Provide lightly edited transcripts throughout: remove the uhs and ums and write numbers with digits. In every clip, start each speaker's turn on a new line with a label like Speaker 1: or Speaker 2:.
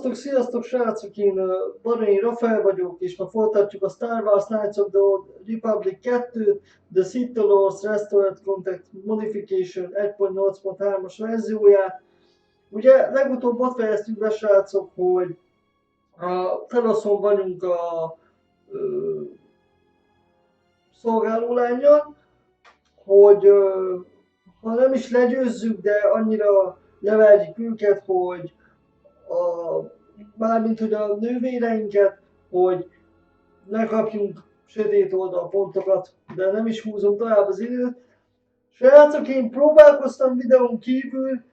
Speaker 1: Sziasztok srácok, én Barai Rafael vagyok, és ma folytatjuk a Star Wars Knights of the Old Republic 2-t, The Sith Lords Restored Contact Modification 1.8.3-as verzióját. Ugye legutóbb ott fejeztük be, srácok, hogy a teraszon vagyunk a szolgálólánnyal, hogy ha nem is legyőzzük, de annyira leveljük őket, hogy mármint hogy a nővéreinket, hogy ne kapjunk sötét oldal pontokat, de nem is húzom tovább az időt. Srácok, én próbálkoztam videón kívül,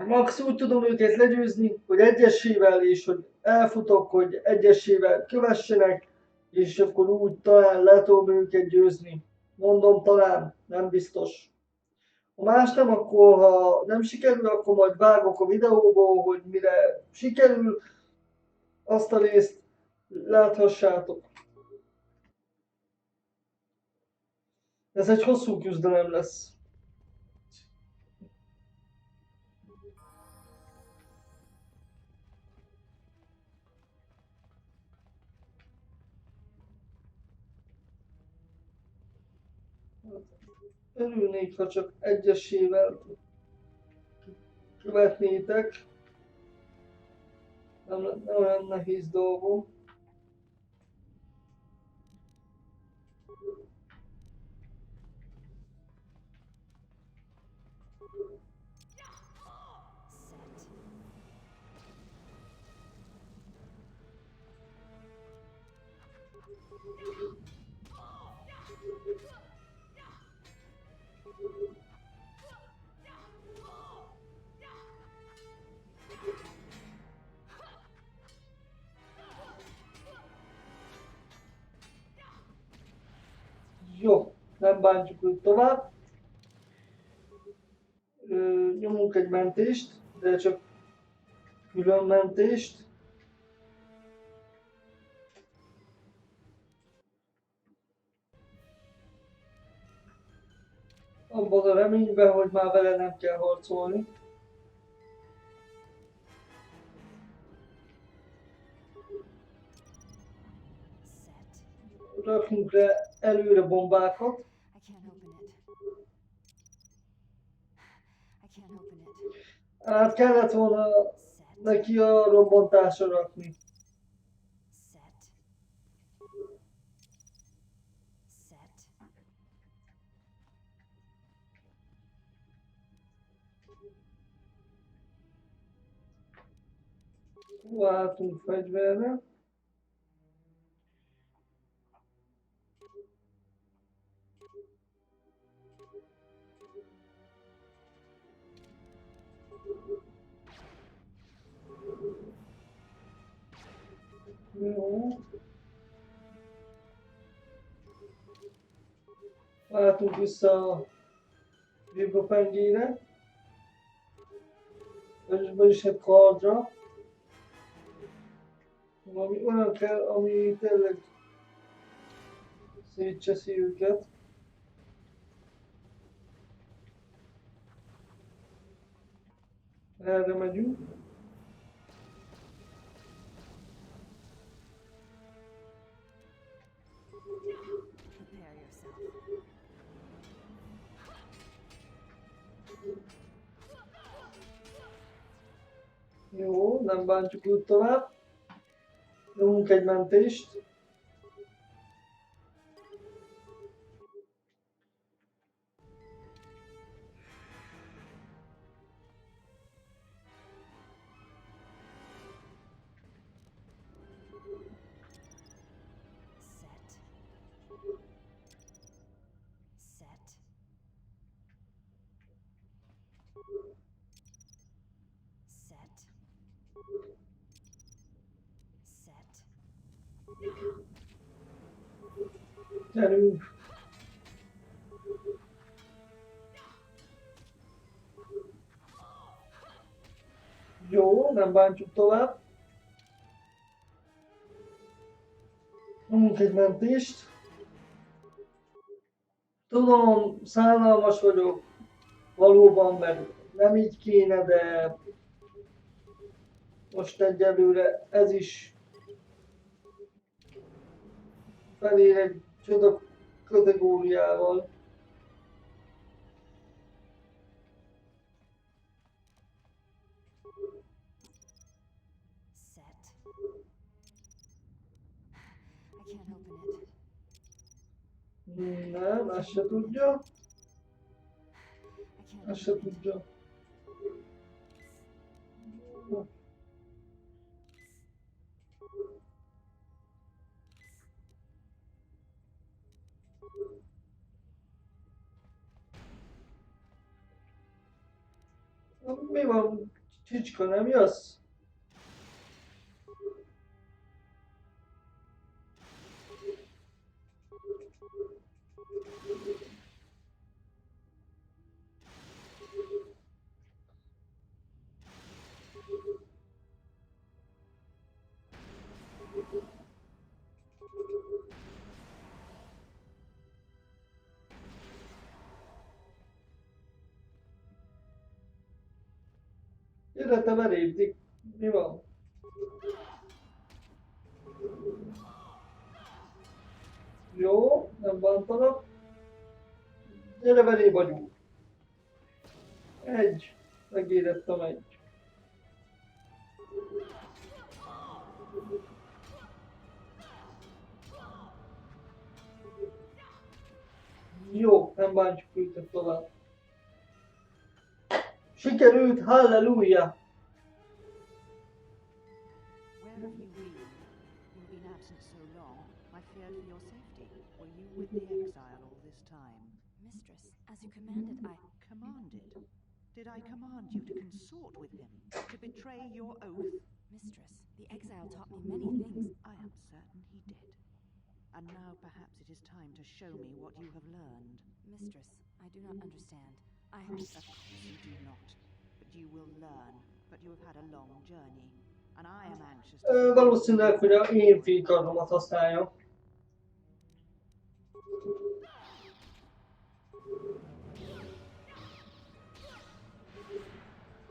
Speaker 1: max úgy tudom őket legyőzni, hogy egyesével, és hogy elfutok, hogy egyesével kövessenek, és akkor úgy talán le tudom őket győzni. Mondom talán, nem biztos. Ha más nem, akkor ha nem sikerül, akkor majd vágok a videóból, hogy mire sikerül, azt a részt láthassátok. Ez egy hosszú küzdelem lesz. Örülnék, ha csak egyesével követnétek. Nem olyan nehéz dolgom. Jó, nem bántjuk úgy tovább. Nyomunk egy mentést, de csak külön mentést. Abban a reményben, hogy már vele nem kell harcolni. Rakjunk le előre bombákat. Hát kellett volna neki a robbantásra rakni. Váltunk fegyverre. Jó. Váltunk vissza a vibropengére. Vagyis egy kardra. Ami olyan kell, ami tényleg szétcseszi őket. Erre megyünk. Jó, nem bántjuk úgy tovább. Nyomunk egy mentést. Gyerünk! Jó, nem bántjuk tovább. Nyomunk egy mentést. Tudom, szánalmas vagyok, valóban, mert nem így kéne, de Most egyelőre ez is felér egy csoda kategóriával. Nem, ezt se tudja. Ezt se tudja. Mi van, Csicska, nem jössz? Gyere, te verépdik. Mi van? Jó, nem bántanak. Gyere, veré vagyunk. Egy. Megérettem egy. Jó, nem bántjuk őket tovább. Sikerült, halleluja!
Speaker 2: Where have you been? You've been absent so long, I feared for your safety. Were you with the exile all this time?
Speaker 3: Mistress, as you commanded, I...
Speaker 2: Commanded? Did I command you to consort with him? To betray your oath?
Speaker 3: Mistress, the exile taught me many things.
Speaker 2: I am certain he did. And now perhaps it is time to show me what you have learned.
Speaker 3: Mistress, I do not understand.
Speaker 2: Of course you do not. But you will learn. But you have had a long journey. And I am anxious to...
Speaker 1: Valószínűleg, hogy a én fékardomat használja.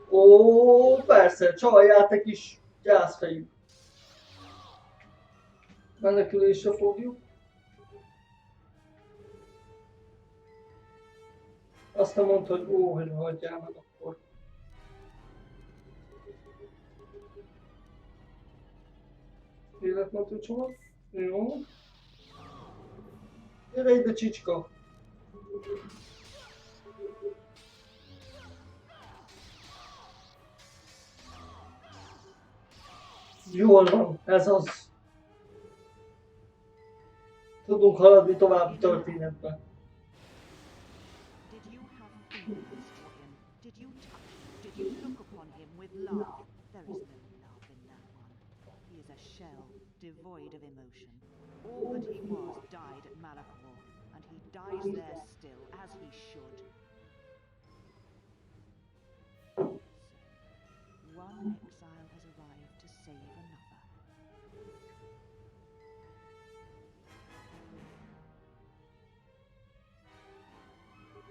Speaker 1: Ó, persze, csaljátok is, gyászfejük. Menekülésre fogjuk. Azt nem mondta, hogy ó, hogy hagyjál meg akkor. Életmentő csomag. Jó. Gyere ide, Csicska. Jól van, ez az. Tudunk haladni tovább a történetbe.
Speaker 2: Did you have feelings for him? Did you touch him? Did you look upon him with love? There is no love in that one. He is a shell, devoid of emotion. All that he was died at Malachor, and he dies there still, as he should. One exile has arrived to save another.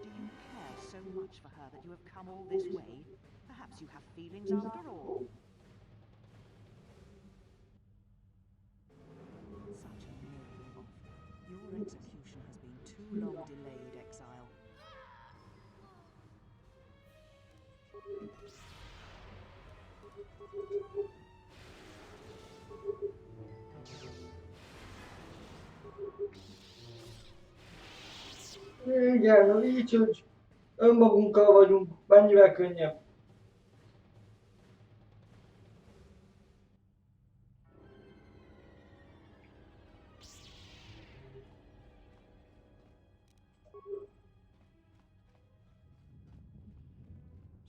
Speaker 2: Do you care so much for her that you have come all this way? Perhaps you have feelings after all. Such a noble offer. Your execution has been too long delayed, exile.
Speaker 1: Igen, így, hogy önmagunkkal vagyunk, mennyivel könnyebb.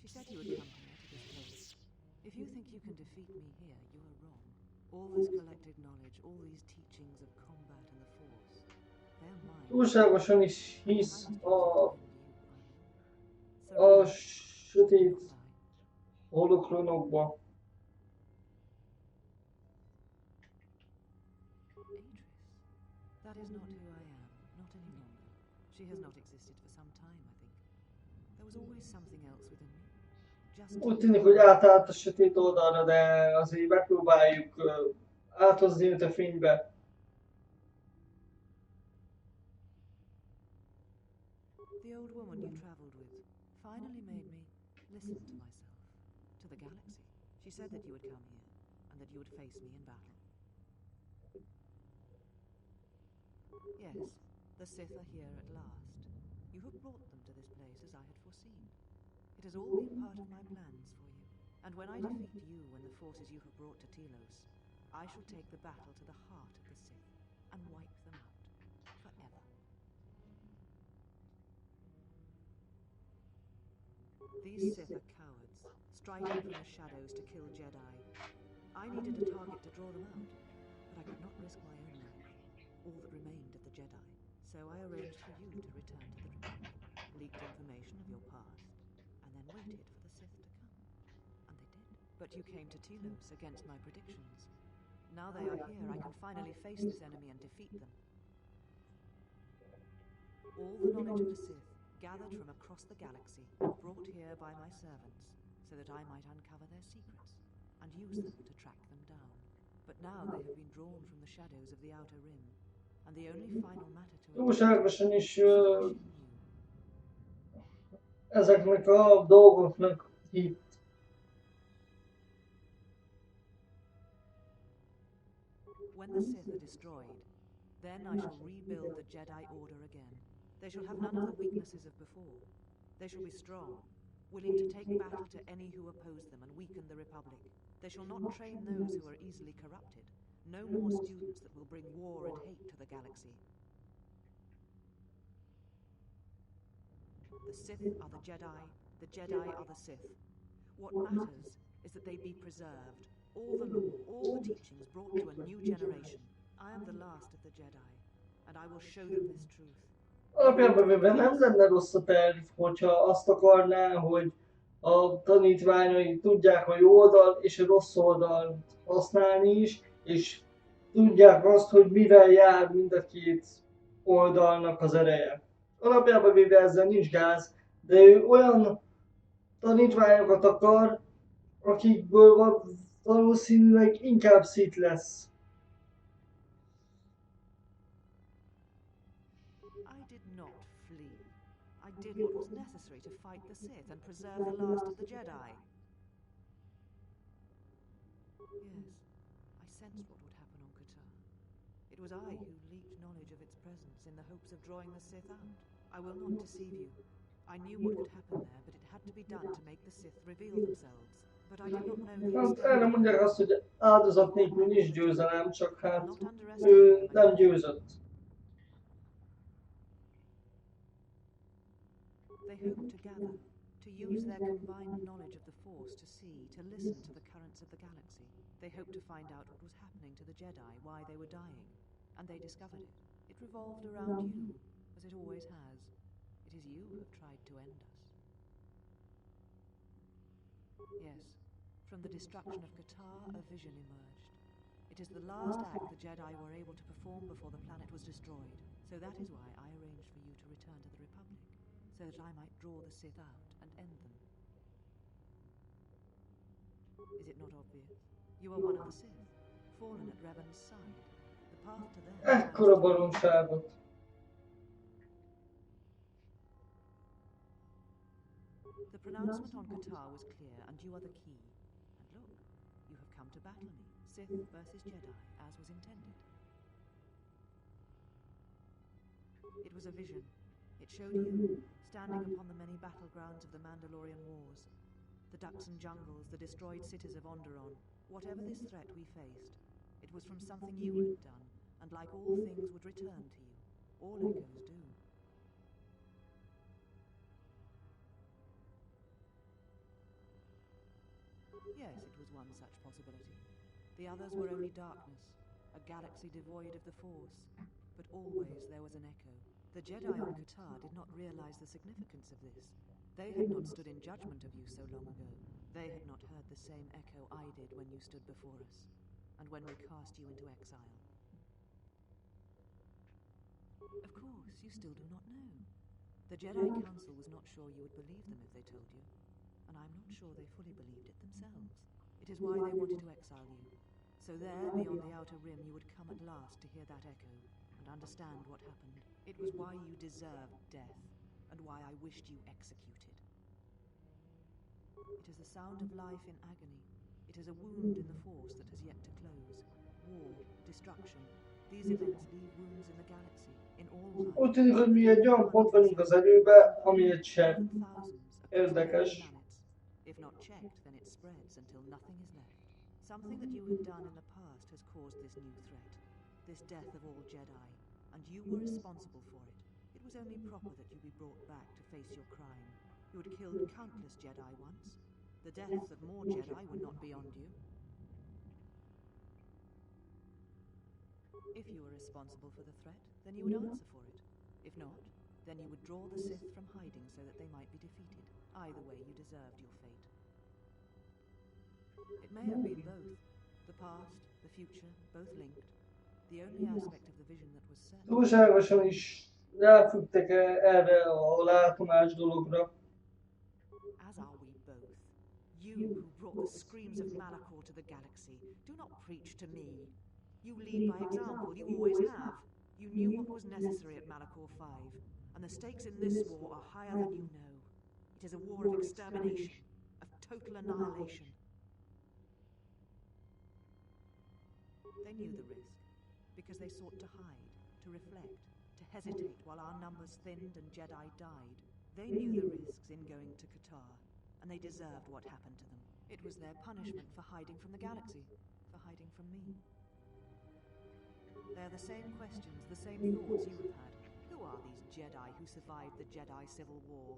Speaker 2: She said you would come here to this place. If you think you can defeat me here, you are wrong. All this collected knowledge, all these teachings of combat and the Force, they're mine.
Speaker 1: Túlságosan is hisz a sötét holokronokba.
Speaker 2: That is not who I am, not any longer. She has not existed for some time, I think. There was always something else within me. Just
Speaker 1: Úgy tűnik, hogy átállt a sötét oldalra, de azért megpróbáljuk áthozni őt a fénybe.
Speaker 2: the old woman you traveled with finally made me listen to myself, to the galaxy. She said that you would come here, and that you would face me in battle. Yes, the Sith are here at last. You have brought them to this place as I had foreseen. It has all been part of my plans for you. And when I defeat you and the forces you have brought to Telos, I shall take the battle to the heart of the Sith and wipe them out forever. These Sith are cowards, striking from the shadows to kill Jedi. I needed a target to draw them out, but I could not risk my own life, all that remained of the Jedi. So I arranged for you to return to the Republic, leaked information of your past, and then waited for the Sith to come. And they did. But you came to Telos against my predictions. Now they are here, I can finally face this enemy and defeat them. All the knowledge of the Sith, gathered from across the galaxy, brought here by my servants, so that I might uncover their secrets, and use them to track them down. But now they have been drawn from the shadows of the Outer Rim, and the only final matter to
Speaker 1: Túlságosan is
Speaker 2: you.
Speaker 1: ezeknek a dolgoknak hitt.
Speaker 2: When the Sith are destroyed, then I shall rebuild the Jedi Order again. They shall have none of the weaknesses of before. They shall be strong, willing to take battle to any who oppose them and weaken the Republic. They shall not train those who are easily corrupted. No more students that will bring war and hate to the galaxy. The Sith are the Jedi are the Sith. What matters is that they be preserved. All the law, all the teachings brought to a new generation. I am the last of the Jedi, and I will show them this truth.
Speaker 1: Alapjában véve nem lenne rossz a terv, hogyha azt akarná, hogy a tanítványai tudják a jó oldalt és a rossz oldalt használni is, és tudják azt, hogy mivel jár mind a két oldalnak az ereje. Alapjában véve ezzel nincs gáz, de ő olyan tanítványokat akar, akikből valószínűleg inkább Sith lesz.
Speaker 2: I did not flee. I did what was necessary to fight the Sith and preserve the last of the Jedi. Yes, I sensed what would happen on Katar. It was I who leaked knowledge of its presence in the hopes of drawing the Sith out. I will not deceive you. I knew what could happen there, but it had to be done to make the Sith reveal themselves. But I did not know the
Speaker 1: Hát
Speaker 2: extent.
Speaker 1: erre mondják azt, hogy áldozat nélkül nincs győzelem, csak hát
Speaker 2: Not
Speaker 1: ő
Speaker 2: underestimate
Speaker 1: nem győzött.
Speaker 2: They hope to gather, to use their combined knowledge of the Force to see, to listen to the currents of the galaxy. They hope to find out what was happening to the Jedi, why they were dying. And they discovered it. It revolved around you, as it always has. It is you who have tried to end us. Yes, from the destruction of Katar, a vision emerged. It is the last act the Jedi were able to perform before the planet was destroyed. So that is why I arranged for you to return to the Republic, so that I might draw the Sith out and end them. Is it not obvious? You are one of the Sith, fallen at Revan's side. The path to them
Speaker 1: Ekkora baromságot.
Speaker 2: The pronouncement on Katar was clear, and you are the key. And look, you have come to battle me, Sith versus Jedi, as was intended. It was a vision. It showed you, standing upon the many battlegrounds of the Mandalorian Wars. The Duxan jungles, the destroyed cities of Onderon. Whatever this threat we faced, it was from something you had done, and like all things would return to you. All echoes do. Yes, it was one such possibility. The others were only darkness, a galaxy devoid of the Force. But always there was an echo. The Jedi on Katar did not realize the significance of this. They had not stood in judgment of you so long ago. They had not heard the same echo I did when you stood before us, and when we cast you into exile. Of course, you still do not know. The Jedi Council was not sure you would believe them if they told you.
Speaker 4: and I'm not sure they fully believed it themselves. It is why they wanted to exile you. So there, beyond the outer rim, you would come at last to hear that echo and understand what happened. It was why you deserved death, and why I wished you executed. It is the sound of life in agony. It is a wound in the Force that has yet to close. War, destruction. These events leave wounds in the galaxy, in all life.
Speaker 1: Úgy tűnik, hogy mi egy olyan pont vagyunk az előbe, ami egy sem érdekes.
Speaker 4: If not checked, then it spreads until nothing is left. Something that you had done in the past has caused this new threat, this death of all Jedi, and you were responsible for it. It was only proper that you be brought back to face your crime. You had killed countless Jedi once. The deaths of more Jedi were not beyond you. If you were responsible for the threat, then you would answer for it. If not, then you would draw the Sith from hiding so that they might be defeated. Either way, you deserved your fate. It may have been both. The past, the future, both linked. The only aspect of the vision that was certain.
Speaker 1: Túlságosan is ráfügtek erre a látomás dologra.
Speaker 4: As are we both. You who brought the screams of Malachor to the galaxy, do not preach to me. You lead by example, you always have. You knew what was necessary at Malachor 5, and the stakes in this war are higher than you know. It is a war of extermination, of total annihilation. They knew the risk, because they sought to hide, to reflect, to hesitate while our numbers thinned and Jedi died. They knew the risks in going to Qatar, and they deserved what happened to them. It was their punishment for hiding from the galaxy, for hiding from me. They're the same questions, the same thoughts you have had. Who are these Jedi who survived the Jedi Civil War?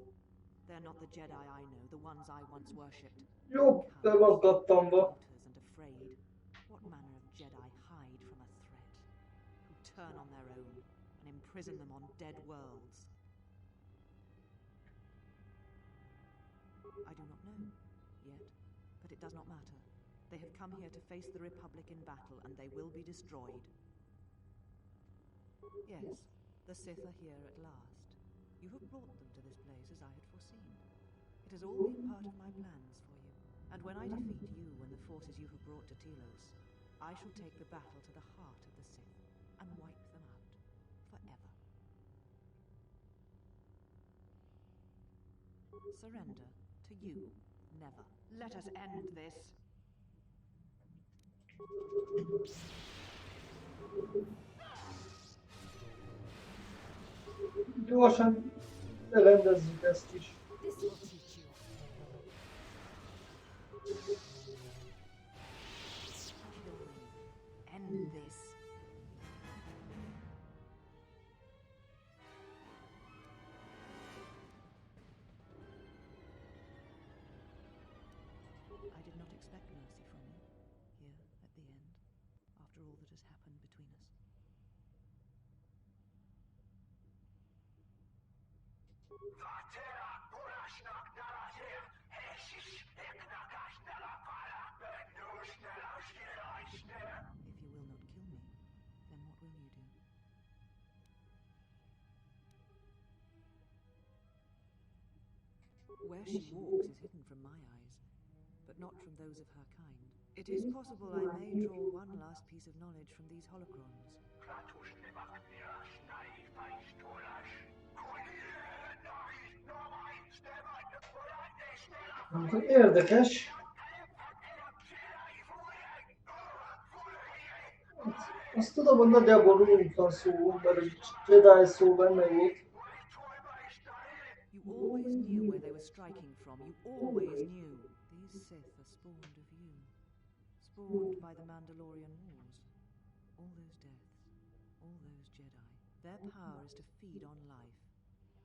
Speaker 4: They're not the Jedi I know, the ones I once worshipped.
Speaker 1: Jobb, be van kattanva.
Speaker 4: And afraid. What manner of Jedi hide from a threat? Who turn on their own and imprison them on dead worlds? I do not know, yet, but it does not matter. They have come here to face the Republic in battle, and they will be destroyed. Yes, the Sith are here at last. You have brought them to this place as I had foreseen. It has all been part of my plans for you. And when I defeat you and the forces you have brought to Telos, I shall take the battle to the heart of the Sith and wipe them out forever. Surrender to you, never. Let us end this.
Speaker 1: Gyorsan rendezzük ezt is.
Speaker 3: This will teach you.
Speaker 4: Kill me. End this. I did not expect mercy from you, here at the end, after all that has happened between us. If you will not kill me, then what will you do? Where she walks is hidden from my eyes, but not from those of her kind. It is possible I may draw one last piece of knowledge from these holocrons.
Speaker 1: Érdekes. Azt tudom, hogy nagyjából rólunk van szó, mert egy Jedi szó benne volt.
Speaker 4: You always knew where they were striking from. You always knew. These Sith are spawned of you. Spawned by the Mandalorian Wars. All those deaths. All those Jedi. Their power is to feed on life.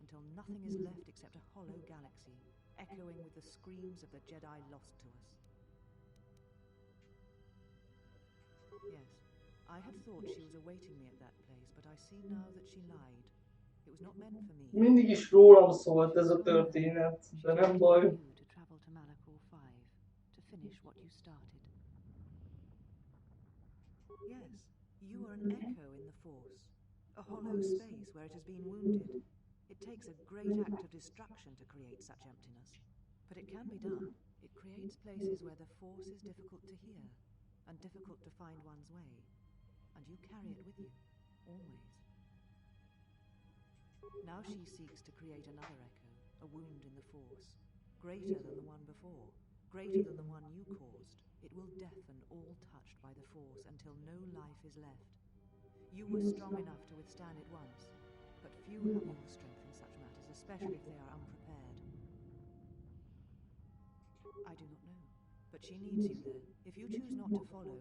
Speaker 4: Until nothing is left except a hollow galaxy. Echoing with the screams of the Jedi lost to us. Yes, I had thought she was awaiting me at that place, but I see now that she lied. It was not meant for me.
Speaker 1: Mindig is rólam szólt ez a történet, de nem baj.
Speaker 4: To travel to Malachor 5, to finish what you started. Yes, you are an echo in the Force, a hollow space where it has been wounded. It takes a great act of destruction to create such emptiness. But it can be done. It creates places where the force is difficult to hear and difficult to find one's way. And you carry it with you, always. Now she seeks to create another echo, a wound in the force, greater than the one before, greater than the one you caused. It will deafen all touched by the force until no life is left. You were strong enough to withstand it once, but few have your strength in such matters, especially if they are unprepared. I do not know, but she needs you there. If you choose not to follow,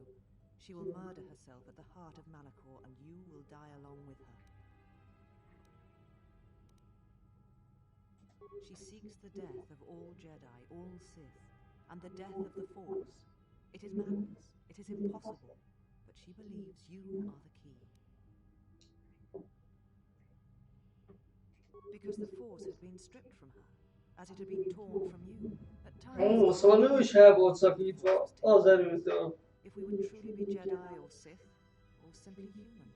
Speaker 4: she will murder herself at the heart of Malachor, and you will die along with her. She seeks the death of all Jedi, all Sith, and the death of the Force. It is madness, it is impossible, but she believes you are the key. Because the Force had been stripped from her, as it had been torn from you. At times,
Speaker 1: Ó, szóval ő is el volt szakítva az erőtől.
Speaker 4: if we would truly be Jedi or Sith, or simply human.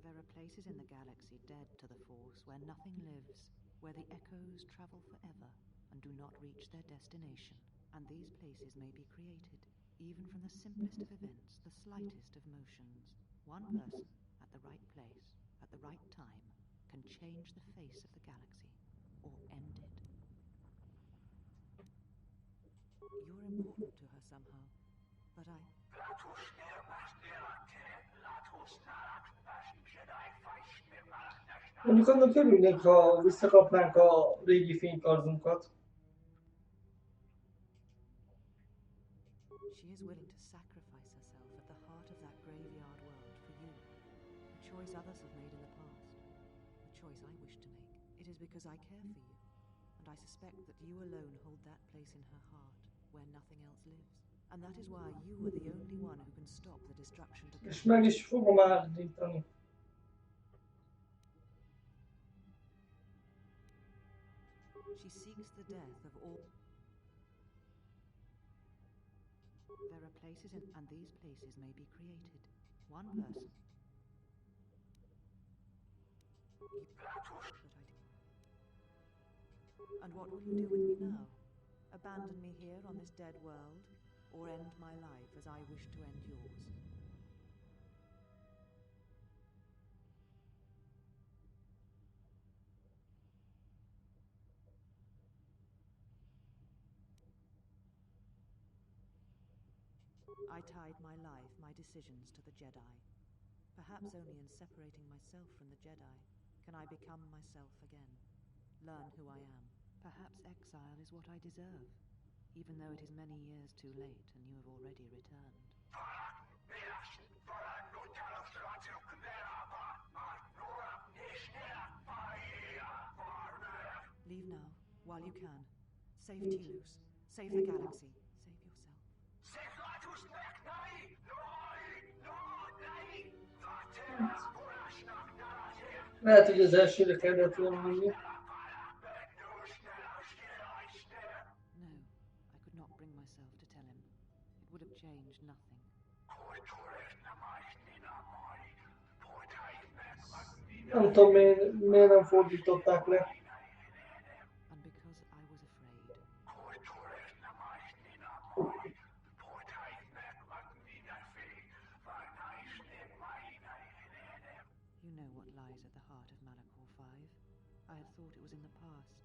Speaker 4: There are places in the galaxy dead to the Force where nothing lives, where the echoes travel forever and do not reach their destination. And these places may be created, even from the simplest of events, the slightest of motions. One person, at the right place, at the right time, can change the face of the galaxy, or end it. You're important to her somehow, but I...
Speaker 1: Mondjuk annak örülnék, ha visszakapnánk a régi fénykardunkat.
Speaker 4: She is willing to sacrifice herself at the heart of that graveyard world for you. A choice others have made in the past. A choice I wish to make. It is because I care for you. And I suspect that you alone hold that place in her heart where nothing else lives. And that is why you are the only one who can stop the destruction to
Speaker 1: És
Speaker 4: come.
Speaker 1: meg is fogom állítani.
Speaker 4: She seeks the death of all... There are places in... And these places may be created. One person. And what will you do with me now? Abandon me here on this dead world? Or end my life as I wish to end yours? I tied my life, my decisions to the Jedi. Perhaps only in separating myself from the Jedi can I become myself again. Learn who I am. Perhaps exile is what I deserve, even though it is many years too late and you have already returned. Leave now, while you can. Save Telos. Save the galaxy. Save yourself.
Speaker 1: Lehet, hogy az elsőre kellett volna menni.
Speaker 4: No, I could not bring myself to tell him. It would have changed nothing.
Speaker 1: Nem tudom, miért nem fordították le.
Speaker 4: And because I was afraid. You know what lies at the heart of Malachor 5. I had thought it was in the past,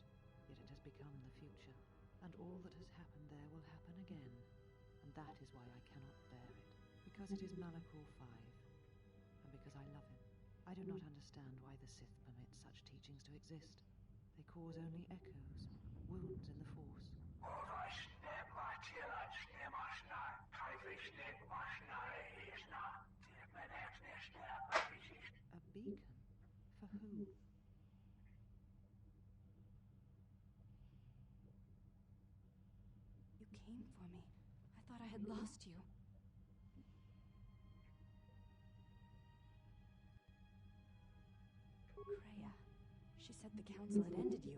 Speaker 4: yet it has become the future. And all that has happened there will happen again. And that is why I cannot bear it. Because it is Malachor 5. And because I love him. I do not understand why the Sith permit such teachings to exist. They cause only echoes, wounds in the Force. A beacon? For who?
Speaker 3: You came for me. I thought I had lost you. Kreia. She said the council had ended you.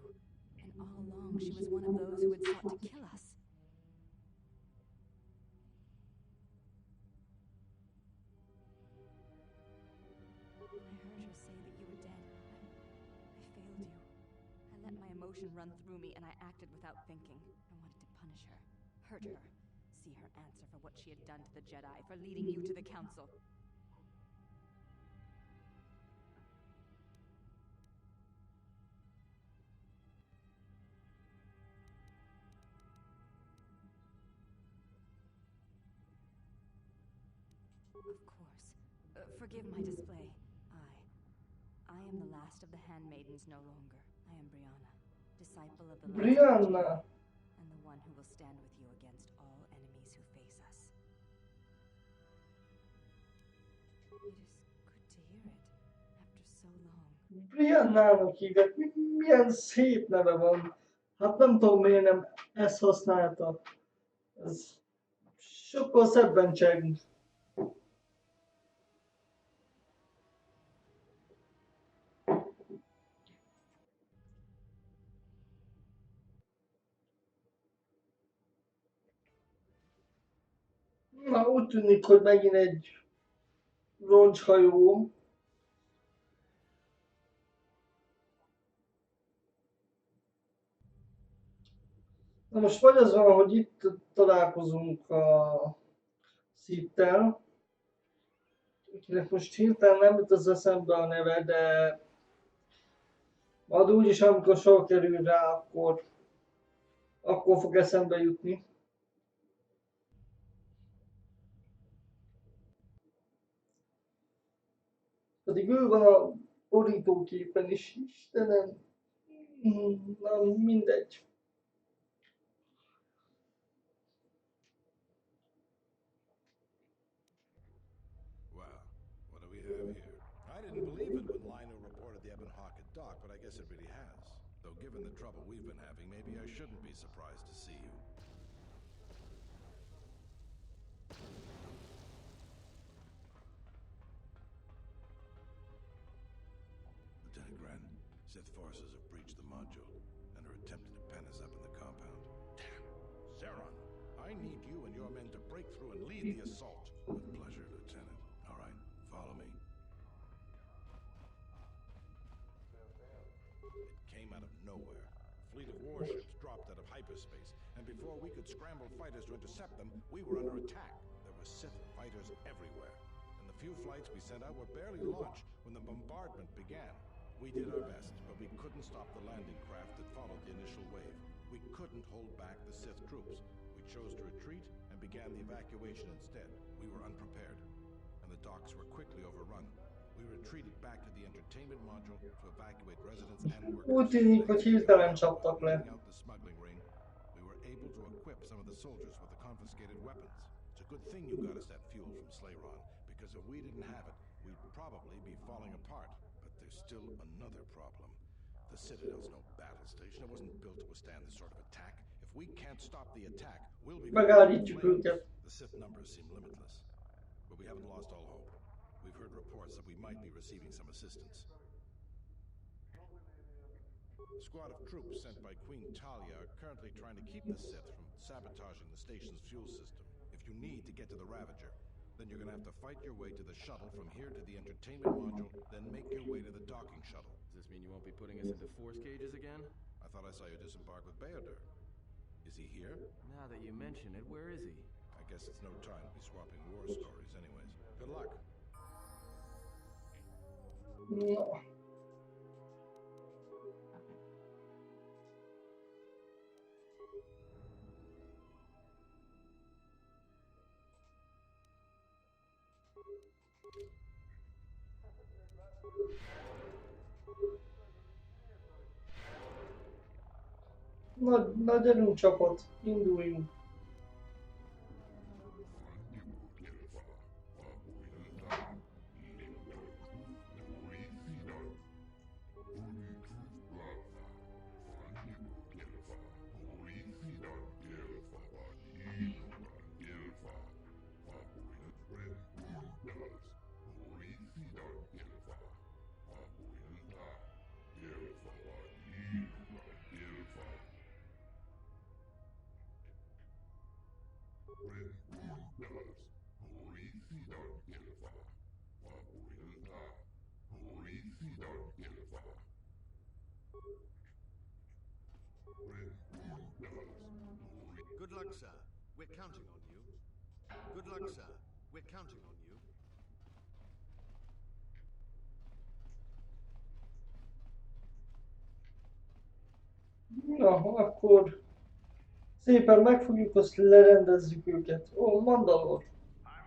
Speaker 3: And all along she was one of those who had sought to kill us. When I heard her say that you were dead, I failed you. emotion run through me and I acted without thinking. I wanted to punish her, hurt her, see her answer for what she had done to the Jedi, for leading you to the Council. Of course. Forgive my display. I am the last of the handmaidens no longer. I am Brianna, disciple of the last
Speaker 1: Brianna.
Speaker 3: and the one who will stand with you against all enemies who face us. It is good to hear it, after so long.
Speaker 1: Briannának hívják. Milyen szép neve van. Hát nem tudom miért nem ezt használta. Ez sokkal szebben cseng. Na, úgy tűnik, hogy megint egy roncshajó. Na most vagy az van, hogy itt találkozunk a Sith-tel, akinek most hirtelen nem jut az eszembe a neve, de majd úgyis, amikor sor kerül rá, akkor fog eszembe jutni. Pedig ő van a borítóképen is, Istenem. Na, mindegy.
Speaker 5: Well, what do we have here? I didn't believe it when Lino reported the Ebon Hawk at dock, but I guess it really has. Though given the trouble we've been having, maybe I shouldn't be surprised to see you. Lieutenant Grant, Sith forces have breached the module and are attempting to pen us up in the compound. Damn! Zeron, I need you and your men to break through and lead the assault. With pleasure, Lieutenant. All right, follow me. It came out of nowhere. A fleet of warships dropped out of hyperspace, and before we could scramble fighters to intercept them, we were under attack. There were Sith fighters everywhere, and the few flights we sent out were barely launched when the bombardment began. We did our best, but we couldn't stop the landing craft that followed the initial wave. We couldn't hold back the Sith troops. We chose to retreat and began the evacuation instead. We were unprepared, and the docks were quickly overrun. We retreated back to the entertainment module to evacuate residents and workers.
Speaker 1: Úgy tűnik, hogy hirtelen csaptak le.
Speaker 5: Cleaning out the smuggling ring, we were able to equip some of the soldiers with the confiscated weapons. It's a good thing you got us that fuel from Slayron, because if we didn't have it, we'd probably be falling apart. But there's still another problem. The Citadel's no battle station. It wasn't built to withstand this sort of attack. If we can't stop the attack, we'll be...
Speaker 1: Megállítjuk őket.
Speaker 5: The Sith numbers seem limitless, but we haven't lost all hope. We've heard reports that we might be receiving some assistance. A squad of troops sent by Queen Talia are currently trying to keep the Sith from sabotaging the station's fuel system. If you need to get to the Ravager, then you're gonna have to fight your way to the shuttle from here to the entertainment module, then make your way to the docking shuttle.
Speaker 6: Does this mean you won't be putting us into force cages again?
Speaker 5: I thought I saw you disembark with Beodur. Is he here?
Speaker 6: Now that you mention it, where is he?
Speaker 5: I guess it's no time to be swapping war stories anyways. Good luck.
Speaker 1: No. Na gyerünk csapat, induljunk.
Speaker 7: Good luck, sir. We're counting on you. Good luck, sir. We're counting on you.
Speaker 1: Na, akkor szépen megfogjuk, azt lerendezzük őket. Ó, Mandalor.
Speaker 5: I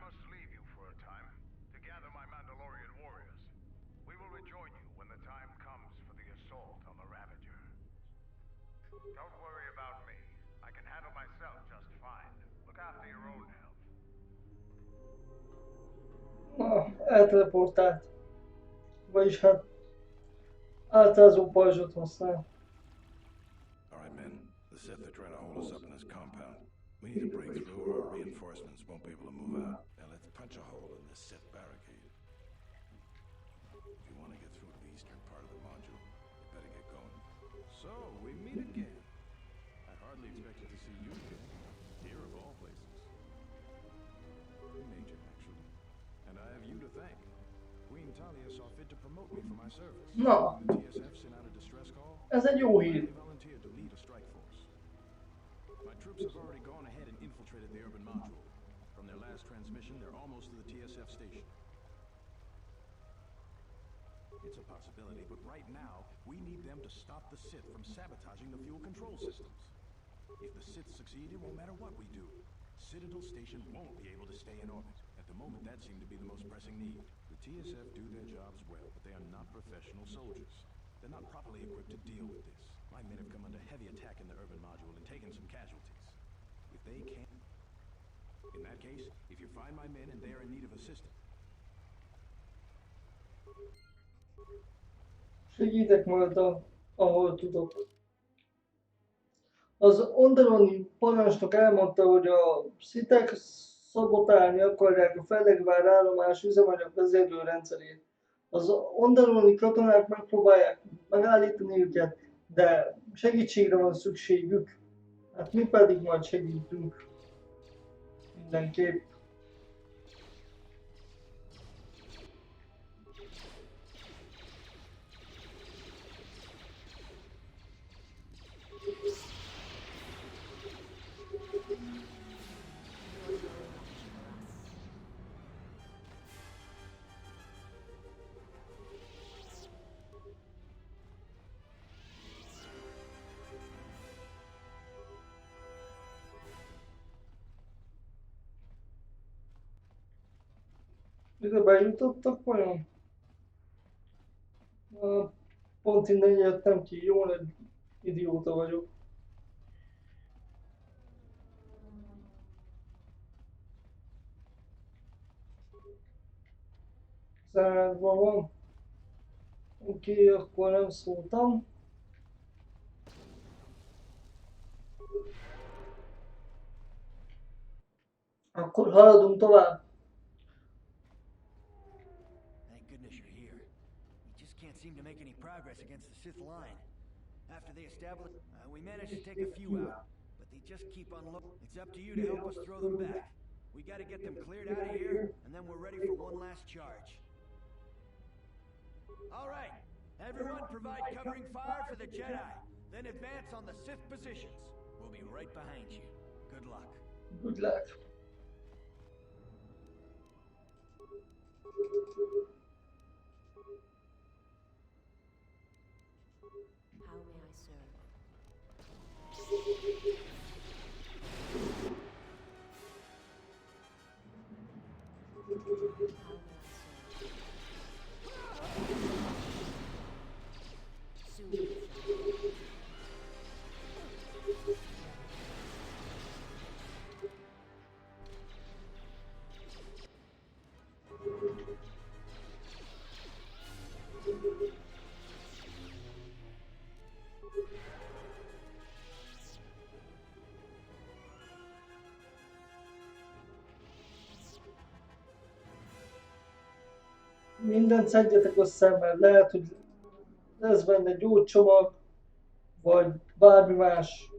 Speaker 5: must leave you for a time to gather my Mandalorian warriors. We will rejoin you when the time comes for the assault on the Ravager. Don't worry about me. I can handle myself just fine. Look after your own health.
Speaker 1: Na, elteleportált. Vagyis hát általázó pajzsot használ.
Speaker 5: All right, men. The Sith are trying to hold us up in this compound. We need to break through or our reinforcements won't be able to move out. Now let's punch a hole in this Sith barricade. If you want to get through to the eastern part of the module, you better get going.
Speaker 6: So, we meet again. I hardly expected to see you again. Here of all places. Major, actually. And I have you to thank. Queen Talia saw fit to promote me for my service.
Speaker 1: Na,
Speaker 6: The TSF sent out a distress call.
Speaker 1: ez egy jó hír.
Speaker 6: I volunteered to lead a strike force. My troops have already gone ahead and infiltrated the urban module. From their last transmission, they're almost to the TSF station. It's a possibility, but right now, we need them to stop the Sith from sabotaging the fuel control systems. If the Sith succeed, it won't matter what we do. Citadel Station won't be able to stay in orbit. At the moment, that seemed to be the most pressing need. The TSF do their jobs well, but they are not professional soldiers. They're not properly equipped to deal with this. My men have come under heavy attack in the urban module and taken some casualties. If they can't... In that case, if you find my men and they are in need of assistance...
Speaker 1: Segítek majd, ahol tudok. Az Onderoni parancsnok elmondta, hogy a szitek szabotálni akarják a Fellegvár állomás üzemanyag vezérlőrendszerét. Az Onderoni katonák megpróbálják megállítani őket, de segítségre van szükségük. Hát mi pedig majd segítünk. Mindenképp. Ide bejutottak vajon? Pont innen jöttem ki, jó nagy idióta vagyok. Zárva van. Oké, akkor nem szóltam. Akkor haladunk tovább.
Speaker 8: Thank goodness you're here. We just can't seem to make any progress against the Sith line. After they established, we managed to take a few out, but they just keep on looking. It's up to you to help us throw them back. We got to get them cleared out of here, and then we're ready for one last charge. All right, everyone provide covering fire for the Jedi, then advance on the Sith positions. We'll be right behind you. Good luck.
Speaker 1: Good luck.
Speaker 3: How may I serve?
Speaker 1: Mindent szedjetek össze, mert lehet, hogy lesz benne gyógycsomag, vagy bármi más.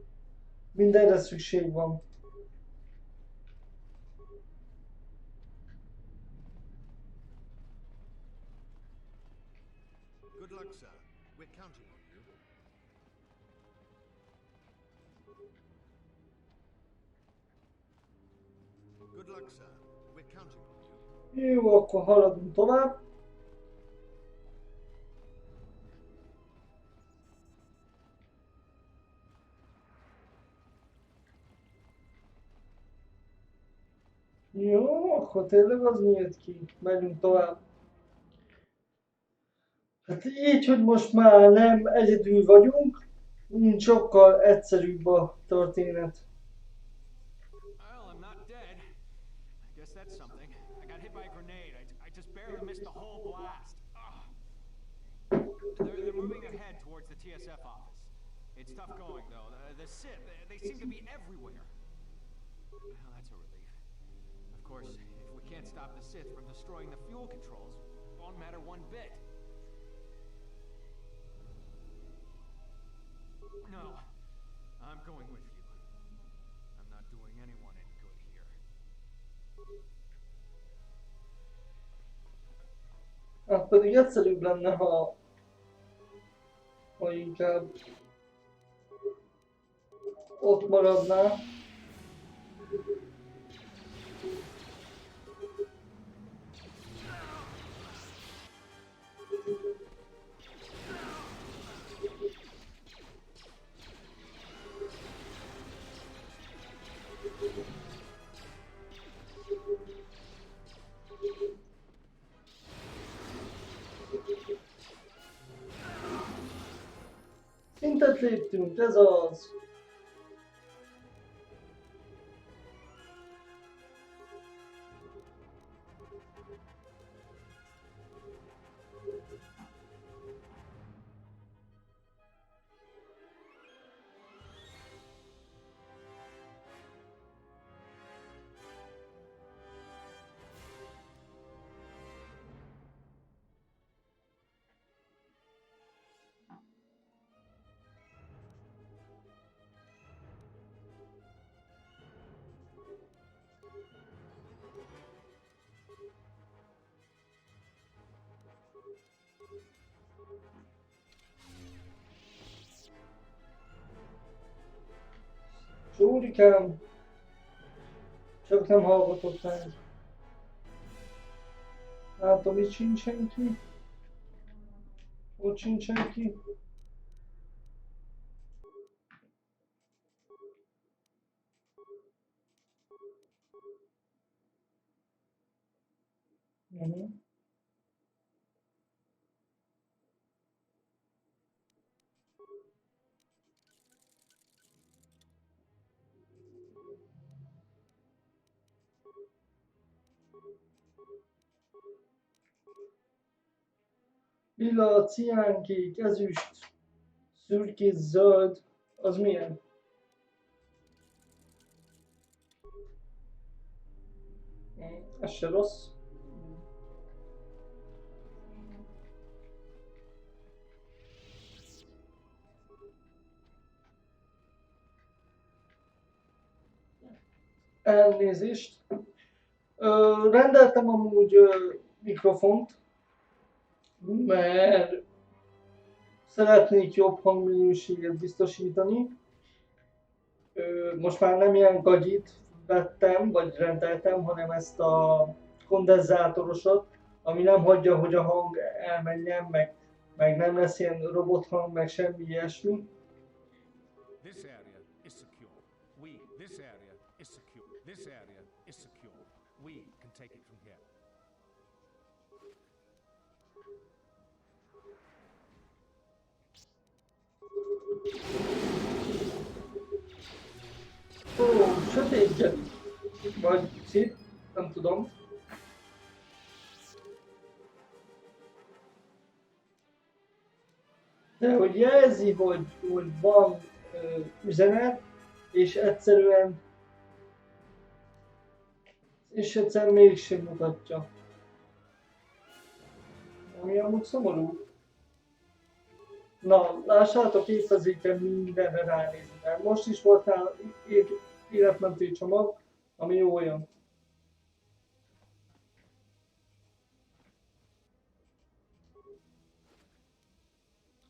Speaker 1: Mindenre szükség van.
Speaker 7: Good luck, sir. We're counting on you. Good luck, sir. We're counting on you.
Speaker 1: Jó, akkor haladunk tovább. Jó, akkor tényleg az nyílt ki. Megyünk tovább. Hát így, hogy most már nem egyedül vagyunk, úgy sokkal egyszerűbb a történet.
Speaker 8: Well, I'm not dead. I guess that's something. I got hit by a grenade. I just barely missed the whole blast. Ugh. They're moving ahead towards the TSF office. It's tough going, though. The Sith, they seem to be everywhere. Well, that's a relief. Of course, if we can't stop the Sith from destroying the fuel controls, it won't matter one bit. No, I'm going with you. I'm not doing anyone any good here.
Speaker 1: Hát pedig egyszerűbb lenne, ha inkább ott maradnál. Szintet léptünk, ez az. Csórikám, csak nem hallgatott meg. Látom, itt sincs senki. Ott sincs senki. Lila, ciánkék, ezüst, szürkés, zöld, az milyen? Ez se rossz. Elnézést. Rendeltem amúgy mikrofont, mert szeretnék jobb hangminőséget biztosítani. Most már nem ilyen gagyit vettem, vagy rendeltem, hanem ezt a kondenzátorosat, ami nem hagyja, hogy a hang elmenjen, meg nem lesz ilyen robothang, meg semmi ilyesmi.
Speaker 6: This area is secure. This area is secure. This area is secure. We can take it from here.
Speaker 1: Ó, sötétje. Vagy Sith, nem tudom. De hogy jelzi, hogy van üzenet, és egyszerűen mégsem mutatja. Ami amúgy szomorú. Na, lássátok, észrezéken mindenre ránézni. Mert most is volt nála életmentő csomag, ami jó olyan.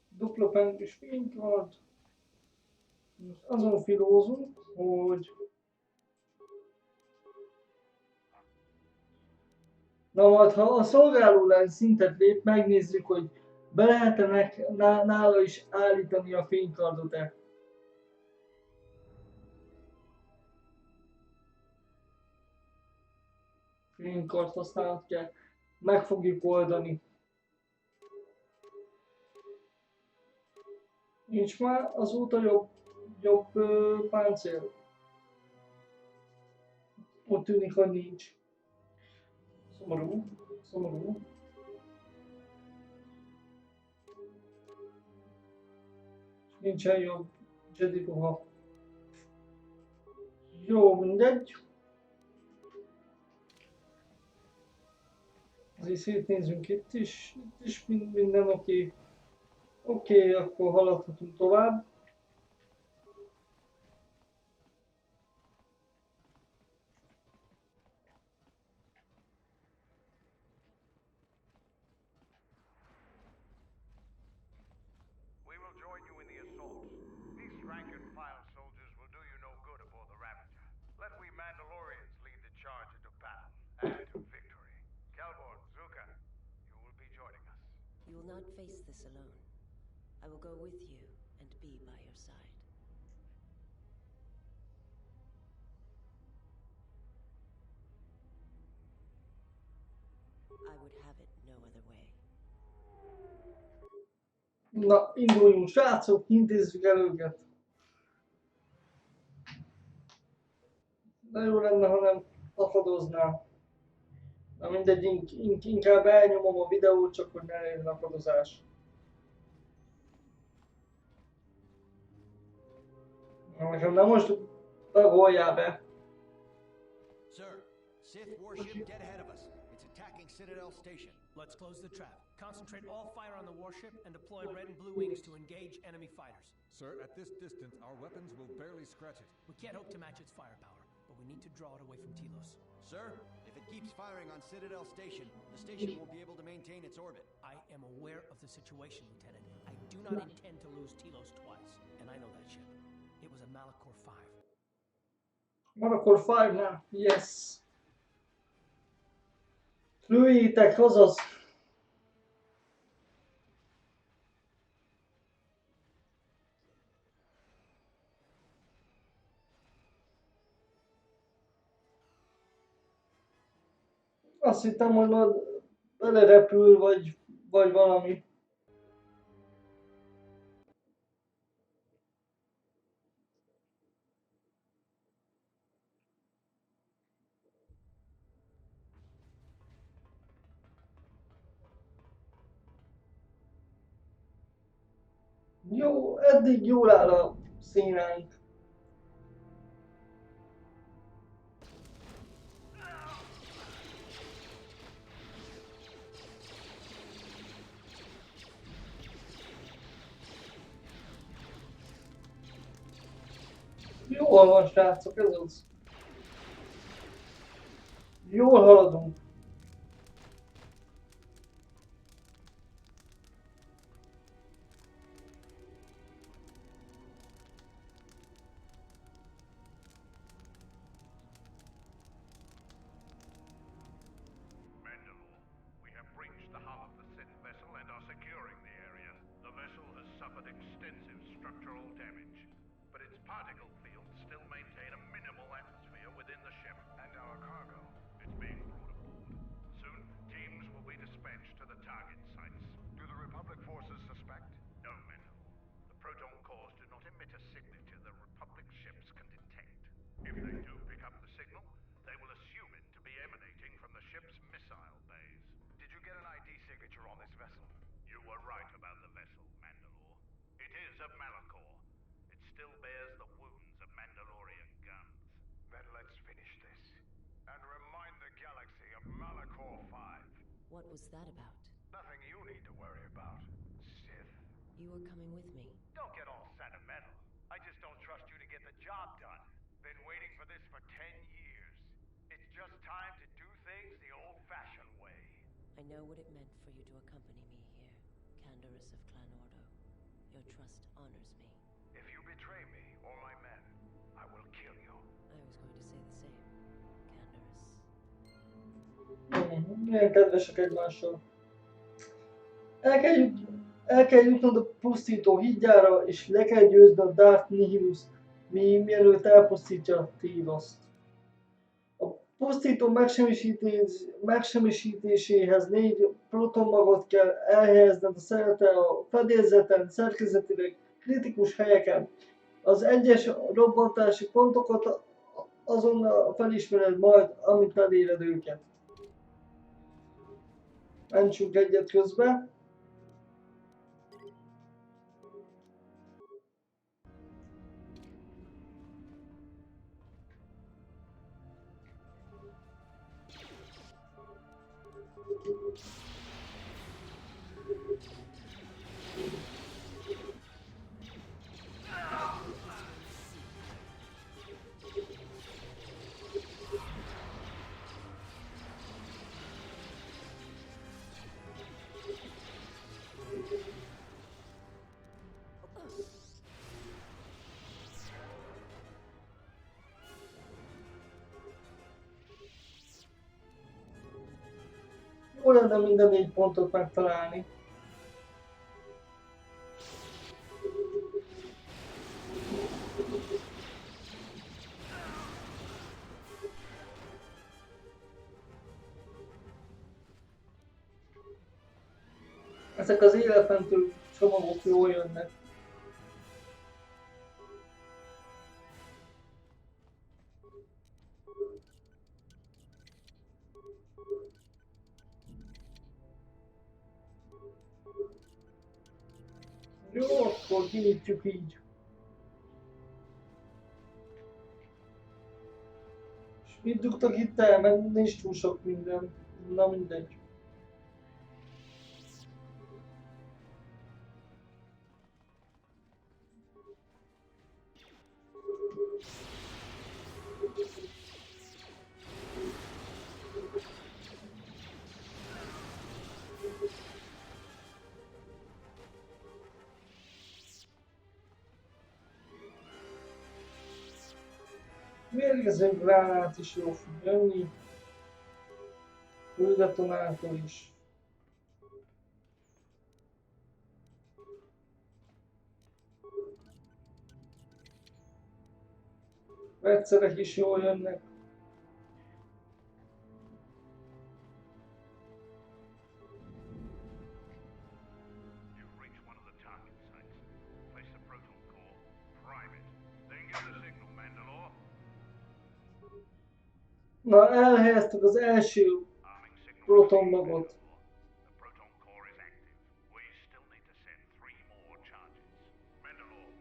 Speaker 1: Dupla pengus fénykard. Most azon filózunk, hogy na majd, ha a szolgálólány szintet lép, megnézzük, hogy be lehet-e nála is állítani a fénykardot-e. Fénykard használat kell. Meg fogjuk oldani. Nincs már azóta jobb páncél. Ott tűnik, hogy nincs. Szomorú, szomorú. Nincsen jobb Jedi ruha. Jó, mindegy. Azért szétnézzünk itt is minden oké. Oké, akkor haladhatunk tovább.
Speaker 9: We will join you in the assault. These rank-and-file soldiers will do you no good aboard the Ravager. Let we Mandalorians lead the charge into battle and to victory. Kelborn, Zuka, you will be joining us.
Speaker 10: You will not face this alone. I will go with you and be by your side. I would have it no other way.
Speaker 1: Na, induljunk, srácok, intézzük el őket. De jó lenne, ha nem akadoznám. Na mindegy, inkább elnyomom a videót, csak hogy ne legyen akadozás. Na, nekem nem most tagoljál be.
Speaker 8: Sir, Sith warship dead ahead of us. It's attacking Citadel Station.
Speaker 11: Let's close the trap. Concentrate all fire on the warship and deploy red and blue wings to engage enemy fighters.
Speaker 5: Sir, at this distance, our weapons will barely scratch it.
Speaker 11: We can't hope to match its firepower, but we need to draw it away from Telos.
Speaker 8: Sir, if it keeps firing on Citadel Station, the station won't be able to maintain its orbit.
Speaker 11: I am aware of the situation, Lieutenant. I do not intend to lose Telos twice, and I know that ship. It was a Malachor 5.
Speaker 1: Malachor 5 now, yes. Lőjétek, azaz. Azt hittem, hogy majd belerepül, vagy valami. Jó, eddig jól áll a színánk. Jól van, srácok, ez az. Jól haladunk.
Speaker 9: Mandalore, we have breached the hull of the Sith vessel and are securing the area. The vessel has suffered extensive structural damage, but its particle fields still maintain a minimal atmosphere within the ship. And our cargo, it's being brought aboard. Soon, teams will be dispatched to the target sites. Do the Republic forces suspect? No, Mandalore. The proton cores do not emit a signature the Republic ships can detect. If they do pick up the signal, they will assume it to be emanating from the ship's missile bays. Did you get an ID signature on this vessel? You were right about the vessel, Mandalore. It is a Malachor. It still bears the wounds of Mandalorian guns. Then let's finish this. And remind the galaxy of Malachor 5.
Speaker 10: What was that about?
Speaker 9: Nothing you need to worry about, Sith.
Speaker 10: You are coming with me.
Speaker 9: Don't get all sentimental. I just don't trust you to get the job done. Been waiting for this for 10 years. It's just time to do things the old-fashioned way.
Speaker 10: I know what it meant for you to accompany me here, Canderous of Clan Ordo. Your trust honors me.
Speaker 9: If you betray me or my men, I will kill you.
Speaker 10: I was going to say the same. Canderous.
Speaker 1: Milyen kedvesek egymással. El kell jutnod a pusztító hídjára, és le kell győznöd Darth Nihilust, mielőtt elpusztítja Tiloszt. A pusztító megsemmisítéséhez 4 protonmagot kell elhelyezned a fedélzeten, szerkezetileg kritikus helyeken. Az egyes robbantási pontokat azonnal felismered majd, amit eléred őket. Mentsünk egyet közbe. Jó lenne minden 4 pontot megtalálni. Ezek az életmentő csomagok jól jönnek. Jó, akkor kinyitjuk így. És mit dugtak itt el? Mert nincs túl sok minden. Na mindegy. Mérgező gránát is jó fog jönni. Küldetonátor is. Vegyszerek is jól jönnek.
Speaker 9: You've reached one of the target sites. Place the proton core, prime it, then get the signal, Mandalore.
Speaker 1: Na, elhelyeztük az első protonmagot.
Speaker 9: The proton core is active. We still need to send 3 more charges. Mandalore,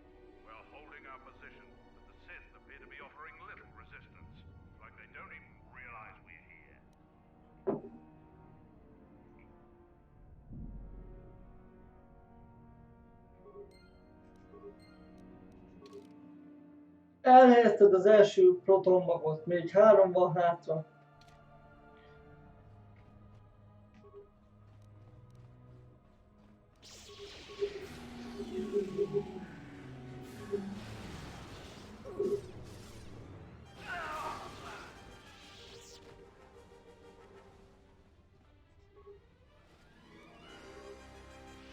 Speaker 9: we're holding our position, but the Sith appear to be offering little resistance. Like they don't even realize we're here.
Speaker 1: Elhelyezted az első protonmagot, még 3 van hátra.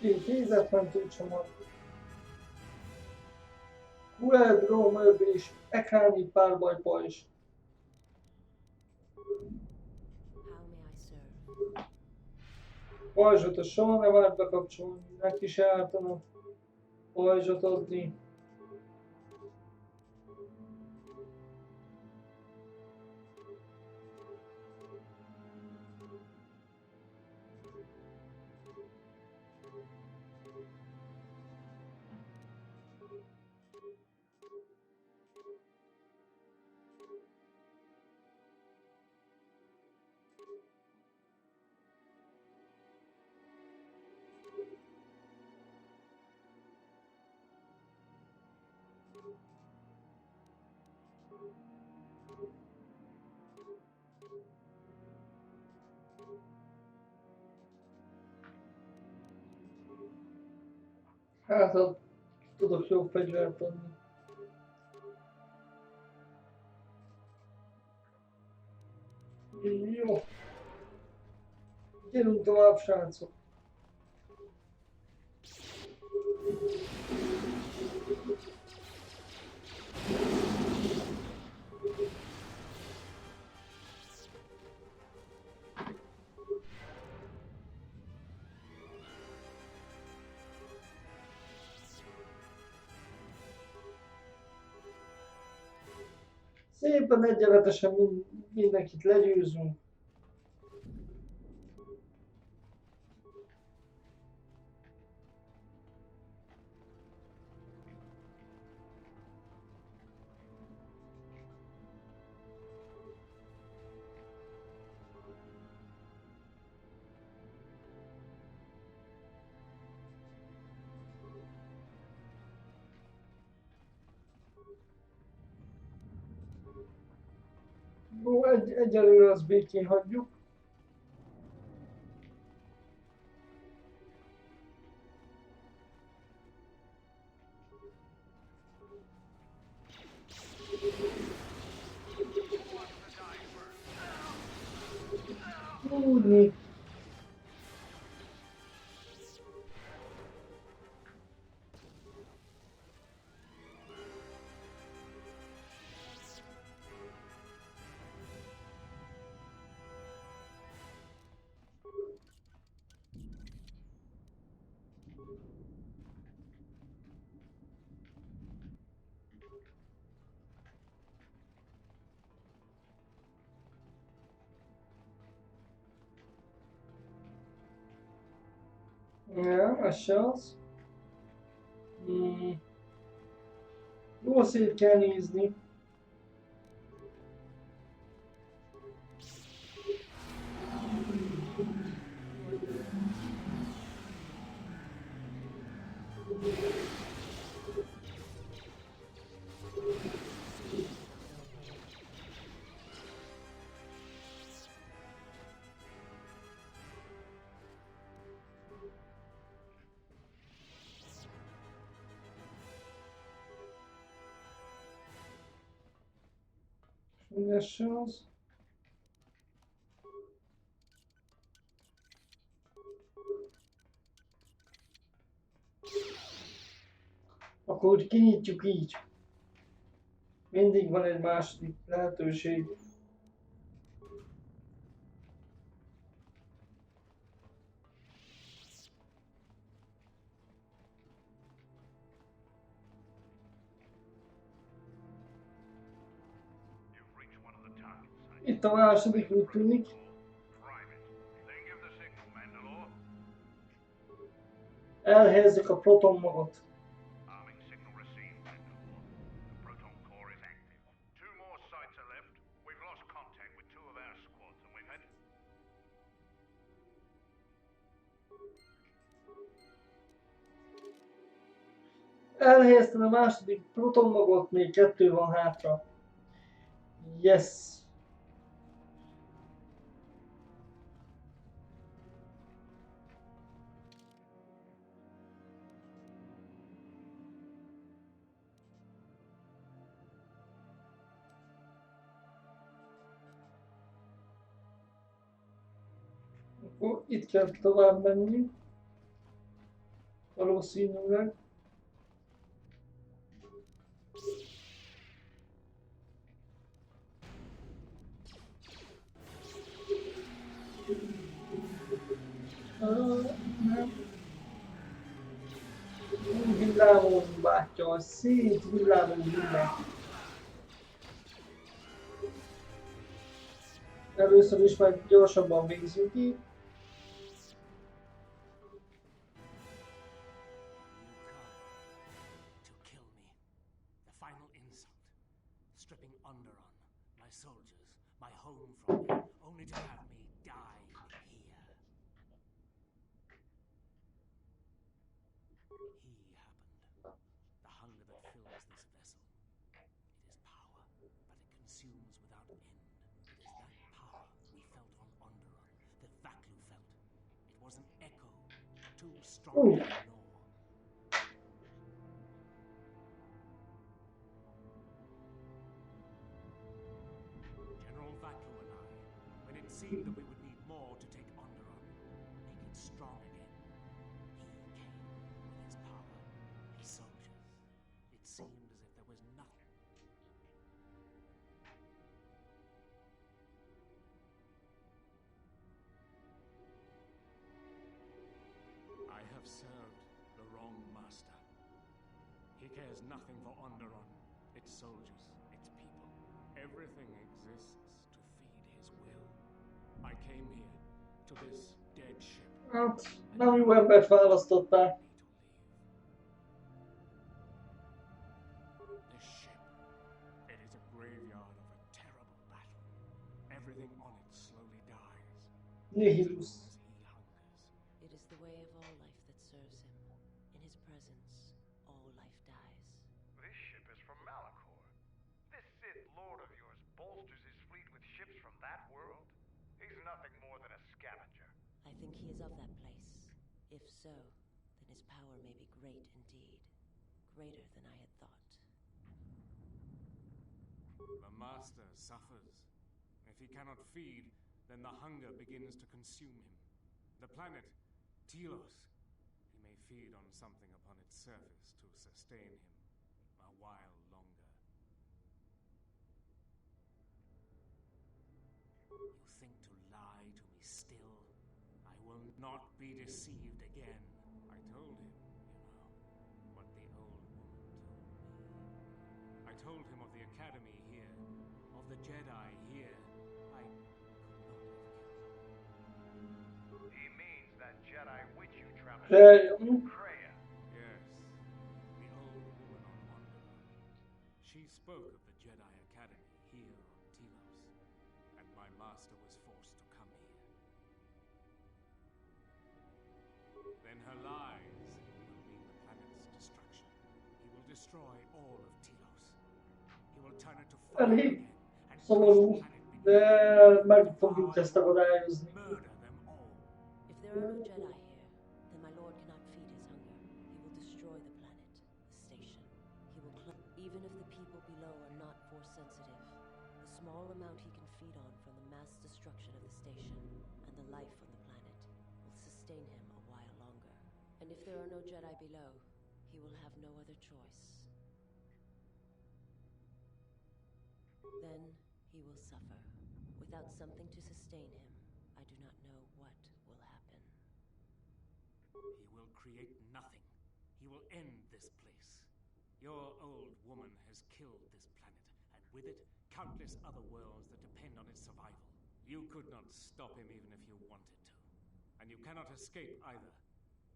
Speaker 1: Így kézetmentő csomag. Kuedro mögé és ekráni párbajpajzs.
Speaker 10: How may I serve?
Speaker 1: Pajzsot a soha nem árt bekapcsolni, neki se ártana pajzsot adni. Hát, tudok jobb fegyvert adni. Jó. Gyerünk tovább, srácok. Szépen egyenletesen mindenkit legyőzünk. Jó, egyelőre azt békén hagyjuk. Úrni. Ja, ez se az. Jó szét kell nézni. Ez se az. Akkor kinyitjuk így. Mindig van egy második lehetőség. Itt a második, úgy tűnik. Elhelyezzük a proton magot. Elhelyezted a második proton magot, még 2 van hátra. Yes! Akkor itt kell tovább menni. Valószínűleg. Villámon bátya, szét villámon minden. Először is majd gyorsabban végzünk ki.
Speaker 12: seemed that we would need more to take Onderon, make it strong again. He came with his power, his soldiers. It seemed as if there was nothing. I have served the wrong master. He cares nothing for Onderon, its soldiers, its people. Everything exists to feed his will. I came here to this dead ship.
Speaker 1: Hát, nem jó embert választottál.
Speaker 12: This ship, it is a graveyard of a terrible battle. Everything on it slowly dies.
Speaker 1: Nihilus.
Speaker 10: It is the way of all life that serves him. In his presence, all life dies.
Speaker 9: This ship is from Malachor. This Sith Lord of yours bolsters his fleet with ships from that world? He's nothing more than a scavenger.
Speaker 10: I think he is of that place. If so, then his power may be great indeed. Greater than I had thought.
Speaker 12: The master suffers. If he cannot feed, then the hunger begins to consume him. The planet, Telos, he may feed on something upon its surface to sustain him a while longer. You think to lie to me still? I will not be deceived again. I told him, what the old woman told me. I told him of the academy here, of the Jedi here. I could not have killed him.
Speaker 9: He means that Jedi witch you trapped.
Speaker 1: Freya.
Speaker 9: Freya.
Speaker 12: Yes, the old woman on Onderon. She spoke of the Jedi Academy here on Telos, and my master was forced to come here. Then her lies will mean the planet's destruction. He will destroy all of Telos. He will turn it to fire
Speaker 1: Elég
Speaker 12: again and
Speaker 1: szomorú, de meg fogjuk ezt akadályozni.
Speaker 12: murder them all.
Speaker 10: If there are no Jedi here, then my lord cannot feed his hunger. He will destroy the planet, the station. He will even if the people below are not force sensitive, the small amount he can feed on from the mass destruction of the station and the life on the planet will sustain him a while longer. And if there are no Jedi below, he will have no other choice. Then he will suffer. Without something to sustain him, I do not know what will happen.
Speaker 12: He will create nothing. He will end this place. Your old woman has killed this planet, and with it, countless other worlds that depend on its survival. You could not stop him even if you wanted to. And you cannot escape either.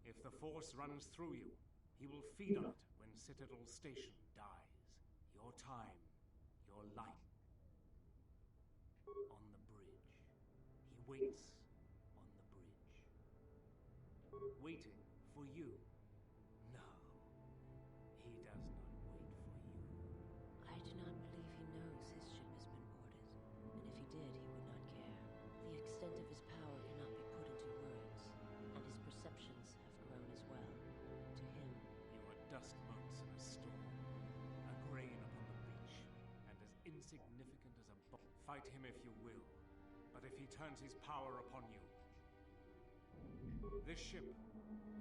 Speaker 12: If the Force runs through you, he will feed on it when Citadel Station dies. Your time, your life. On the bridge. He waits on the bridge. Waiting for you. No, he does not wait for you.
Speaker 10: I do not believe he knows his ship has been boarded, and if he did, he would not care. The extent of his power cannot be put into words, and his perceptions have grown as well. To him,
Speaker 12: You are dust motes in a storm, a grain upon the beach, and as insignificant as a ball. Fight him if you will, but if he turns his power upon you, this ship,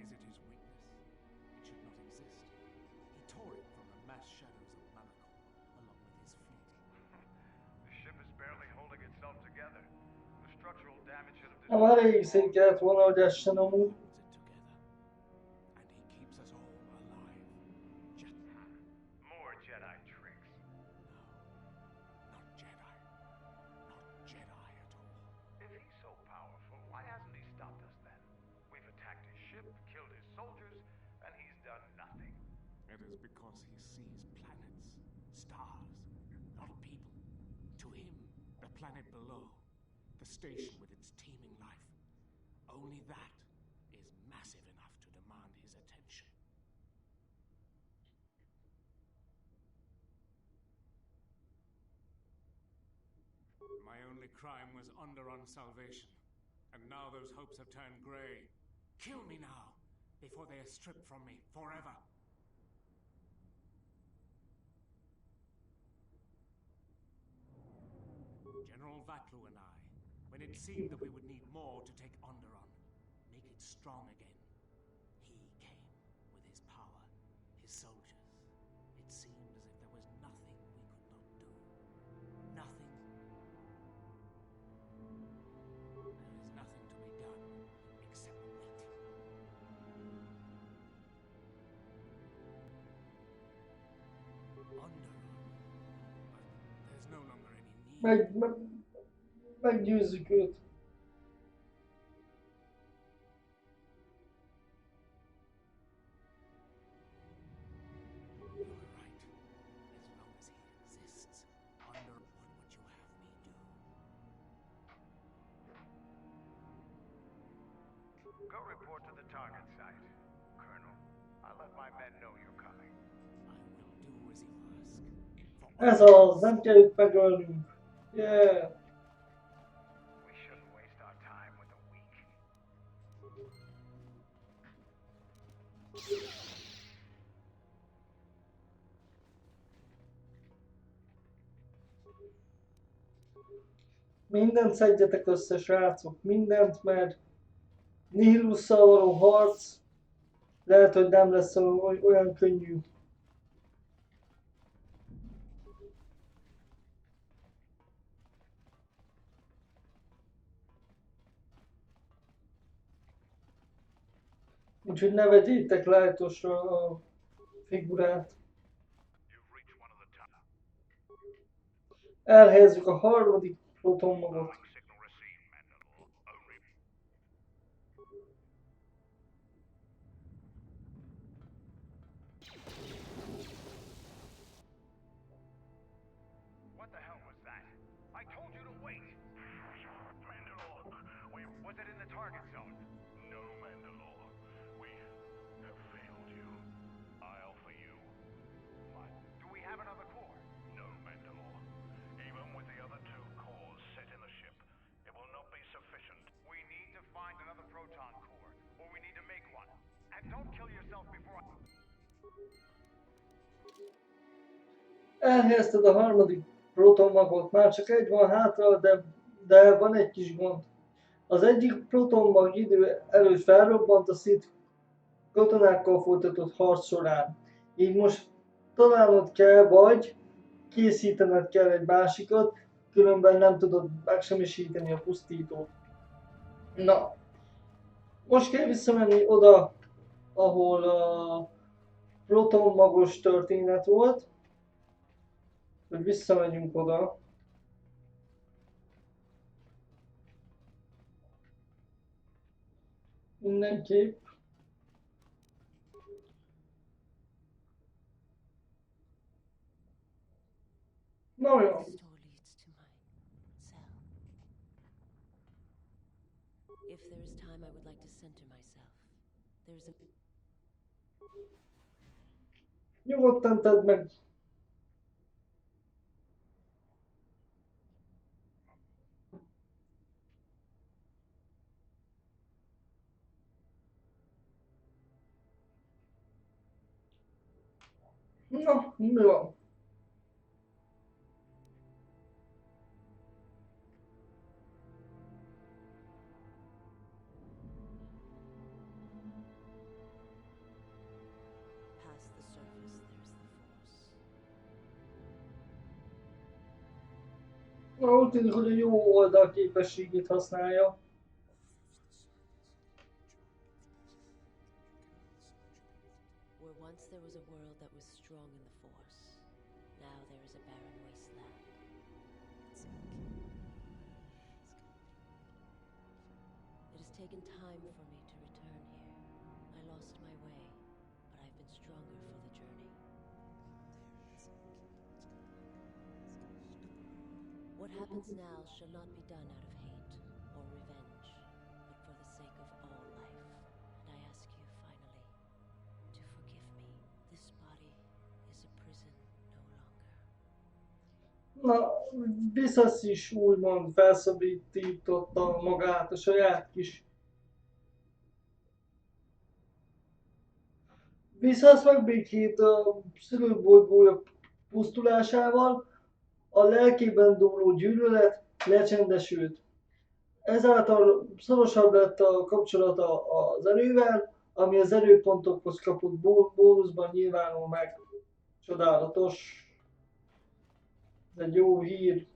Speaker 12: is it his weakness? It should not exist. He tore it from the mass shadows of Malachor, along with his fleet.
Speaker 9: The ship is barely holding itself together. The structural damage should have
Speaker 1: Nem elég szép kellett volna, hogy essen amúgy.
Speaker 12: Holds it together, and he keeps us all alive. Just
Speaker 9: more Jedi tricks.
Speaker 12: not Jedi. Not Jedi at all.
Speaker 9: If he's so powerful, why hasn't he stopped us then? We've attacked his ship, killed his soldiers, and he's done nothing.
Speaker 12: It is because he sees planets, stars, not people. To him, the planet below, the station with its teeming life, only that is massive enough to demand his attention. My only crime was Onderon's salvation, and now those hopes have turned grey. Kill me now, before they are stripped from me forever. General Vatlu and I, when it seemed that we would need more to take Onderon, make it strong again. He came with his power, his soldiers. It seemed as if there was nothing we could not do. Nothing. There is nothing to be done except wait. Onderon. But there's no longer any need.
Speaker 1: Meggyőzzük őt.
Speaker 12: You're right. As long as he exists, Under, what would you have me do?
Speaker 9: Go report to the target site, Colonel. I'll let my men know you're coming.
Speaker 12: I will do as you ask.
Speaker 1: Ez az, nem kell őt megölnünk. Yeah.
Speaker 9: We shouldn't waste our time with a weak.
Speaker 1: Mindent szedjetek össze, srácok. Mindent, mert Nihilusszal való harc lehet, hogy nem lesz olyan könnyű. Úgyhogy ne vegyétek lájtosra a figurát. Elhelyezzük a harmadik protonmagot.
Speaker 9: What the hell was that? I told you to wait! Mandalore, was it in the target zone? No, Mandalore. We have failed you. I'll for you. What? Do we have another core? No, Mandalore. Even with the other two cores set in the ship, it will not be sufficient. We need to find another proton core, or we need to make one. And don't kill yourself before I...
Speaker 1: Elhelyezted a harmadik protonmagot, már csak egy van hátra, de van egy kis gond. Az egyik protonmag idő előtt felrobbant a Sith katonákkal folytatott harc során. Így most találnod kell, vagy készítened kell egy másikat, különben nem tudod megsemmisíteni a pusztítót. Na, most kell visszamenni oda, ahol a protonmagos történet volt, hogy visszamegyünk oda. Mindenképp. Na jó.
Speaker 10: This door leads to my cell. If there is time, I would like to center myself. There is a...
Speaker 1: Nyugodtan tedd meg. Na, mi van?
Speaker 10: Past the surface, there's the force.
Speaker 1: Na, úgy tűnik, hogy a jó oldal képességét használja.
Speaker 10: Where once there was a world that was strong in the force, now there is a barren wasteland. It has taken time for me to return here. I lost my way, but I've been stronger for the journey. What happens now shall not be done out of hate or revenge, but for the sake of all life. And I ask you finally to forgive me. This body is a prison no longer.
Speaker 1: Na, Viszasz is úgymond felszabadította magát a saját kis... Viszasz megbékít a szülőbolygója pusztulásával, a lelkében dúló gyűlölet lecsendesült. ezáltal szorosabb lett a kapcsolata az erővel, ami az erőpontokhoz kapott bónuszban nyilvánul meg. Csodálatos. Ez egy jó hír.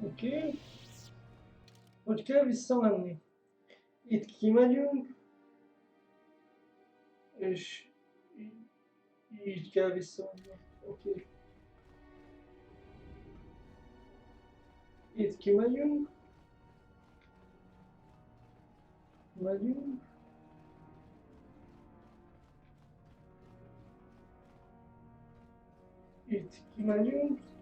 Speaker 1: Oké. Hogy kell visszamenni? Itt kimegyünk, és így kell visszamenni. Oké. Itt kimegyünk. Megyünk. Itt kimegyünk.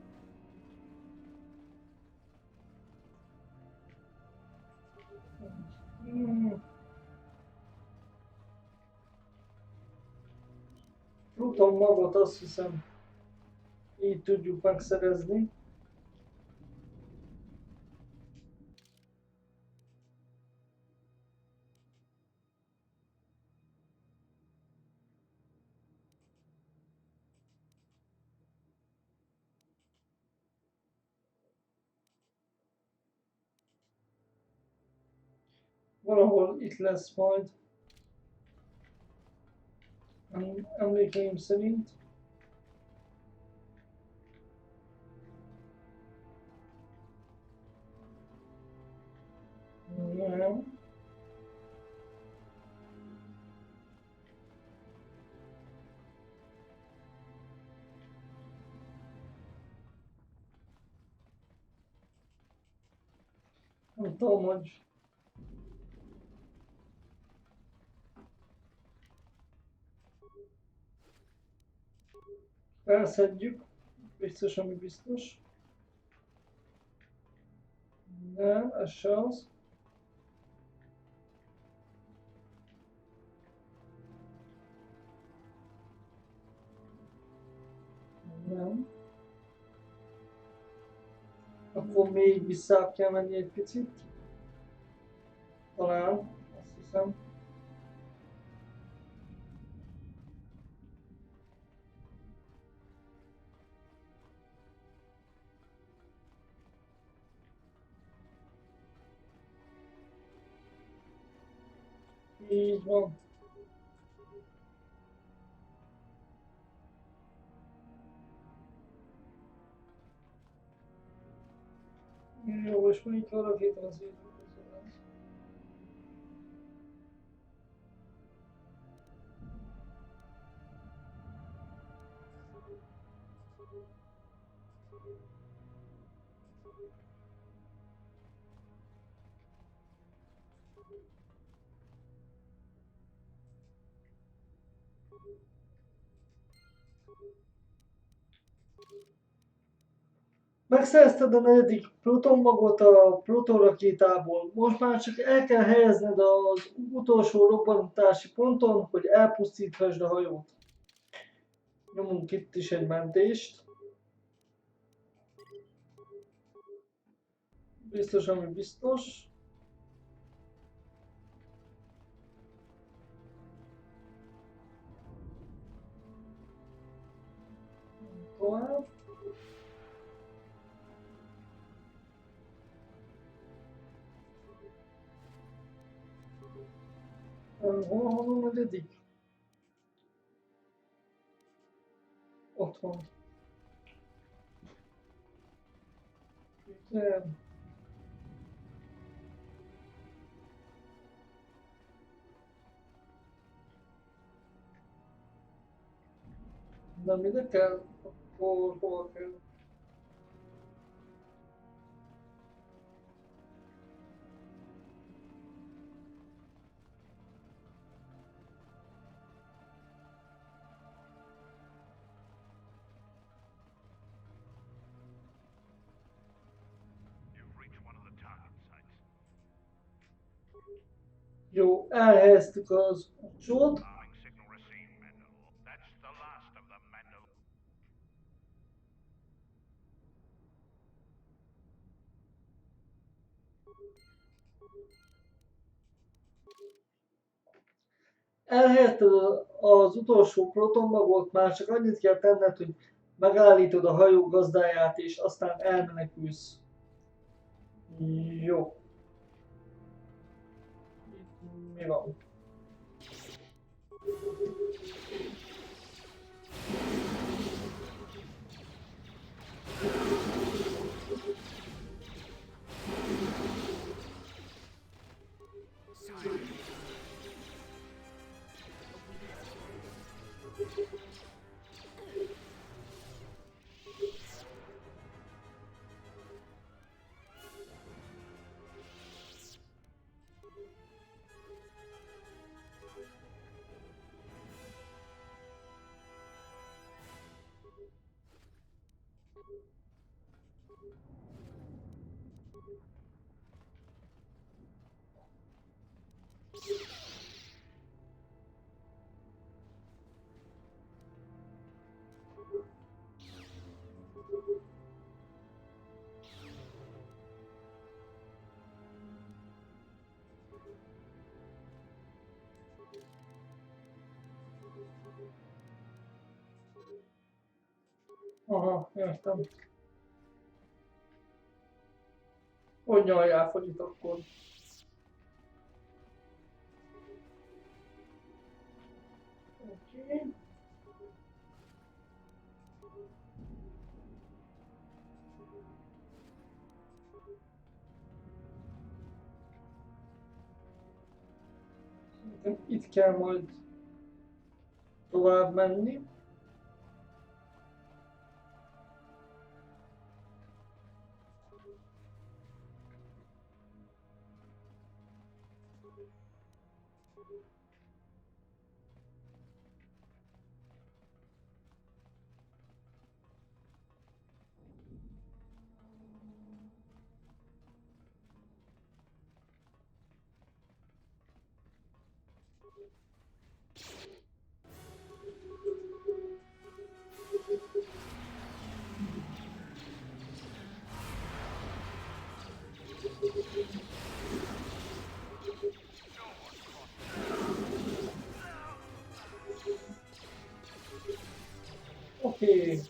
Speaker 1: Pluton magot azt hiszem így tudjuk megszerezni. Valahol itt lesz majd. Emlékeim szerint. Nem. Nem tudom, hogy felszedjük, biztos, ami biztos. Nem, ez se az. Nem. Akkor még vissza kell menni egy picit. Talán, azt hiszem. Így van. Jó, és melyik a rakéta az így? Megszerezted a negyedik protonmagot a protonrakétából. Most már csak el kell helyezned az utolsó robbanási ponton, hogy elpusztíthasd a hajót. Nyomunk itt is egy mentést. Biztos, ami biztos. Tovább. Hol van a negyedik? Ott van. Igen. De mire kell? Hol kell? Jó, elhelyeztük az csót. Elhelyezted az utolsó protonmagot, már csak annyit kell tenned, hogy megállítod a hajó gazdáját, és aztán elmenekülsz. Jó. Mi van? Aha, értem. Hogy nyaljál fogyit akkor? Oké. Itt kell majd tovább menni. Oké.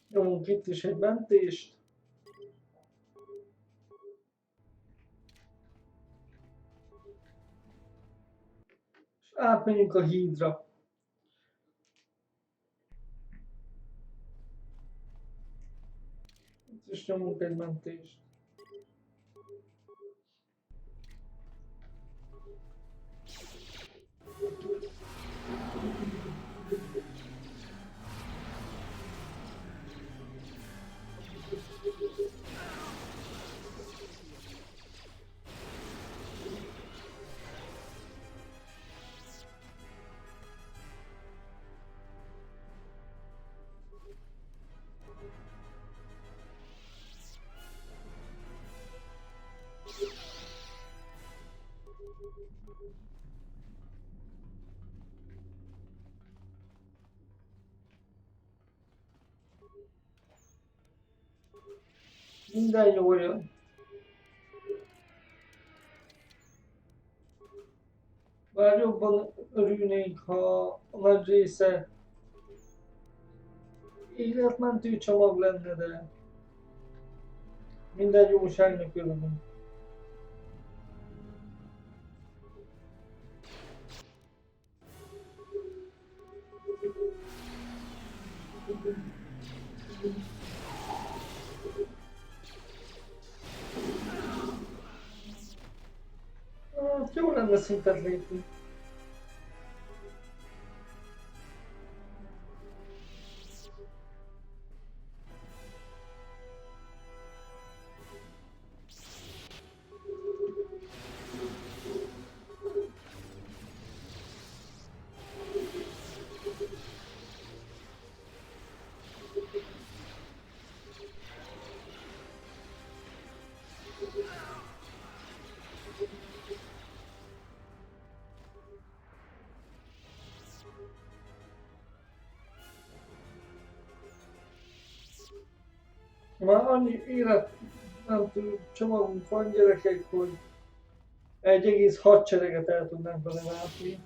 Speaker 1: Nyomunk itt is egy mentést. És átmegyünk a hídra. Itt is nyomunk egy mentést. Minden jól jön. Bár jobban örülnénk, ha a nagy része életmentő csomag lenne, de minden jóságnak örülünk. Jó lenne szintet lépni. Már annyi élet, nem tudom, csomagunk van gyerekek, hogy egy egész hadsereget el tudnánk vele látni.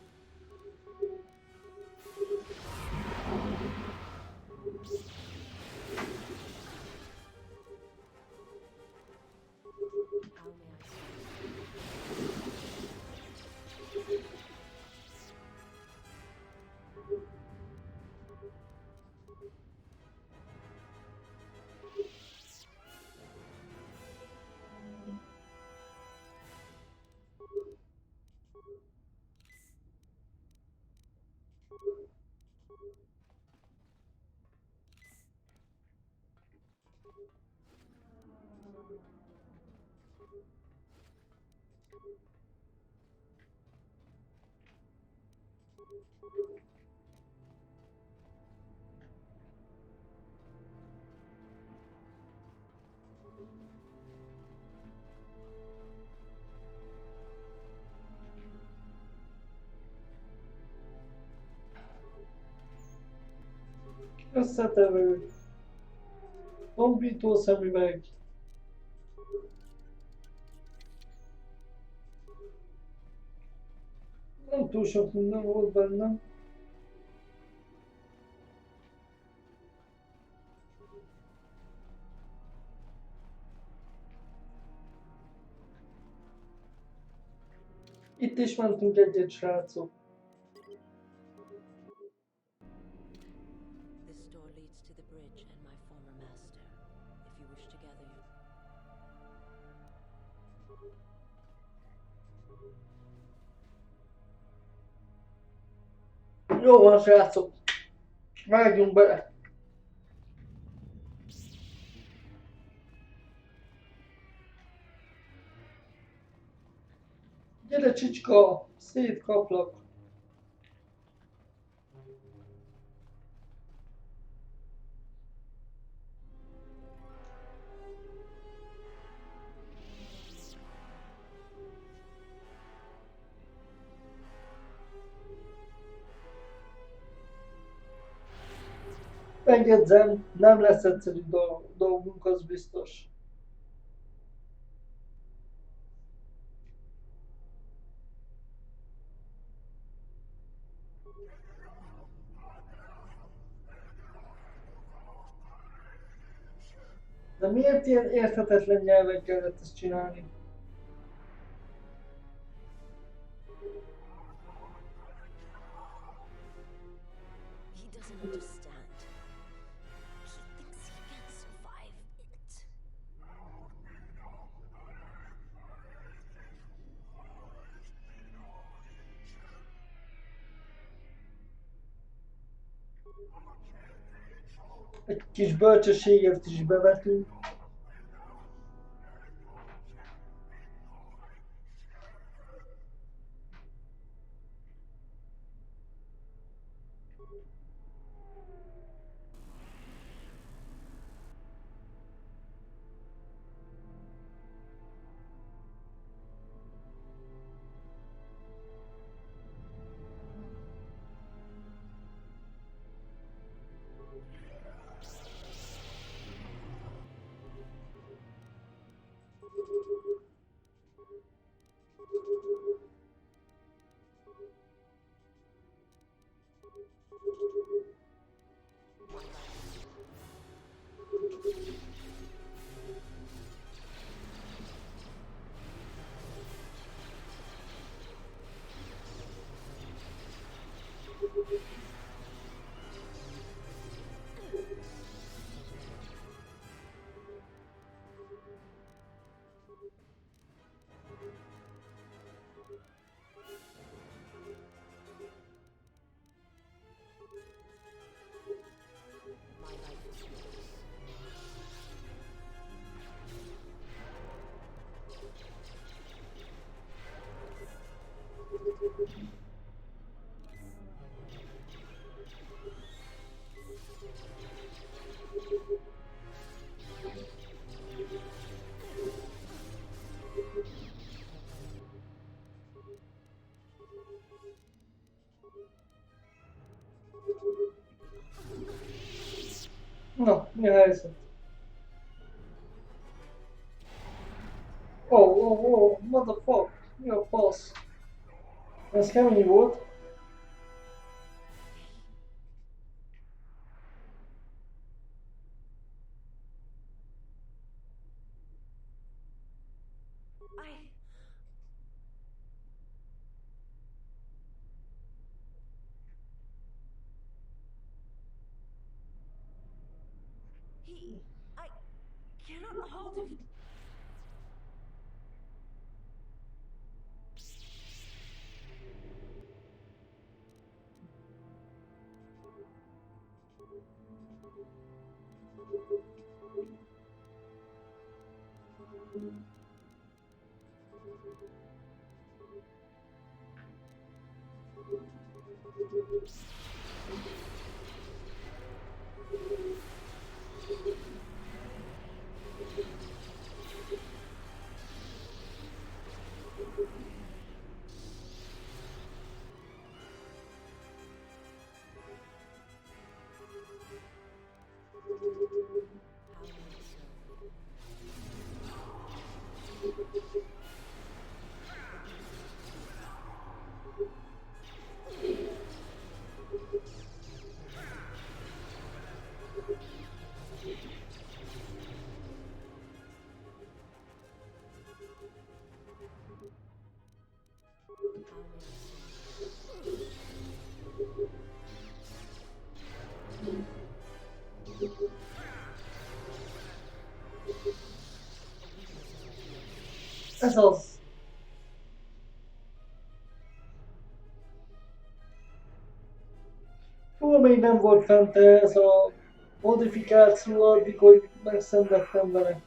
Speaker 1: Összetevő, tompító szemüveg, nem túl sok minden volt benne. Itt is mentünk egyet, srácok.
Speaker 10: This door leads to the bridge and my former master. If you wish to gather your...
Speaker 1: Jó van, srácok. Vágjunk bele. Gyere, csicska, szétkaplak. Megjegyzem, nem lesz egyszerű dolgunk, az biztos. De miért ilyen érthetetlen nyelven kellett ezt csinálni?
Speaker 10: He doesn't understand. He thinks he can survive it.
Speaker 1: Egy kis bölcsességet is bevetünk. Na, mi a helyzet? Oh, motherfuck, mi a fasz? Ez kemény volt.
Speaker 3: I cannot hold him.
Speaker 1: Ez az. Hú, még nem volt fent ez a modifikáció addig, hogy megszenvedtem vele.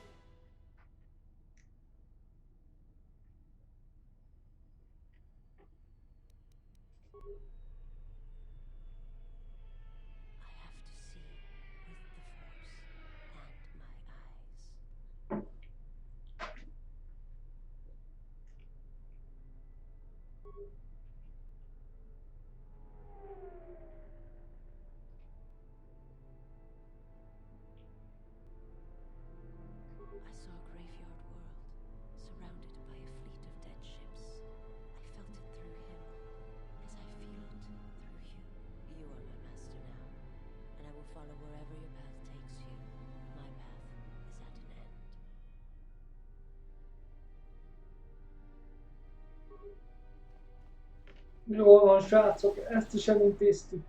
Speaker 1: Jól van, srácok, ezt is elintéztük.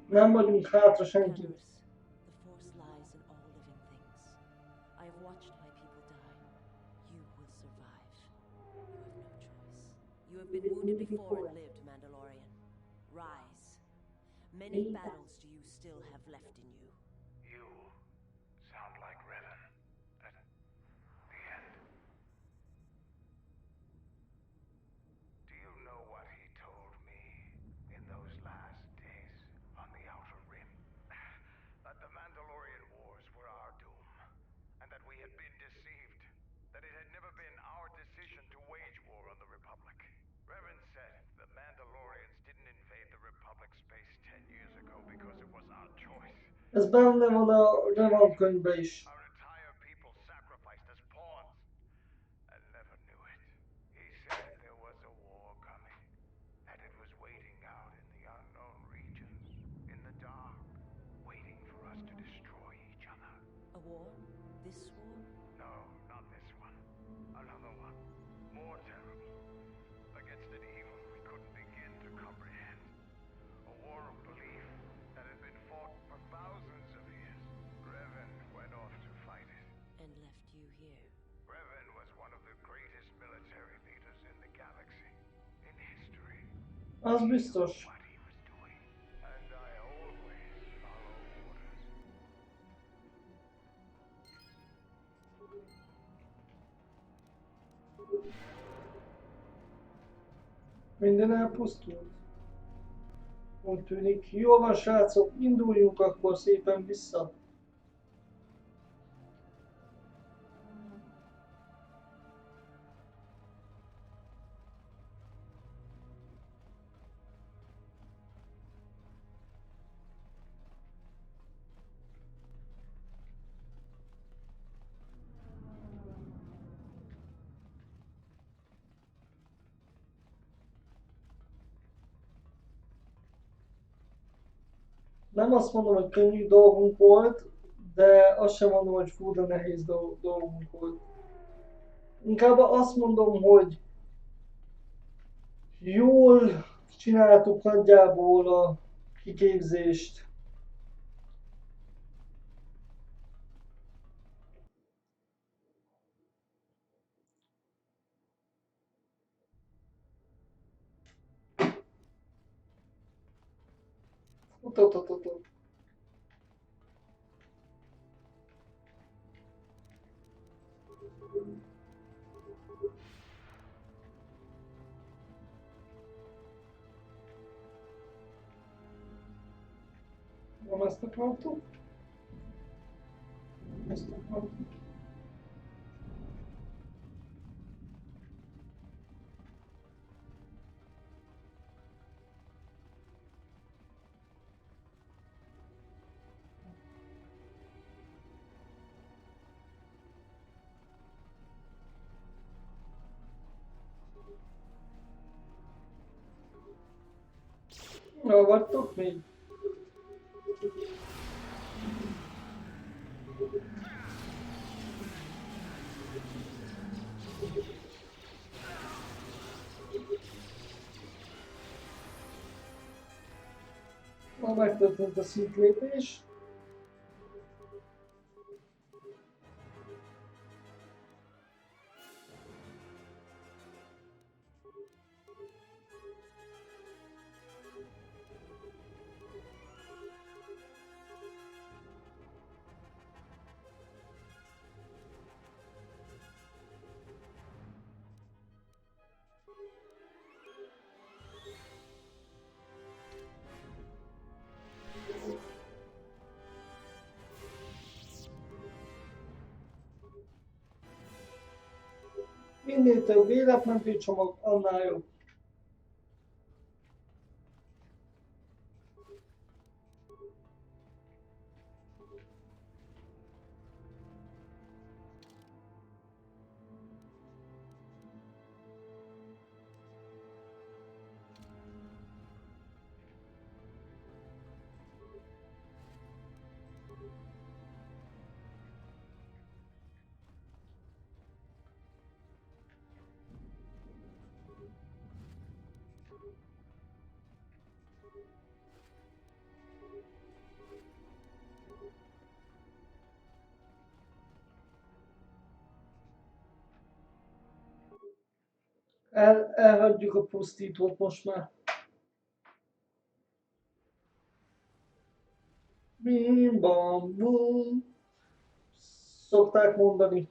Speaker 1: Nem vagyunk hátra senki.
Speaker 10: You have been wounded before and lived, Mandalorian. Rise. Many battles do you still have left in you?
Speaker 9: You sound like Revan at the end. Do you know what he told me in those last days on the Outer Rim? That the Mandalorian Wars were our doom, and that we had been deceived. That it had never been our decision to wage war on the Republic. Revan said the Mandalorians didn't invade the Republic space 10 years ago because it was our choice.
Speaker 1: Ez benne van a Revan könyvben is.
Speaker 9: Our entire people sacrificed as pawns and never knew it. He said there was a war coming, and it was waiting out in the unknown regions, in the dark, waiting for us to destroy each other.
Speaker 10: A war? This war?
Speaker 9: No, not this one. Another one. More terrible. Against an evil we couldn't begin to comprehend. A war of belief that had been fought for thousands of years. Revan went off to fight it.
Speaker 10: And left you here.
Speaker 9: Revan was one of the greatest military leaders in the galaxy. In history.
Speaker 1: Az biztos.
Speaker 9: What he was doing. And I always follow orders.
Speaker 1: Minden elpusztult. Úgy tűnik. Jól van, srácok, induljunk akkor szépen vissza. Nem azt mondom, hogy könnyű dolgunk volt, de azt sem mondom, hogy fú, de nehéz dolgunk volt. Inkább azt mondom, hogy jól csináltuk nagyjából a kiképzést. Ott. Nem ezt akartuk? Ezt akartuk. Hol vagytok még? Ma megtörtént a szintlépés. Minél több életmentő csomag, annál jobb. Elhagyjuk a pusztítót most már. Bim bam bum. Szokták mondani.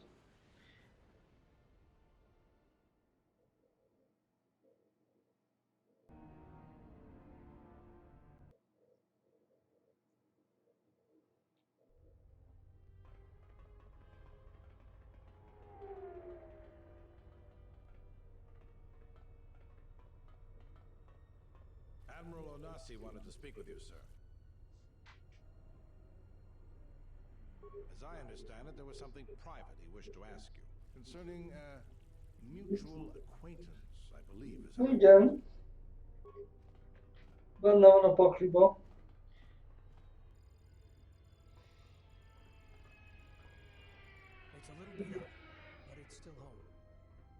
Speaker 5: Admiral Onasi wanted to speak with you, sir. As I understand it, there was something private he wished to ask you. Concerning a mutual acquaintance, I believe, is it?
Speaker 1: Igen. Benne van a pakliba.
Speaker 11: It's a little beat up, but it's still home.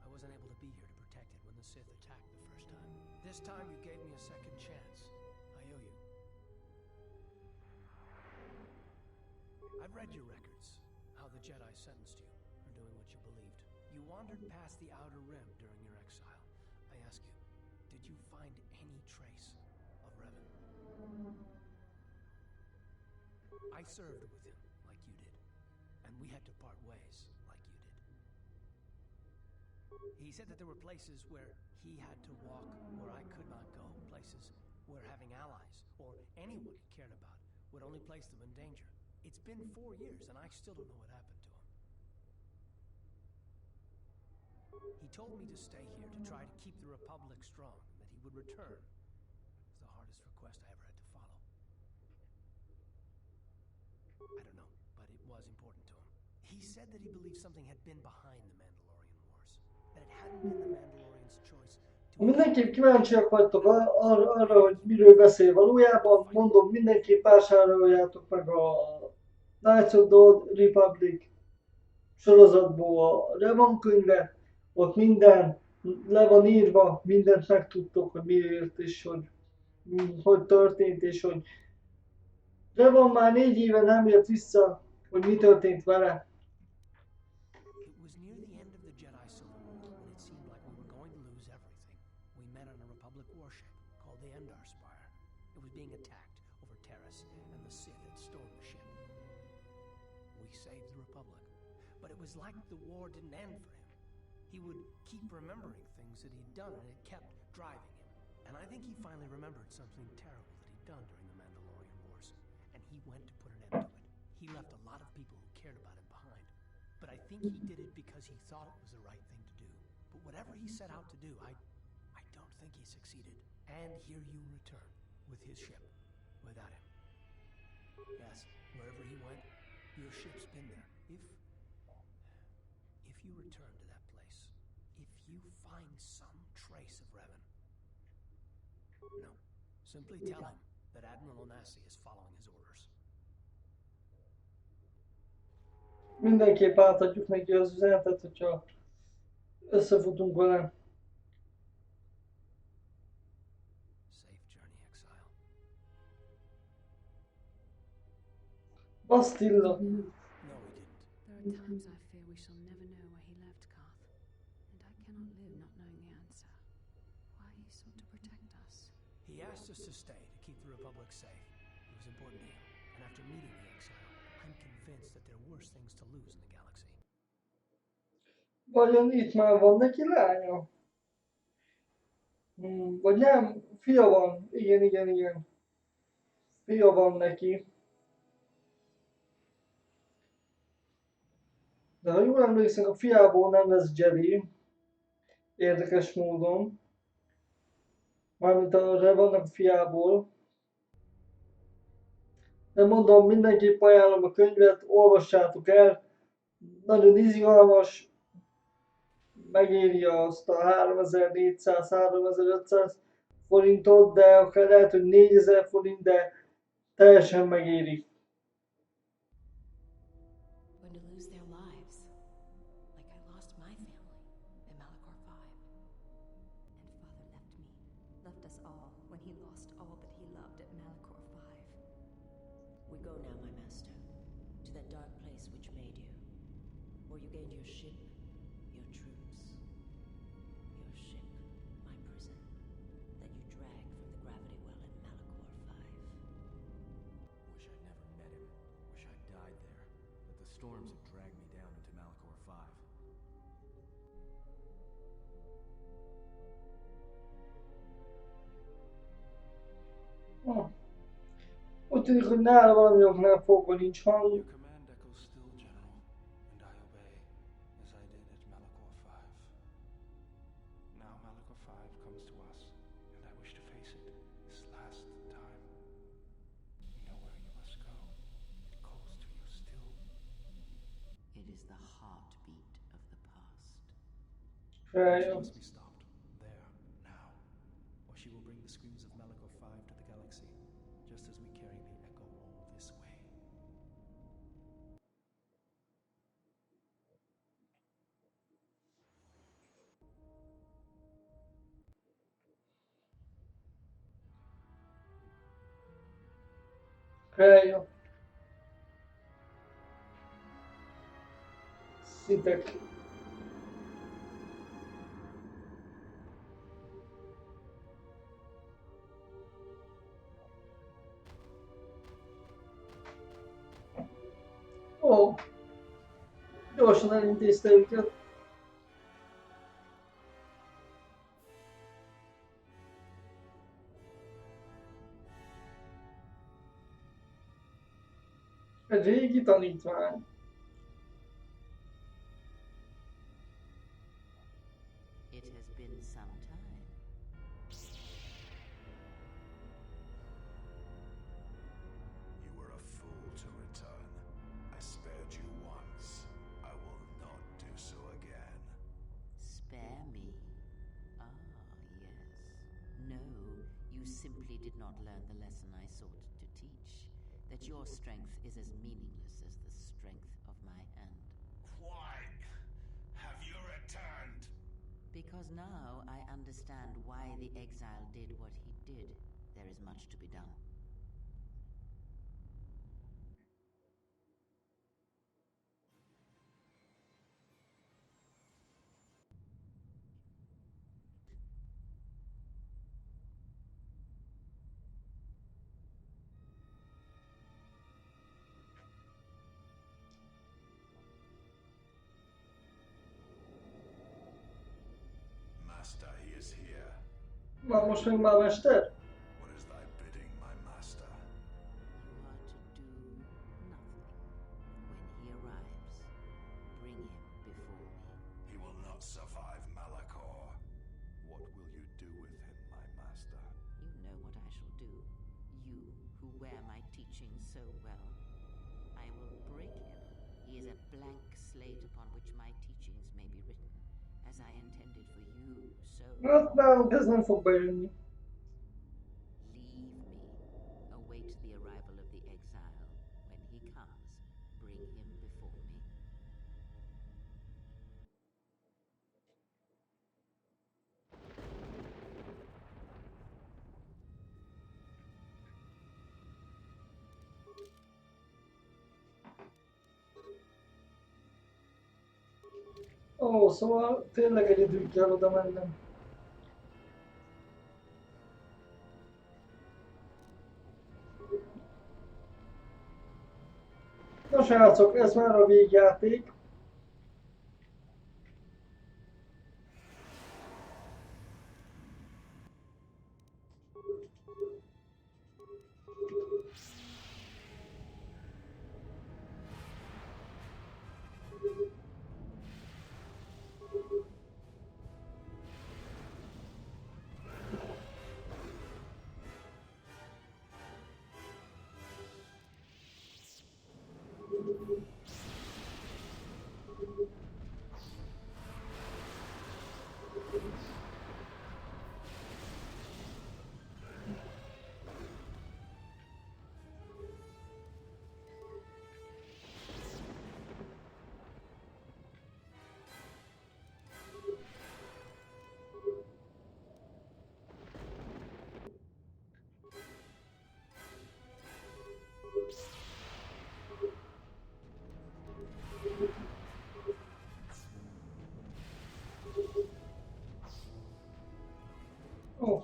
Speaker 11: I wasn't able to be here to protect it when the Sith attacked the first time. This time you gave me a second chance. I owe you. I've read your records, how the Jedi sentenced you for doing what you believed. You wandered past the Outer Rim during your exile. I ask you, did you find any trace of Revan? I served with him like you did, and we had to part ways like you did. He said that there were places where he had to walk where I could not go, places where having allies, or anyone he cared about, would only place them in danger. It's been 4 years, and I still don't know what happened to him. He told me to stay here to try to keep the Republic strong, and that he would return. It was the hardest request I ever had to follow. I don't know, but it was important to him. He said that he believed something had been behind the Mandalorian Wars, that it hadn't been the Mandalorians' choice to to
Speaker 1: Ha mindenképp kíváncsiak vagytok arra, hogy miről beszél valójában, mondom, mindenképp vásároljátok meg a Knights of the Old Republic sorozatból a Revan könyvet, ott minden le van írva, mindent megtudtok, hogy miért és hogy történt, és hogy Revan már 4 éve nem jött vissza, hogy mi történt vele.
Speaker 11: It was near the end of the Jedi Civil War when it seemed like we were going to lose everything. We met on a Republic warship called the Endar Spire. It was being attacked over Terrace, and the Sith had stormed the ship. We saved the Republic, but it was like the war didn't end for him. He would keep remembering things that he'd done, and it kept driving him. And I think he finally remembered something terrible that he'd done during the Mandalorian Wars, and he went to put an end to it. He left a lot of people who cared about him behind. But I think he did it because he thought it was the right thing to do. But whatever he set out to do, I don't think he succeeded. And here you return, with his ship, without him. Yes, wherever he went, your ship's been there. If you return to that place, if you find some trace of Revan, no, simply tell him that Admiral Onasi is following his orders.
Speaker 1: Mindenképp átadjuk neki az üzenetet, hogyha összefutunk vele.
Speaker 11: Safe journey, exile.
Speaker 1: Bastilla.
Speaker 11: No, we didn't.
Speaker 3: There are times I fear we shall never know where he left Karth, and I cannot live not knowing the answer. Why he sought to protect us.
Speaker 11: He asked us to stay to keep the Republic safe. It was important to him, and after meeting the exile, I'm convinced that there are worse things to lose in the galaxy.
Speaker 1: Vajon itt már van neki lánya? Vagy nem? Fia van. Igen. Fia van neki. De ha jól emlékszem, a fiából nem lesz Jedi. Érdekes módon. Mármint a Revannak a fiából. De mondom, mindenképp ajánlom a könyvet, olvassátok el. Nagyon izgalmas. Megéri azt a 3400-3500 forintot, de akár lehet, hogy 4000 forint, de teljesen megéri.
Speaker 10: Going to lose their lives, like I lost my family in Malachor 5.
Speaker 3: And Father left me, left us all when he lost all that he loved at Malachor 5.
Speaker 10: We go now, my master, to that dark place which made you, where you gained your ship, your troops, your ship, my prison, that you dragged from the gravity well at Malachor 5.
Speaker 6: Wish I'd never met him. Wish I'd died there. But the storms have dragged me down into Malachor 5.
Speaker 1: Úgy tűnik, hogy nála valami oknál fogva nincs hang.
Speaker 6: Your command echoes still, General, and I obey, as I did at Malachor 5. Now Malachor 5 comes to us, and I wish to face it this last time. You know where you must go. It calls to you still.
Speaker 10: It is the heartbeat of the past.
Speaker 1: Feljön.
Speaker 6: She must be stopped. There, now. Or she will bring the screams of Malachor 5 to the galaxy, just as we carry the echo all this way.
Speaker 1: Feljön. Szitek. Ó, gyorsan elintézte őket. Egy régi tanítvány.
Speaker 10: It has been some time.
Speaker 5: You were a fool to return. I spared you once. I will not do so again.
Speaker 10: Spare me. Ah, yes.
Speaker 13: simply did not learn the lesson I sought to teach. That your strength is as meaningless as the strength of my hand.
Speaker 6: Why have you returned?
Speaker 13: Because now I understand why the exile did what he did. There is much to be done.
Speaker 6: Master, he is here.
Speaker 1: Na most meg már mester?
Speaker 6: What is thy bidding, my master?
Speaker 13: You are to do nothing. When he arrives, bring him before me.
Speaker 6: He will not survive Malachor. What will you do with him, my master?
Speaker 13: You know what I shall do. You, who wear my teachings so well. I will break him. He is a blank slate upon which my teachings may be written, as I intended for you, so...
Speaker 1: Hát nálunk ez nem fog bejönni.
Speaker 13: Leave me. Await the arrival of the exile. When he comes, bring him before me.
Speaker 1: Ó, szóval tényleg egyedül kell oda mennem. Na srácok, ez már a végjáték. Ó.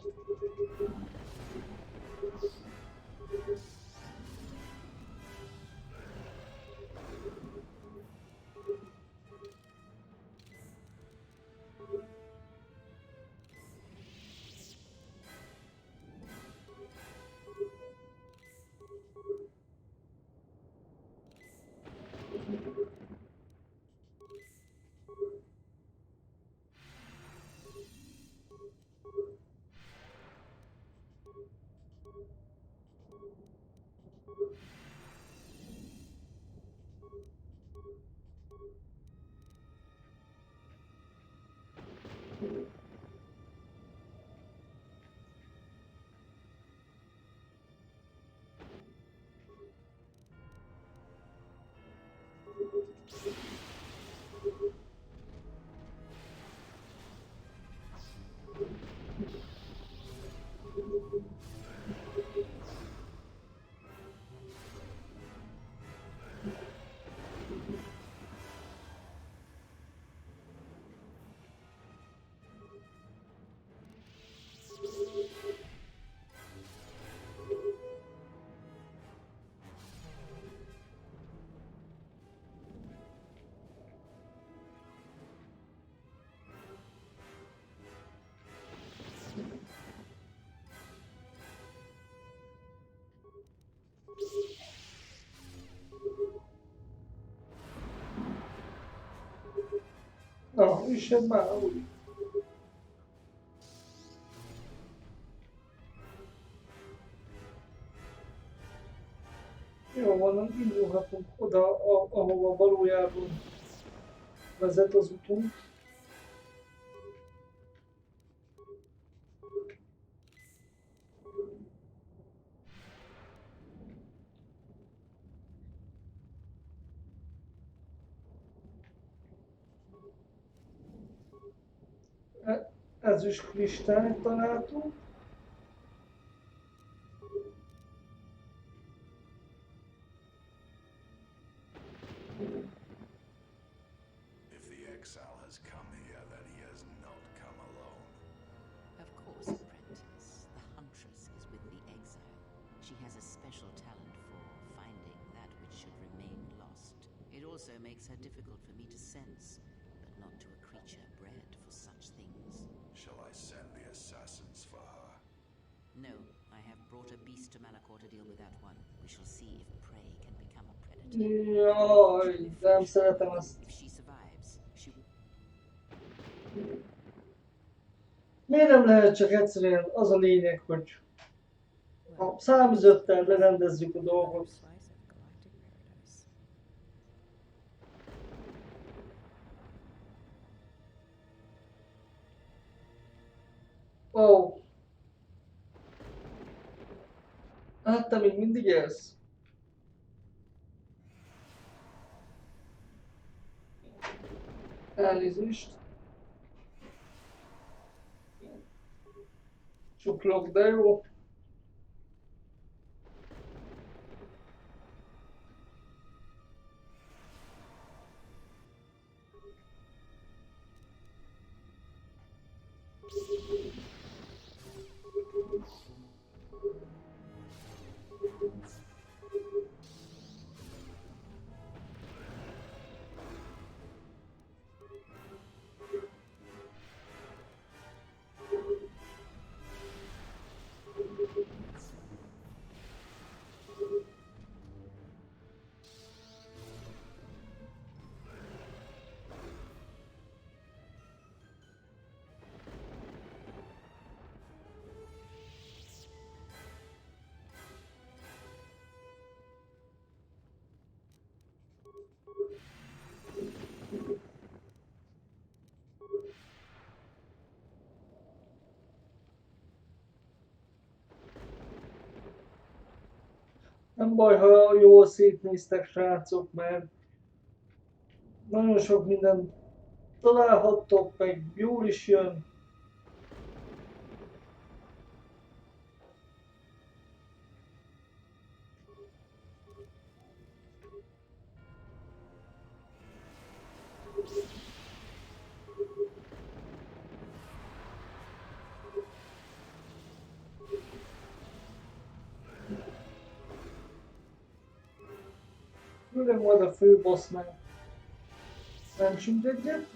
Speaker 1: Na, üssed már úgy. Jó van, indulhatunk oda, ahova valójában vezet az utunk. ezüst kristályt találtunk.
Speaker 5: If the exile has come here, then he has not come alone.
Speaker 13: Of course, apprentice. The huntress is with the exile. She has a special talent for finding that which should remain lost. It also makes her difficult for me to sense, but not to a creature bred for such things.
Speaker 5: Shall I send the assassins for her?
Speaker 13: No, I have brought a beast to Malachor to deal with that one. We shall see if prey can become a predator.
Speaker 1: Jaj, nem szeretem azt.
Speaker 13: If she survives, she...
Speaker 1: Miért nem lehet csak egyszerűen az a lényeg, hogy a számüzettel lerendezzük a dolgot. Ó. Hát te még mindig élsz. Elnézést. Csuklok, de jó. Nem baj, ha jól szétnéztek, srácok, mert nagyon sok mindent találhattok, meg jól is jön. Főleg majd a főbossnál. Mentsünk egyet.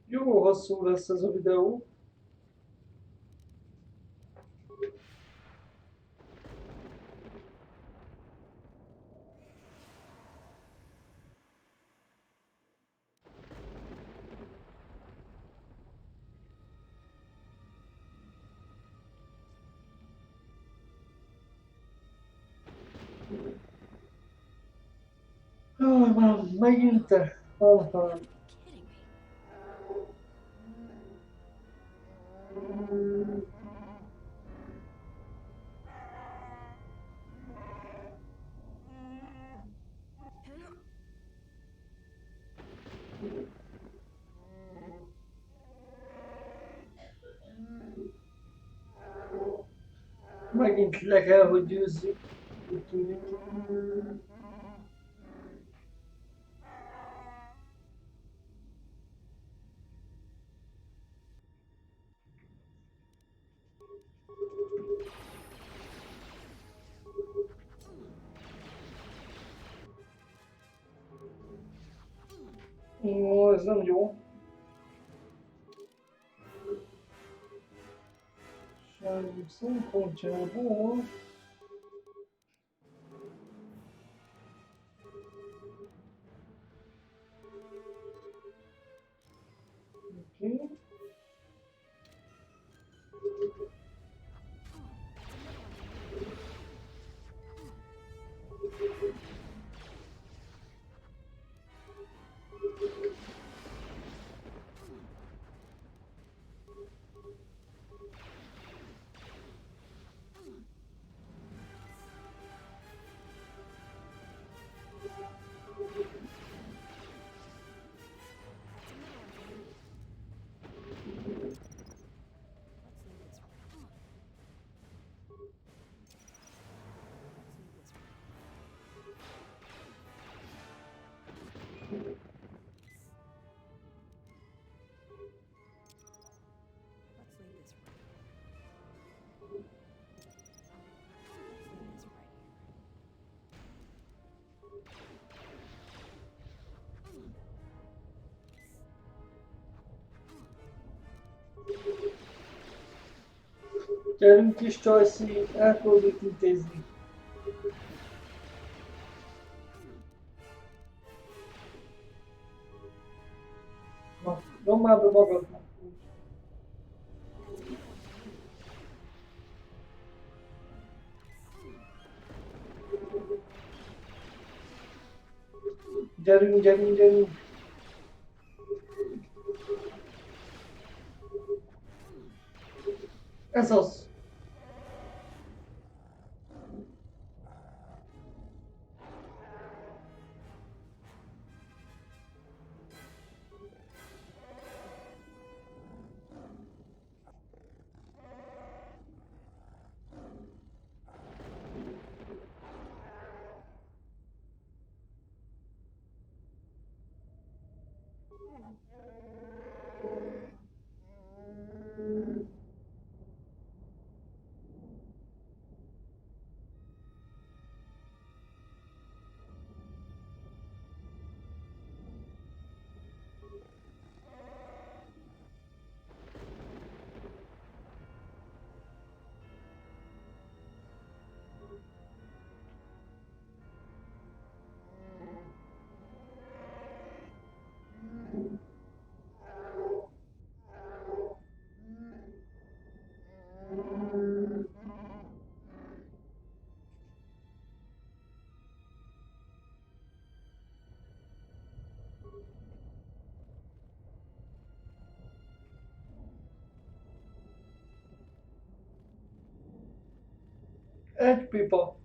Speaker 1: Jó hosszú lesz ez a videó. Jaj, már megint te. Aha. Megint le kell, hogy győzzük. Úgy tűnik. Ó, ez nem jó. Sajnos szempontjából... Oké. Gyerünk kis Csajci, el tudod itt intézni. Na, nyom már be magadnak. Gyerünk, gyerünk, gyerünk. Ez az. Egy pipa.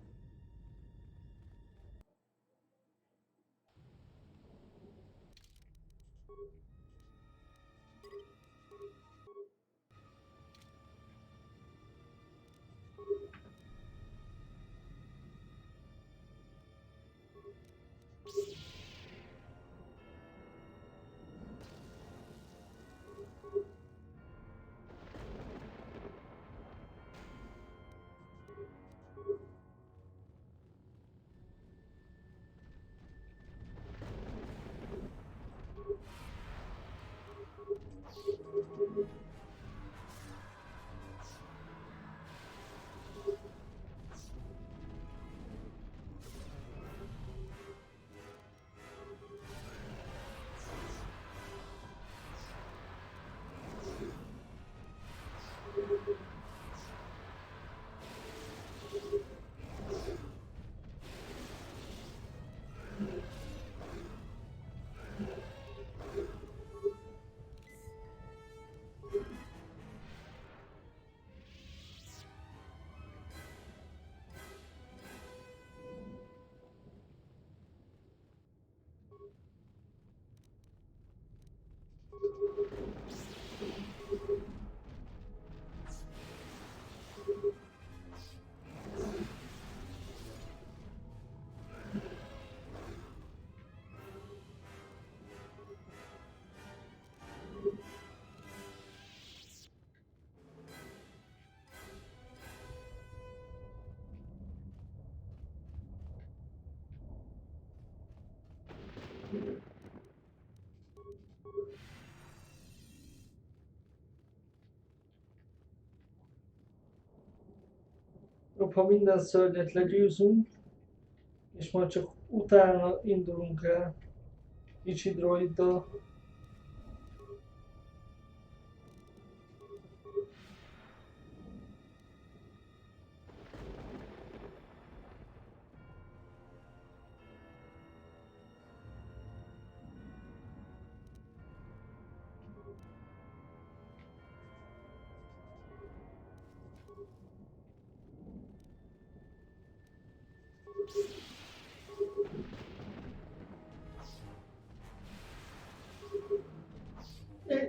Speaker 1: Jobb, ha minden szörnyet legyőzünk, és majd csak utána indulunk el kicsi droiddal.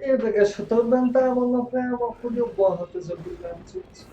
Speaker 1: Érdekes, ha többen támadnak rám, akkor jobban hat ez a villámcucc.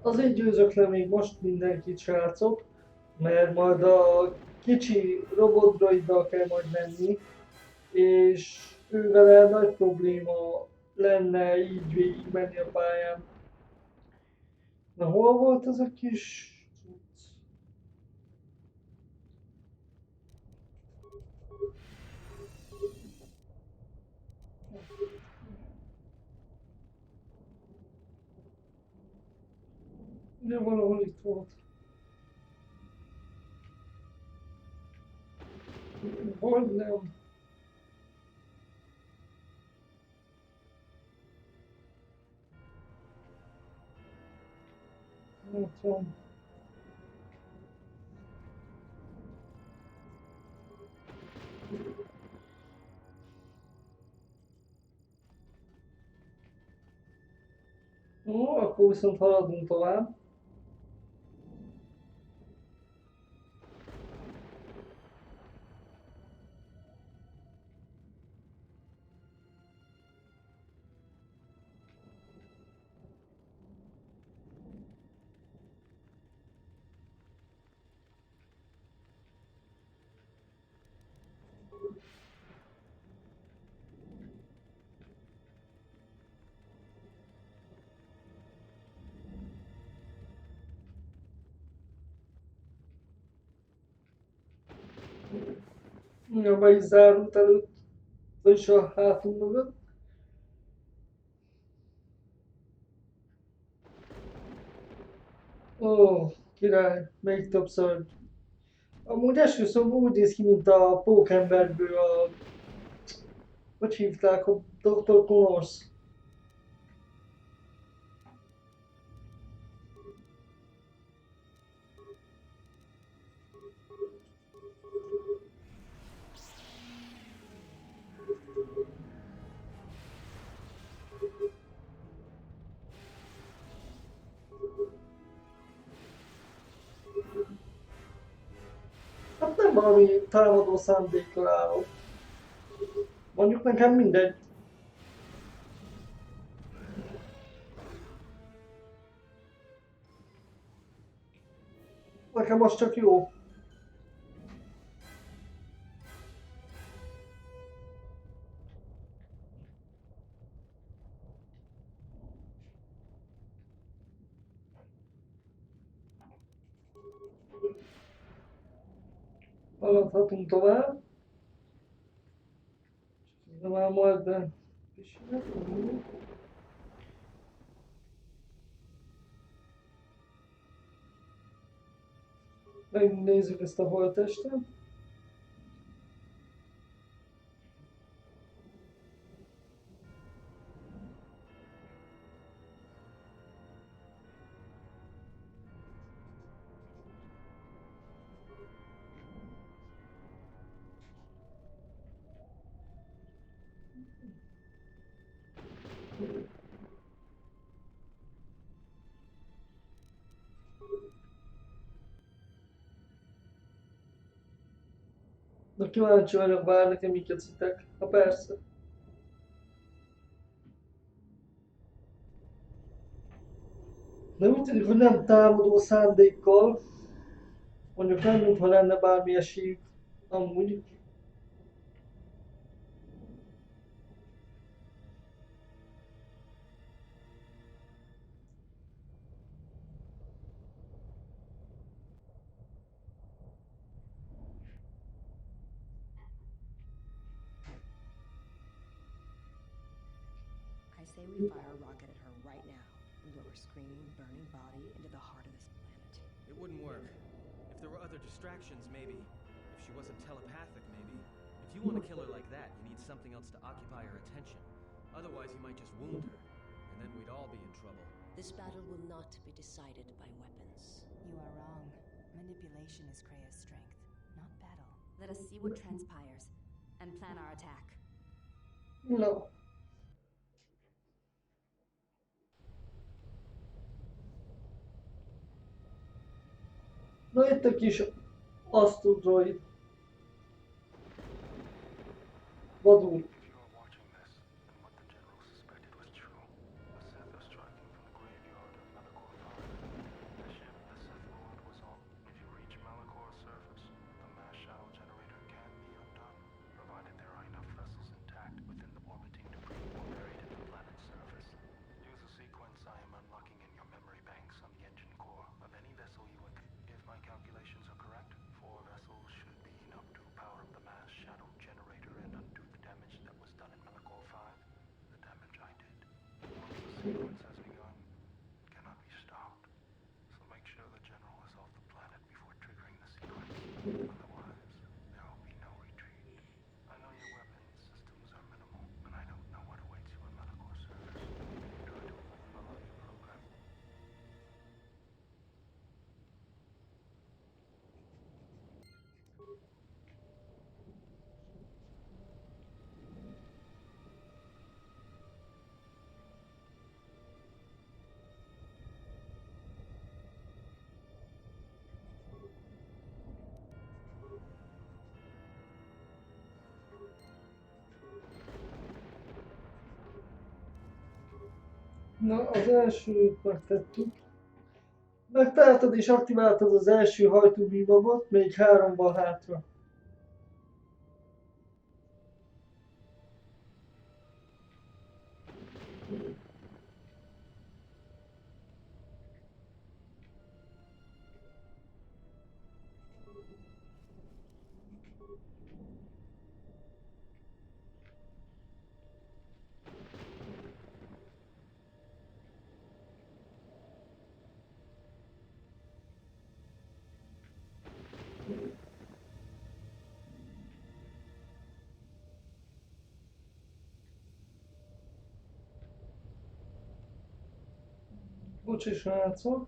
Speaker 1: Azért győzök le még most mindenkit, srácok, mert majd a kicsi robotdroiddal kell majd menni, és ővele nagy probléma lenne így végig menni a pályán. Na hol volt az a kis cucc? De valahol itt volt. Vagy nem. Ott van. Ó, akkor viszont haladunk tovább. Ja, be is zárult előtt, vagyis a hátunk mögött. Ó, király, még többször. Amúgy esküszöm úgy néz ki, mint a Pókemberből a... Hogy hívták a Dr. Connors? Hát nem valami támadó szándékkal állok. Mondjuk nekem mindegy. Nekem az csak jó. Haladhatunk tovább. De már majd be... Megnézzük ezt a holttestet. Na kíváncsi vagyok, bár nekem miket szitek. Ha persze. De úgy tűnik, hogy nem támadó szándékkal. Mondjuk nem, mintha lenne bármi esély. Amúgy.
Speaker 14: I say we fire a rocket at her right now and blow her screaming, burning body into the heart of this planet.
Speaker 15: It wouldn't work. If there were other distractions, maybe. If she wasn't telepathic, maybe. If you want to kill her like that, you need something else to occupy her attention. Otherwise, you might just wound her, and then we'd all be in trouble.
Speaker 10: This battle will not be decided by weapons.
Speaker 3: You are wrong. Manipulation is Krea's strength, not battle.
Speaker 14: Let us see what transpires and plan our attack.
Speaker 1: No. Na itt a kis asztrodroid. Vadul.
Speaker 6: sequence has begun. It cannot be stopped. So make sure the general is off the planet before triggering the sequence. Otherwise, there will be no retreat. I know your weapon systems are minimal, and I don't know what awaits you in medical service. Try to follow your program.
Speaker 1: Na, az elsőt megtettük. Megtaláltad és aktiváltad az első hajtóműmagot, még 3 van hátra. Bocsi, srácok.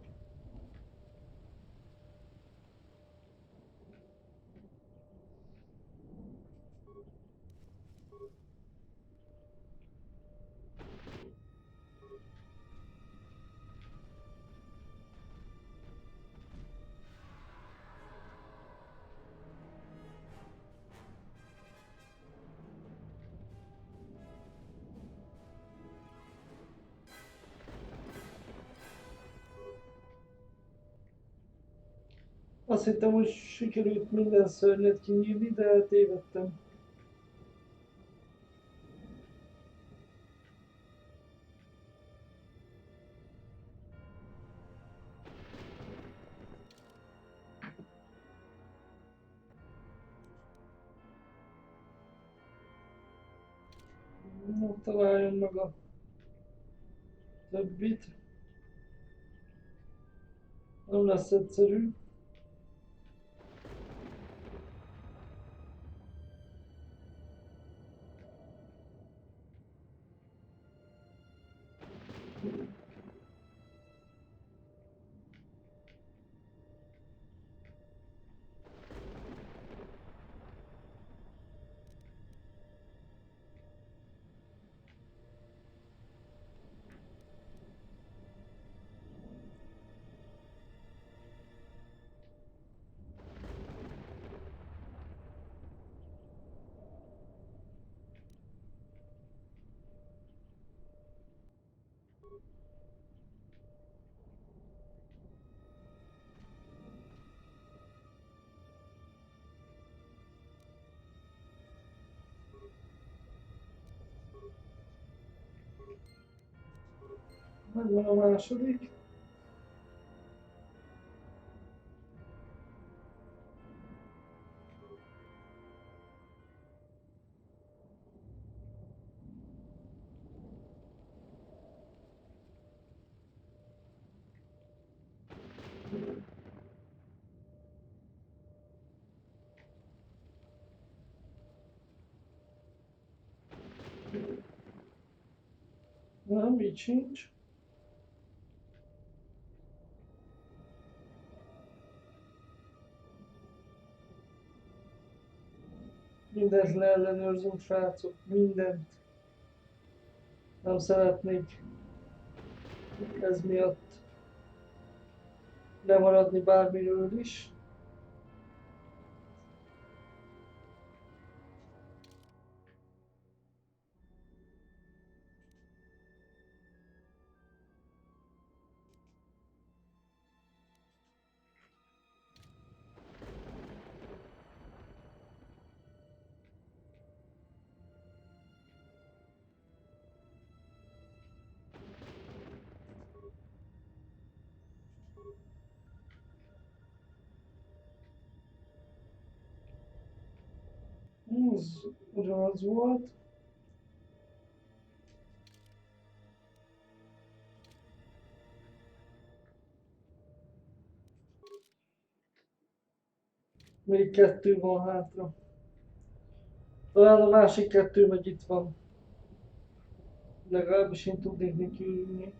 Speaker 1: Azt hittem, hogy sikerült minden szörnyet kinyírni, de tévedtem. Na, találjon meg a többit. Nem lesz egyszerű. Megvan a második. Nem, így sincs. Mindent leellenőrzünk, srácok, mindent. Nem szeretnék ez miatt lemaradni bármiről is. Ez ugyanaz volt. Még 2 van hátra. Talán a másik 2 meg itt van. Legalábbis én tudnék neki ülni.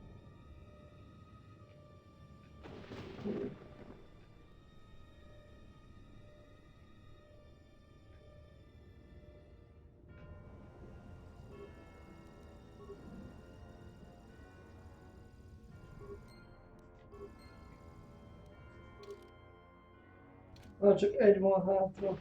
Speaker 1: Már csak egy van hátra.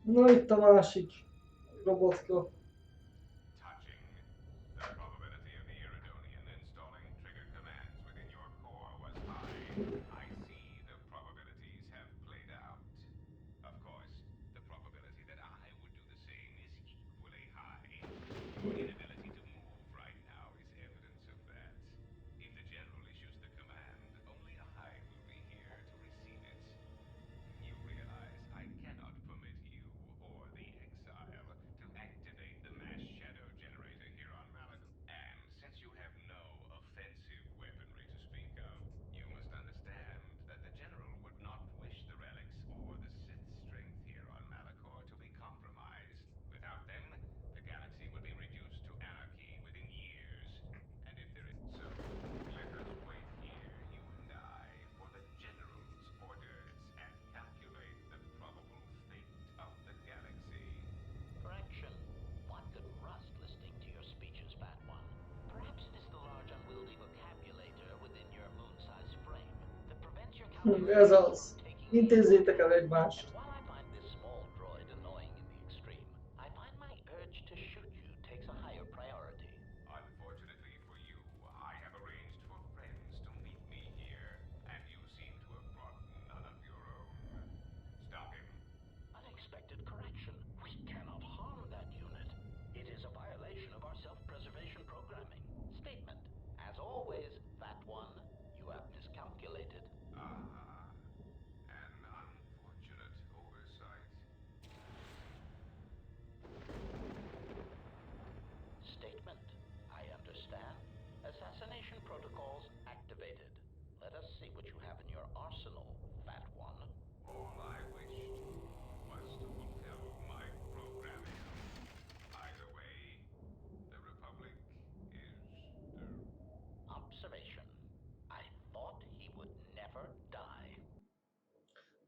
Speaker 1: Na itt a másik robotka. Ez az. Intézzétek el egymást.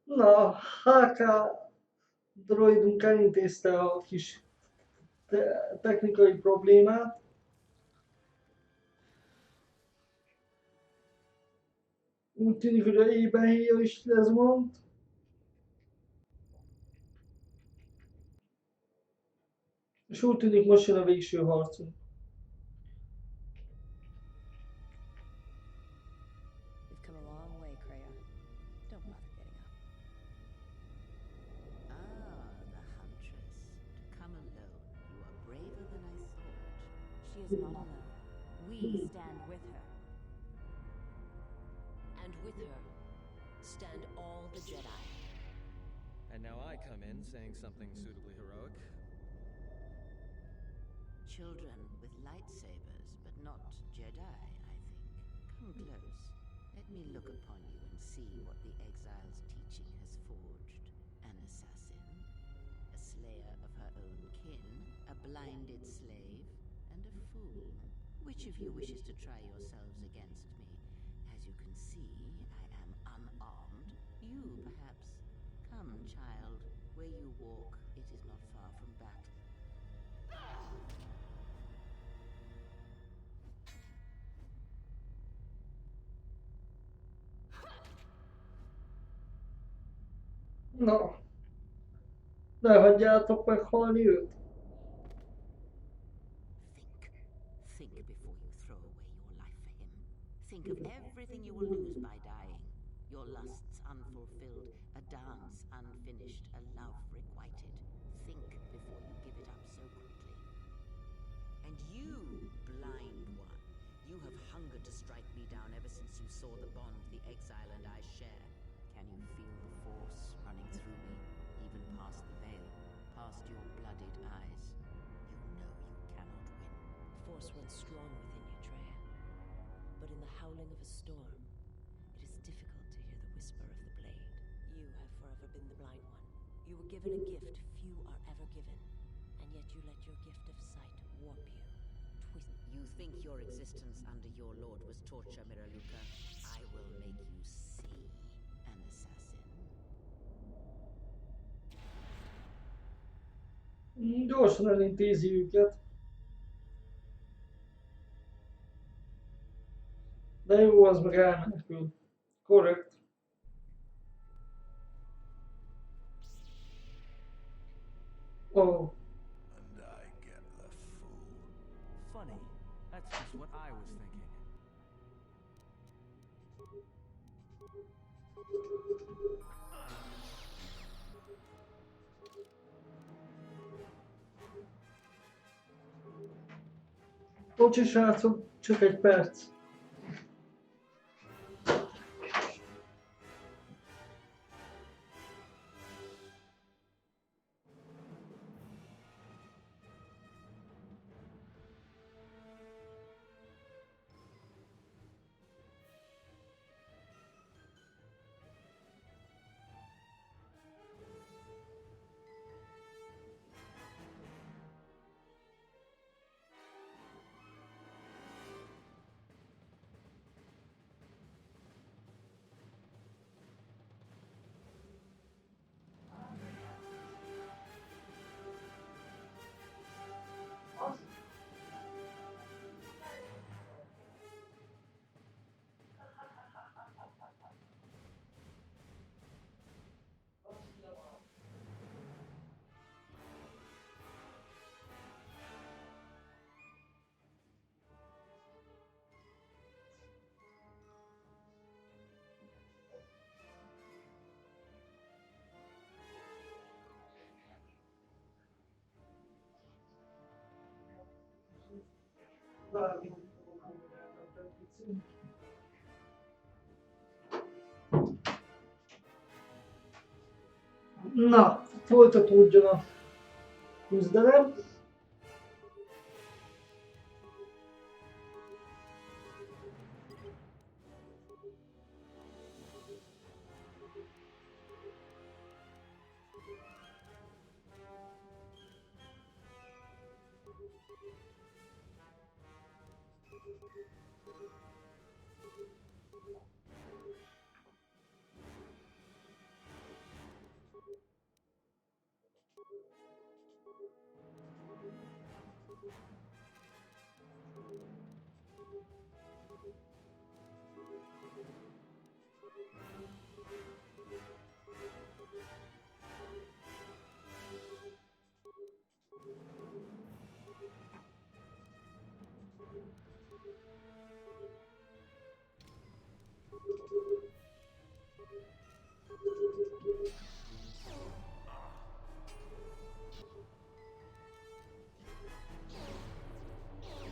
Speaker 1: Na, HK droidunk elintézte a kis technikai problémát. Úgy tűnik, hogy a ébenhéja is lezmond. És úgy tűnik, most jön a végső harcunk.
Speaker 14: You've come a long way, Kreia. Don't bother getting up.
Speaker 13: Ah, the huntress. To come alone. You are braver than I thought.
Speaker 3: She is not alone. We stand with her.
Speaker 10: And with her stand all the Jedi.
Speaker 15: And now I come in saying something suitably heroic.
Speaker 13: Children with lightsabers, but not Jedi, I think. Come close. Let me look upon you and see what the exile's teaching has forged. An assassin? A slayer of her own kin, a blinded slave, and a fool. Which of you wishes to try yourselves against me? As you can see, I am unarmed. You, perhaps. Come, child. Where you walk, it is not far from battle.
Speaker 1: Na, ne hagyjátok meghalni őt.
Speaker 13: Think before you throw away your life for him. Think of everything you will lose by dying. Your lusts unfulfilled, a dance unfinished, a love requited. Think before you give it up so quickly. And you, blind one, you have hungered to strike me down ever since you saw the bond the exile and I share. Can you feel the force running through me, even past the veil, past your blooded eyes? You know you cannot win.
Speaker 10: Force runs strong within you, Treya. But in the howling of a storm, it is difficult to hear the whisper of the blade. You have forever been the blind one. You were given a gift few are ever given, and yet you let your gift of sight warp you, twist.
Speaker 13: You think your existence under your lord was torture, Miraluka? I will make you see an assassin.
Speaker 1: Gyorsan elintézi őket. De jó, az meg elmenekül. Korrekt. Oh.
Speaker 6: And I get the fool.
Speaker 15: Funny. That's just what I was thinking.
Speaker 1: Bocsi srácok, csak egy perc. Na, folytatódjon a küzdelem.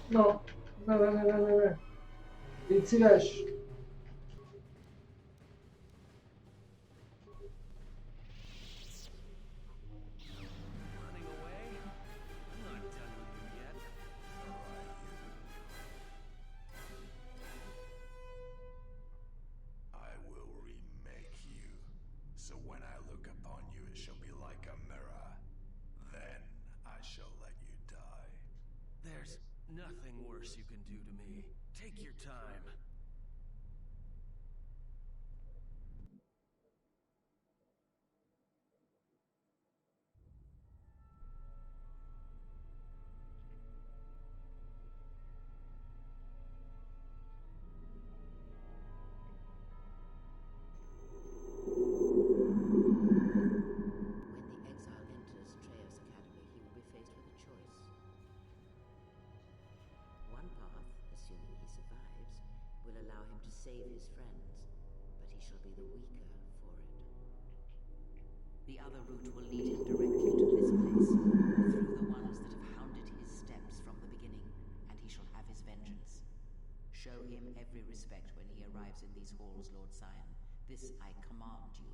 Speaker 1: No, ne. Légy szíves.
Speaker 15: Running away? I'm not done with you yet.
Speaker 6: I will remake you. So when I look upon you, it shall be like a mirror.
Speaker 13: to save his friends, but he shall be the weaker for it. The other route will lead him directly to this place, through the ones that have hounded his steps from the beginning, and he shall have his vengeance. Show him every respect when he arrives in these halls, Lord Scion. This I command you.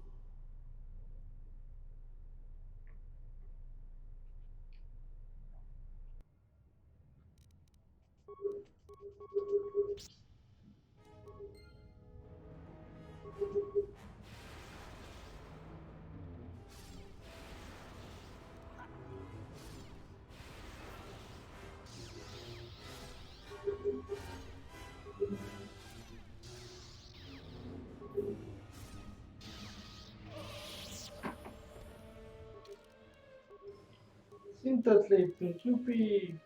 Speaker 1: Szintet léptünk, jupi!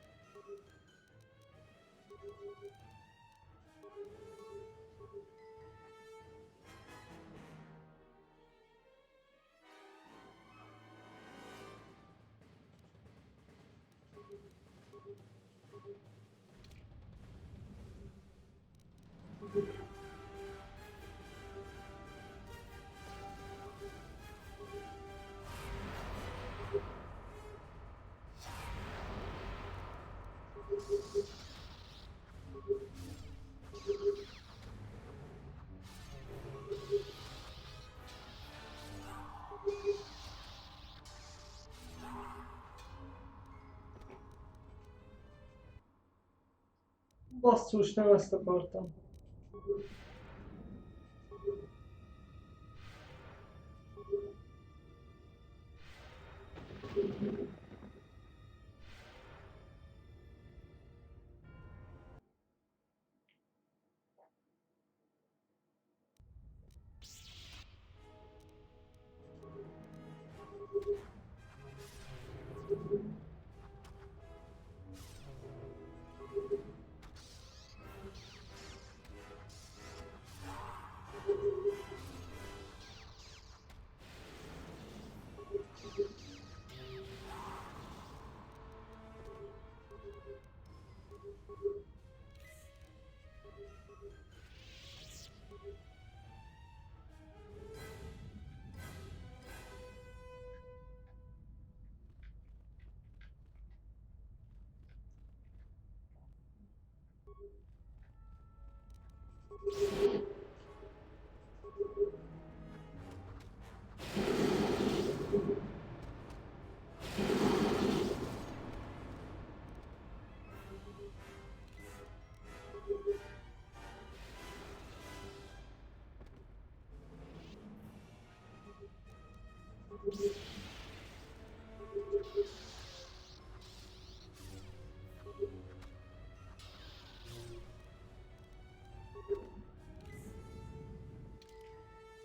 Speaker 1: Basszus, nem ezt akartam.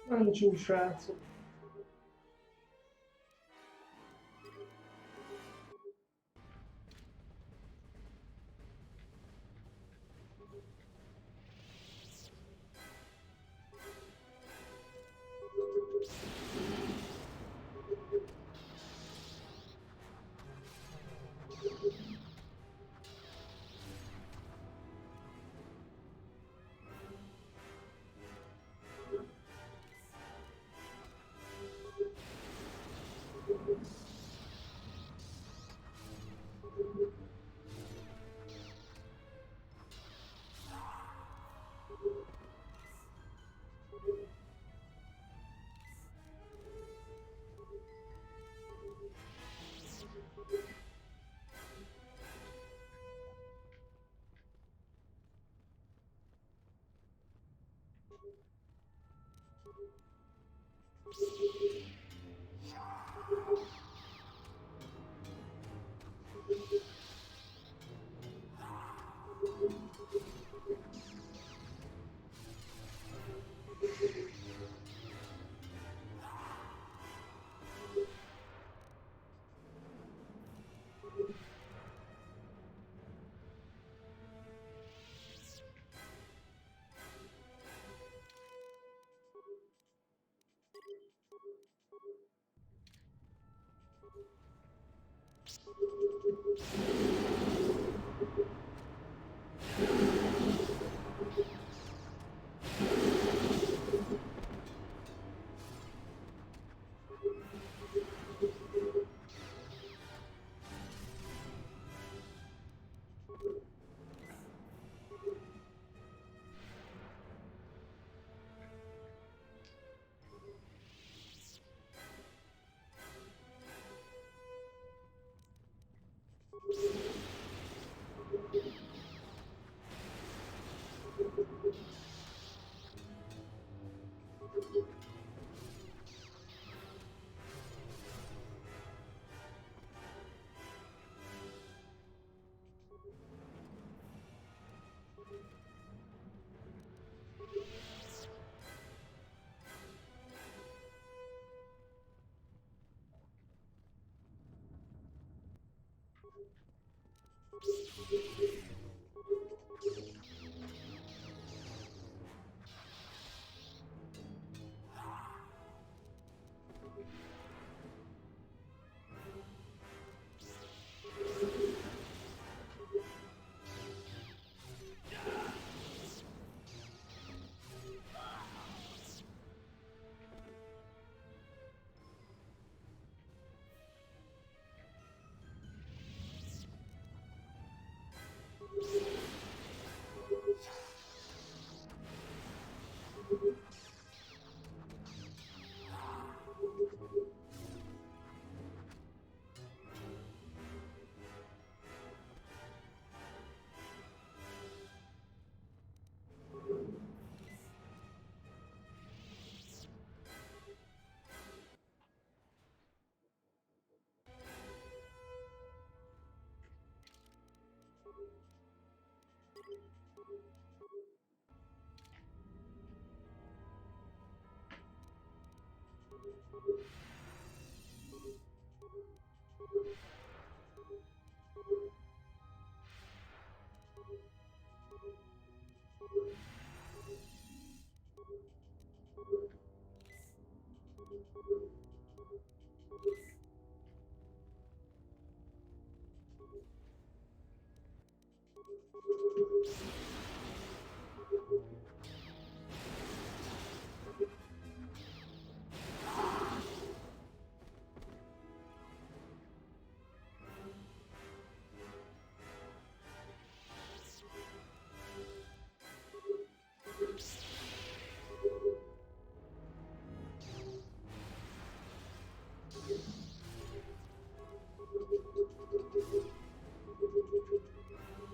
Speaker 1: Lányok, srácok.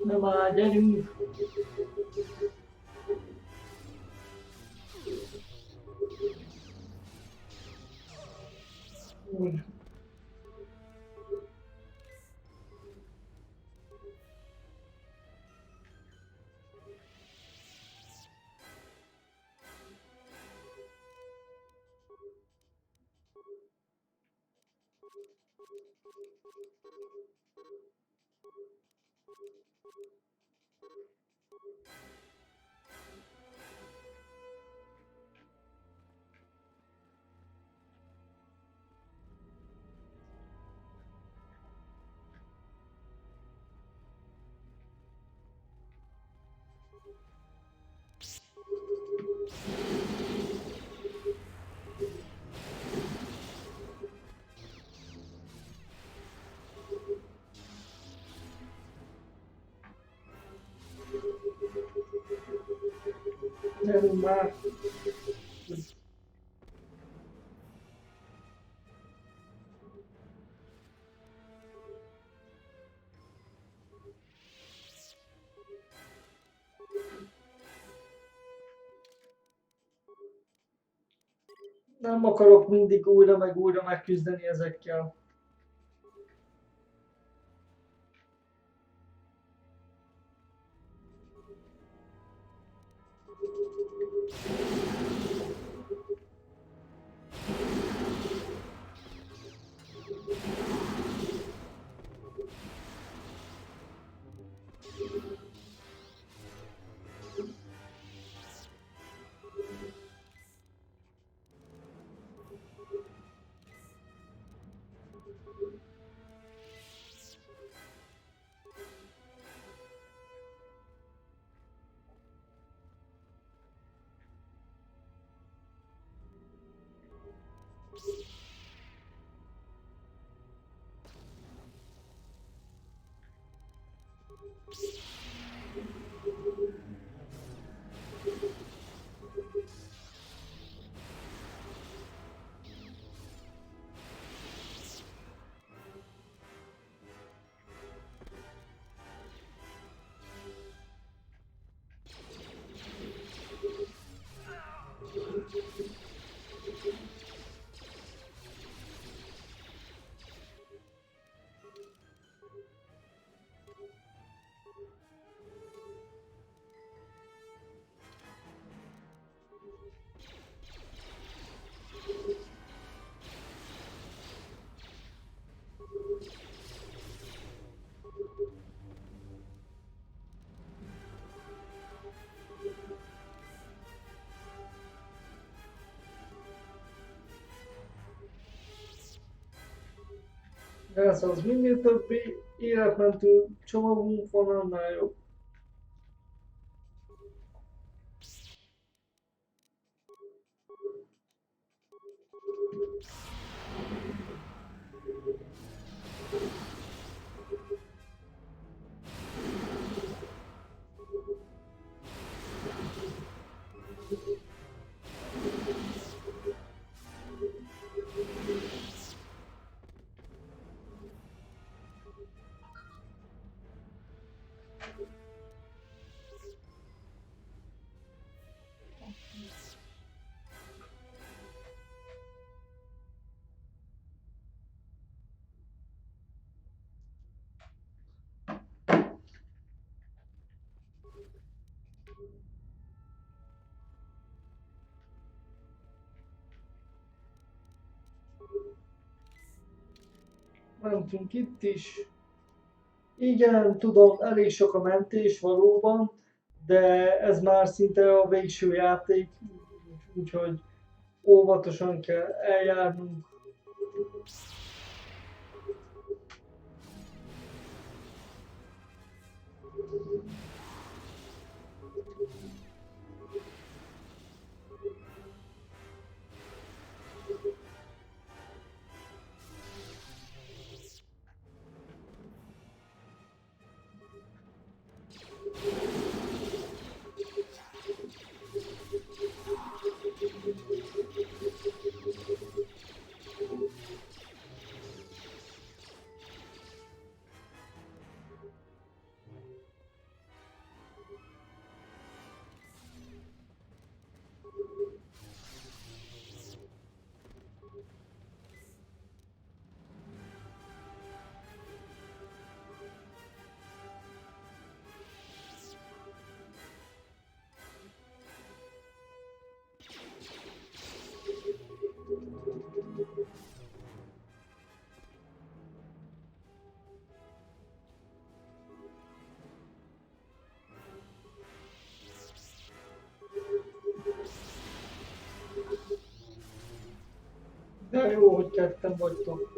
Speaker 1: Na már, gyerünk! Úgy. Gyerünk már! Nem akarok mindig újra meg újra megküzdeni ezekkel. Ez az, minél több életmentő csomagunk van, annál jobb. Mentünk itt is. Igen, tudom, elég sok a mentés valóban, de ez már szinte a végső játék, úgyhogy óvatosan kell eljárnunk. De jó, hogy ketten vagytok.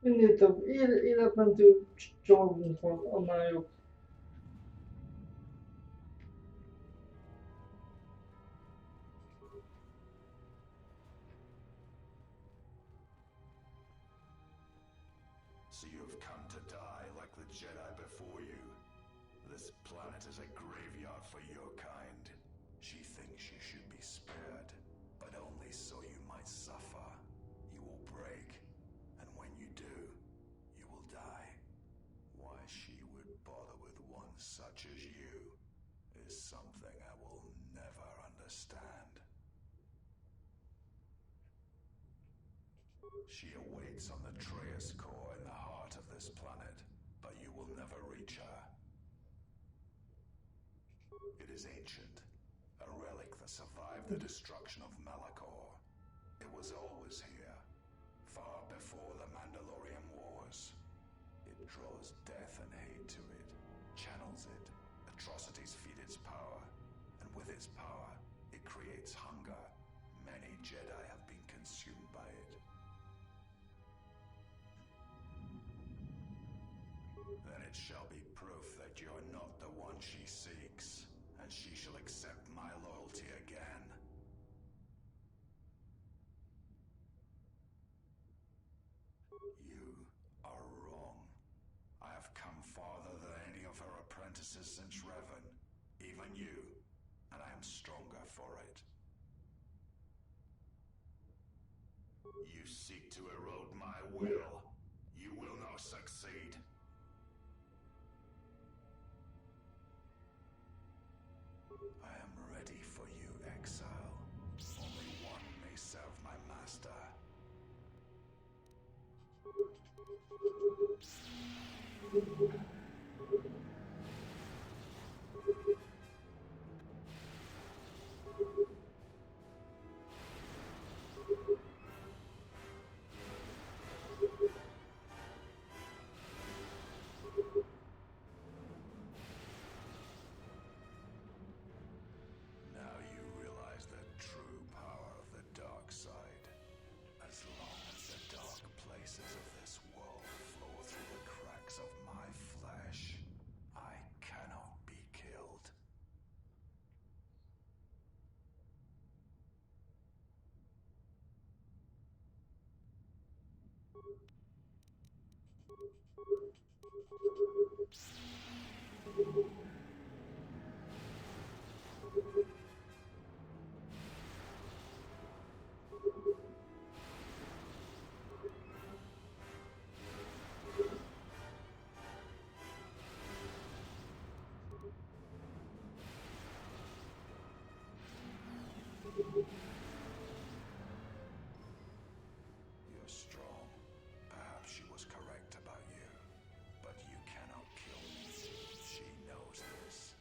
Speaker 1: Minél több életmentő csorgunk van, annál jobb.
Speaker 6: So you have come to die like the Jedi before you. This planet is a graveyard for your kind. She thinks you should be spared, but only so you might suffer. You will break, and when you do, you will die. Why she would bother with one such as you is something I will never understand. She awaits on the Traeus core in the heart of this planet, but you will never reach her. It is ancient, a relic that survived the destruction of Malachor. It was always here, far before the Mandalorian Wars. It draws death and hate to it, channels it, atrocities feed its power, and with its power, it creates hunger. Many Jedi have been consumed by it. Then it shall be proof that you're not the one she seeks, and she shall accept my loyalty again. You are wrong. I have come farther than any of her apprentices since Revan, even you, and I am stronger for it. You seek to erode my will. You will not succeed. I am ready for you, exile. Only one may serve my master. Now you realize the true power of the dark side. As long as the dark places of this world flow through the cracks of my flesh, I cannot be killed. You're strong. Perhaps she was correct about you. But you cannot kill me. She knows this.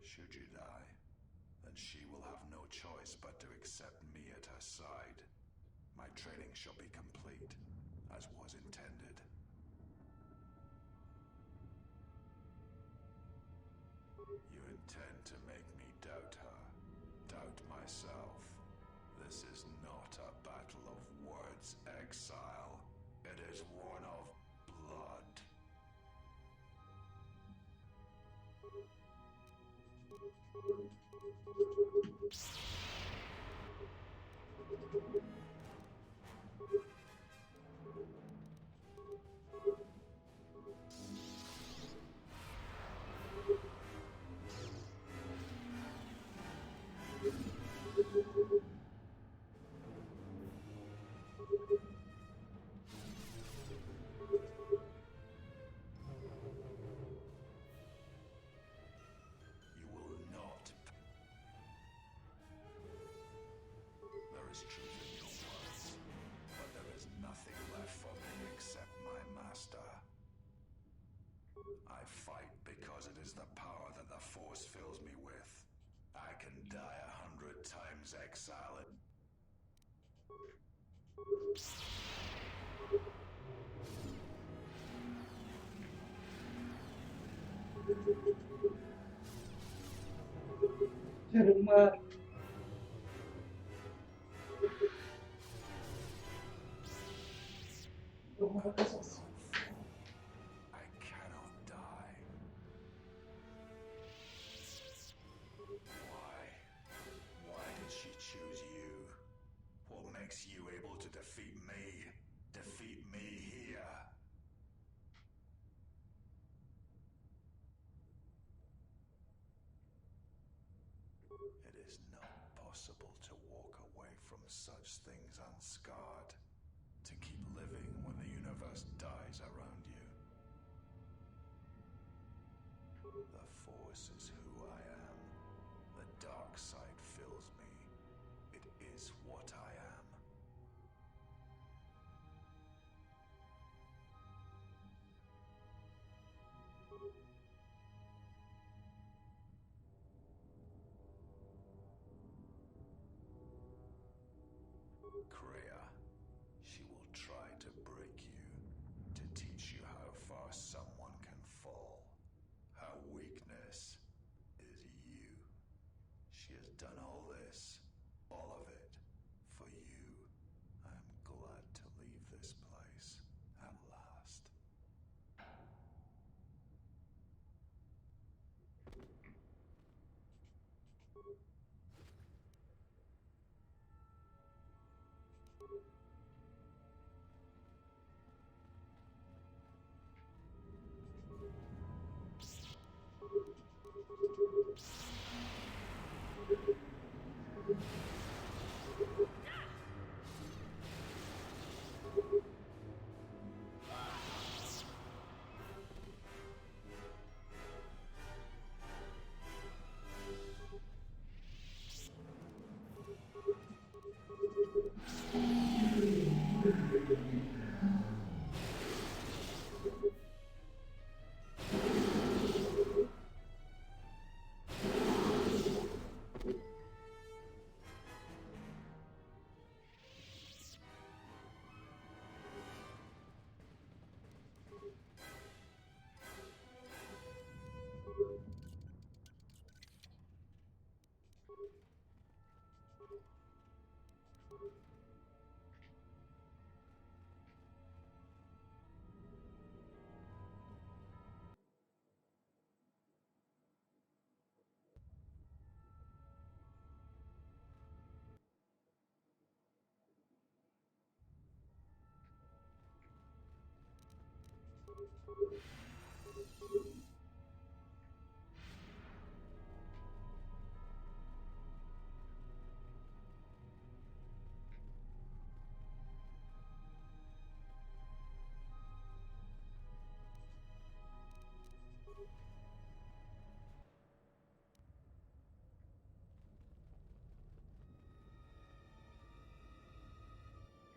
Speaker 6: Should you die, then she will have no choice but to accept me at her side. My training shall be complete, as was intended. You intend to make me doubt her, doubt myself. This is not a battle of words, exile. It is one of blood. You will not. There is truth in your words, but there is nothing left for me except my master. I fight because it is the power that the Force fills me with. I can die 100 times exile it.
Speaker 1: Gyerünk már! Jó, hát ez az.
Speaker 6: I cannot die. Why did she choose you? What makes you able to defeat me? Defeat me here? It is not possible to walk away from such things unscarred. To keep living when the universe dies around you. The Force is who I am. The dark side fills me. It is what I am. Kreia, she will try to break you, to teach you how far someone can fall. Her weakness is you. She has done all this, all of it, for you. I am glad to leave this place, at last.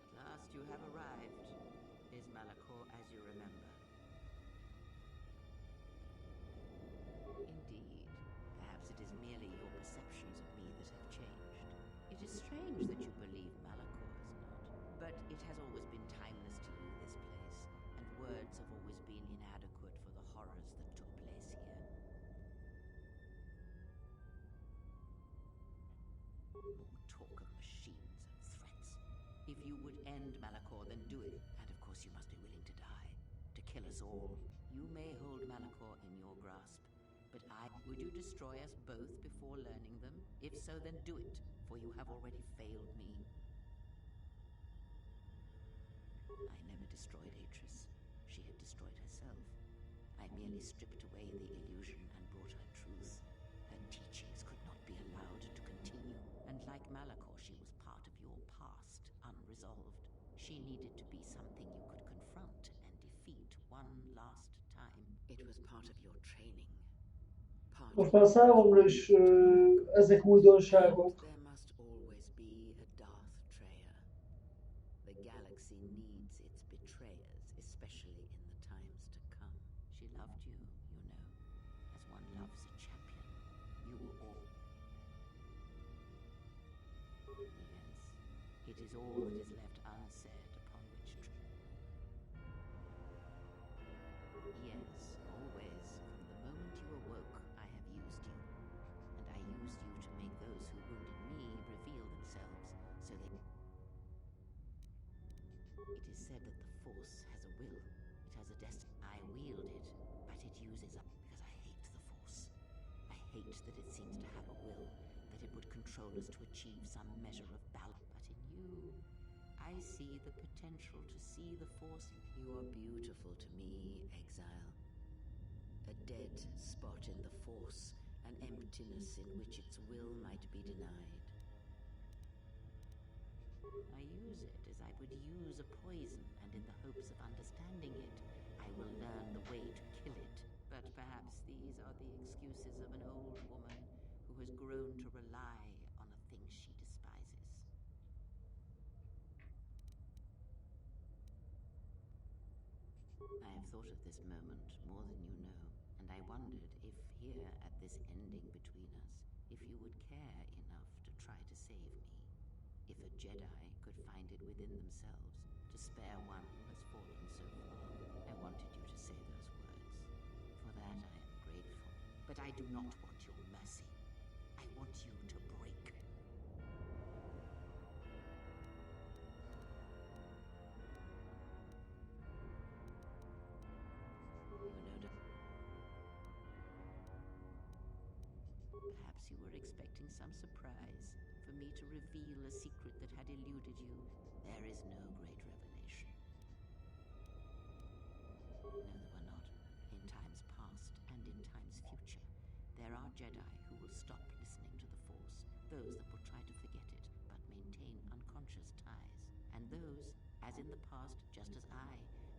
Speaker 13: At last you have arrived. Is Malachor as you remember? Indeed. Perhaps it is merely your perceptions of me that have changed. It is strange that you believe Malachor is not. But it has always been timeless to you, this place, and words have always been inadequate for the horrors that took place here. More talk of machines and threats. If you would end Malachor, then do it. And of course you must be willing to die. To kill us all. You may hold Malachor in your grasp. But would you destroy us both before learning them? If so, then do it, for you have already failed me. I never destroyed Atris. She had destroyed herself. I merely stripped away the illusion and brought her truth. Her teachings could not be allowed to continue. And like Malachor, she was part of your past, unresolved. She needed to be something you could confront and defeat one last time. It was part of your training.
Speaker 1: Most már számomra is ezek újdonságok.
Speaker 13: There must always be a Darth Treya. The galaxy needs its betrayers, especially in the times to come. She loved you, you know, as one loves a champion. You were all. Yes, it is all that is left unsaid upon which Yes, always, from the moment you It is said that the Force has a will. It has a destiny. I wield it, but it uses up because I hate the Force. I hate that it seems to have a will, that it would control us to achieve some measure of balance. But in you, I see the potential to see the Force. You are beautiful to me, exile. A dead spot in the Force, an emptiness in which its will might be denied. I use it as I would use a poison, and in the hopes of understanding it, I will learn the way to kill it. But perhaps these are the excuses of an old woman who has grown to rely on a thing she despises. I have thought of this moment more than you know, and I wondered if here at this ending between us, if you would care enough to try to save me. If a Jedi could find it within themselves to spare one who has fallen so far. I wanted you to say those words. For that I am grateful. But I do not want your mercy. I want you to break. Perhaps you were expecting some surprise, for me to reveal a secret that had eluded you. There is no great revelation. No, there were not. In times past and in times future, there are Jedi who will stop listening to the Force, those that will try to forget it, but maintain unconscious ties, and those, as in the past, just as I,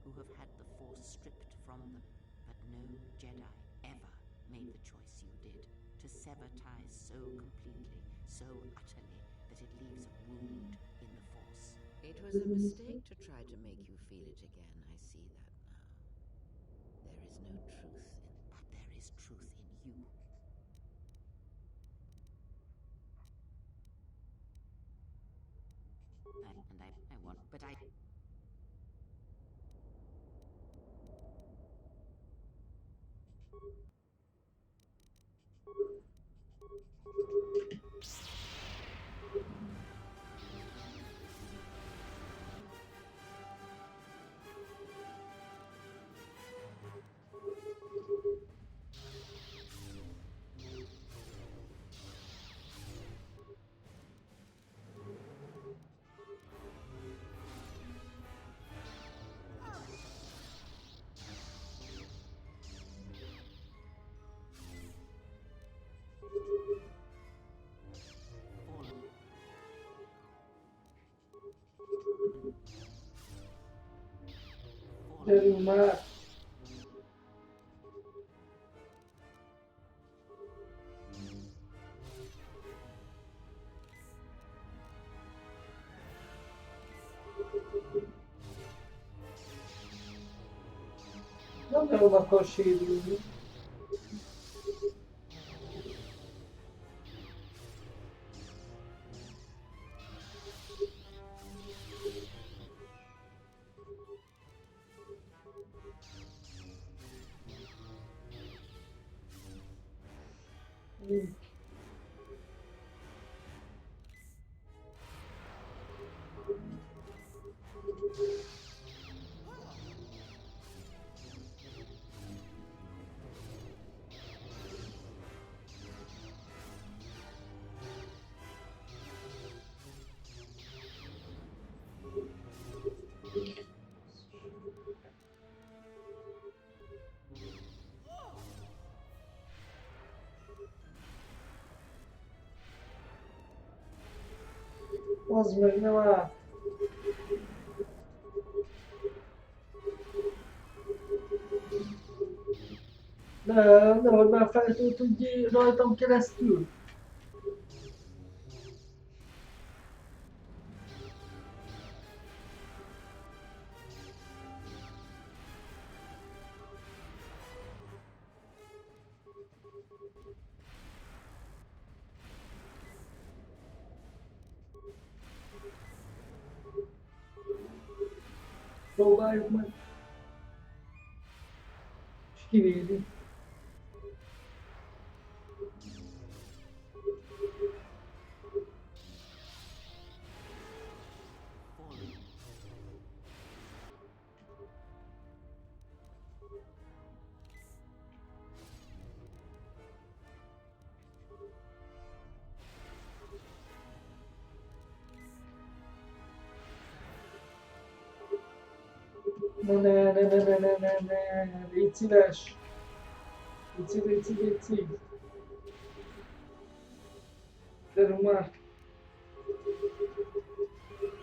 Speaker 13: who have had the Force stripped from them. But no Jedi ever made the choice you did, to sever ties so completely, so utterly, that it leaves a wound in the Force. It was a mistake to try to make you feel it again. I see that now. There is no truth but there is truth in you. I want, but I...
Speaker 1: Gyerünk már! Nem nagyon akar sérülni. Az meg nem áll. Nehogy már fel tudj rajtam keresztül. Próbáljuk meg. És kivédi. Na ne, légy szíves. Légy.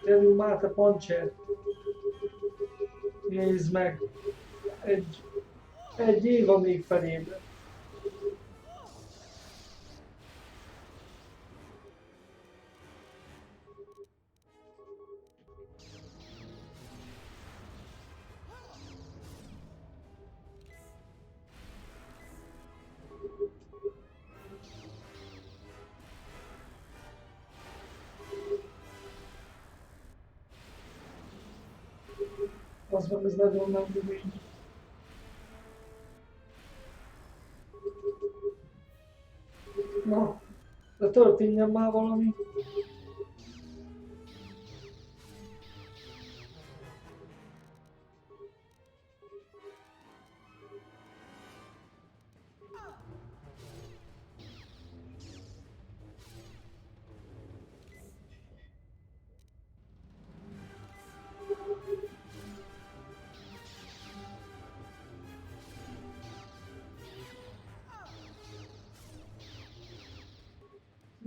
Speaker 1: Gyerünk már, te pancser. Nézd meg. Egy év még felébre. Az meg ez nagyon nem bűvény. Na, de történjen már valami.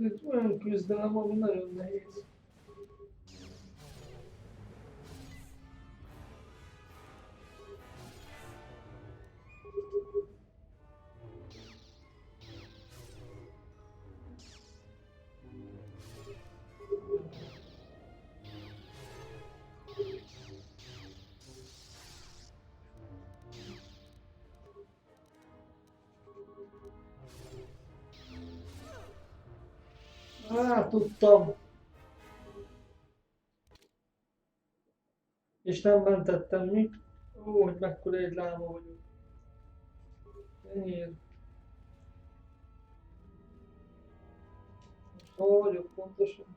Speaker 1: Ez olyan küzdelem, ami nagyon nehéz. Tudtam. És nem mentettem, mi? Ó, hogy mekkora egy láma vagyok. Ennyiért. Hol vagyok pontosan?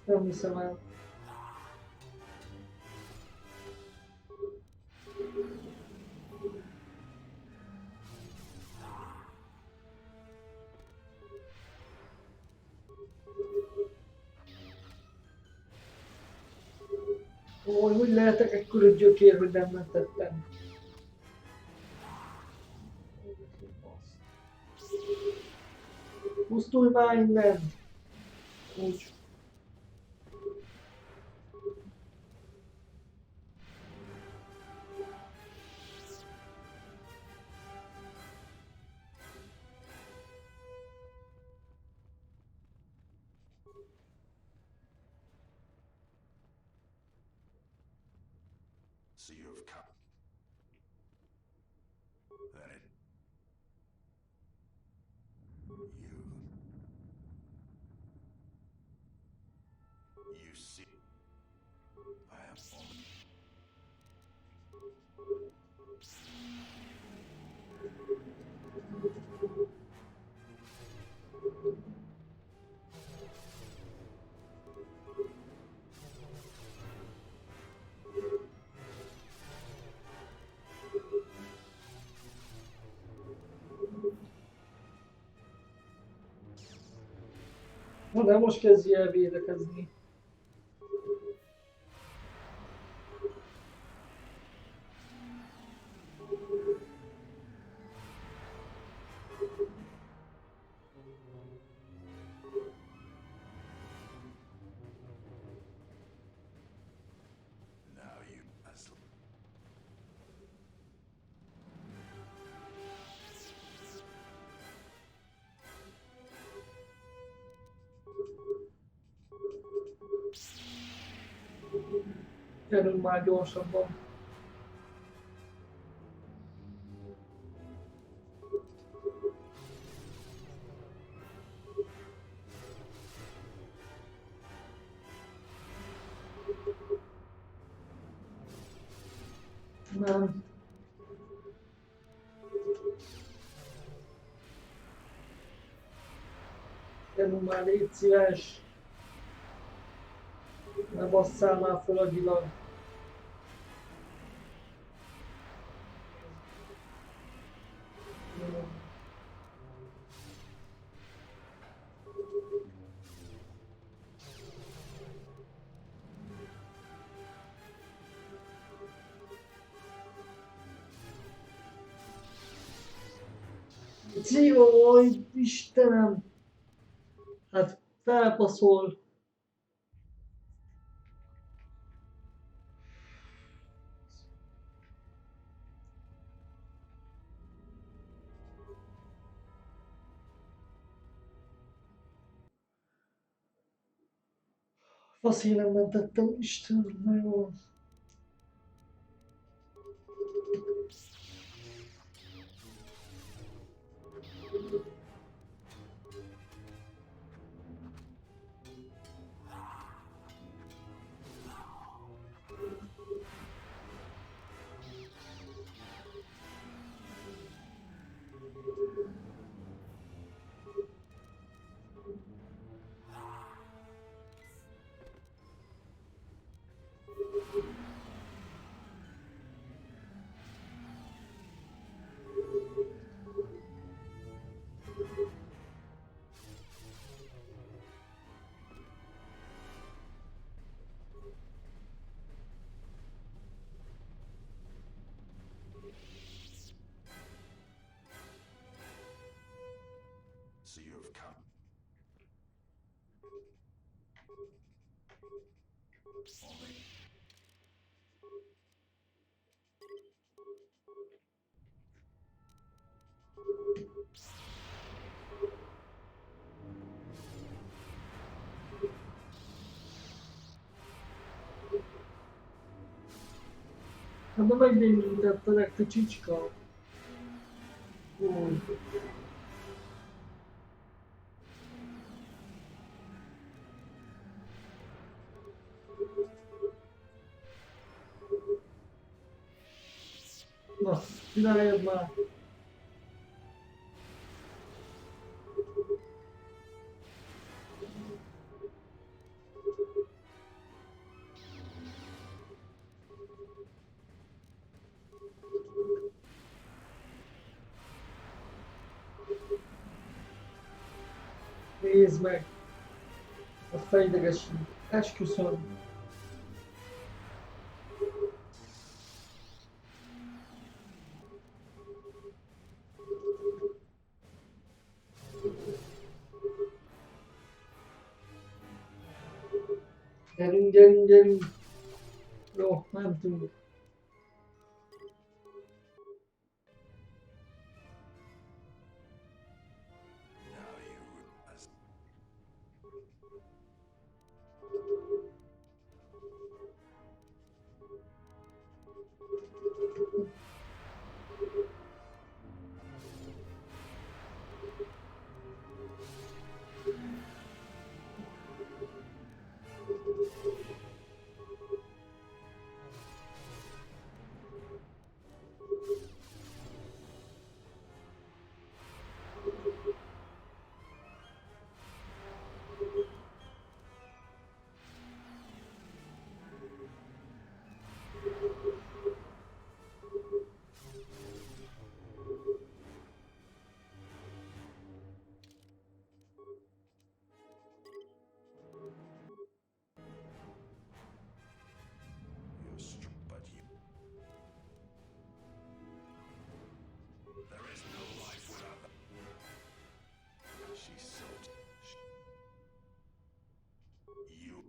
Speaker 1: Nem hiszem el. Ó, hogy lehetek ekkora gyökér, hogy nem mentettem. Pusztulj már innen! Úgy.
Speaker 6: So you've come. Then it... You see... I am only...
Speaker 1: Na de most kezdj el védekezni.
Speaker 6: Now you...
Speaker 1: Gyerünk már gyorsabban. Nem. már, légy szíves! Ne basszál már föl agyilag! Jaj, Istenem! Hát felpaszol! Faszi, nem mentettem, Istenem, na jó.
Speaker 6: So you've come. Only.
Speaker 1: Hát de megnézítettelek, te csicska. Új. Na, csináljad már! Nézd meg! A fejdegesít. Esküszöm! Gyerünk, gyerünk, gyerünk! Jó, mentünk.
Speaker 6: There is no life without them. She's so... You...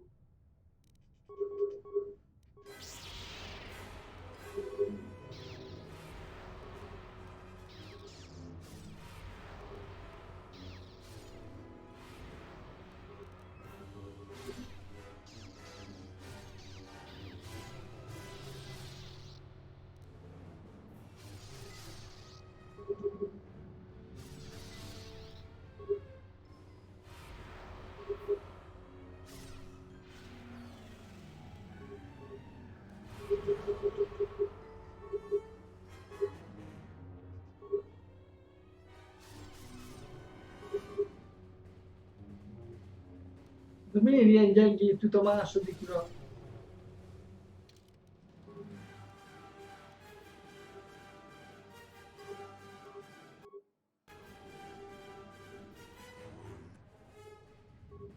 Speaker 1: miért ilyen gyengét üt a másodikra?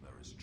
Speaker 5: There is.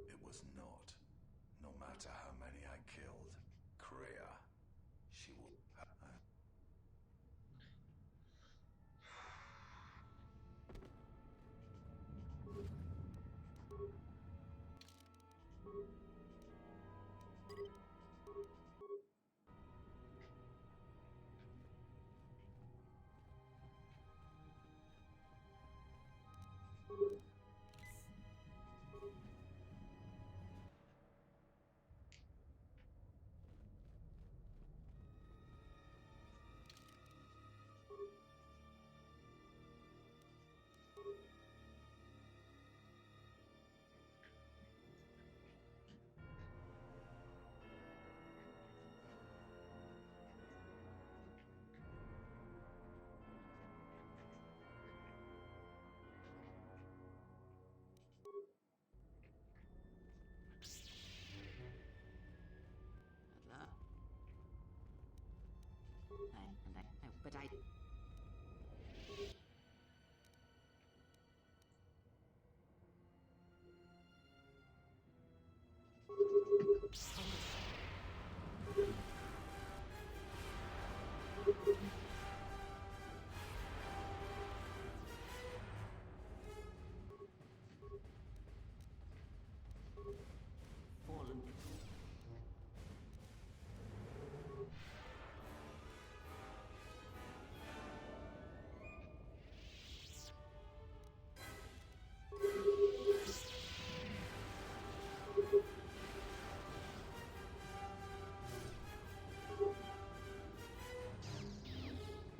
Speaker 5: It was not. No matter how many I killed, Kreia, she will.
Speaker 13: But I... Fallen.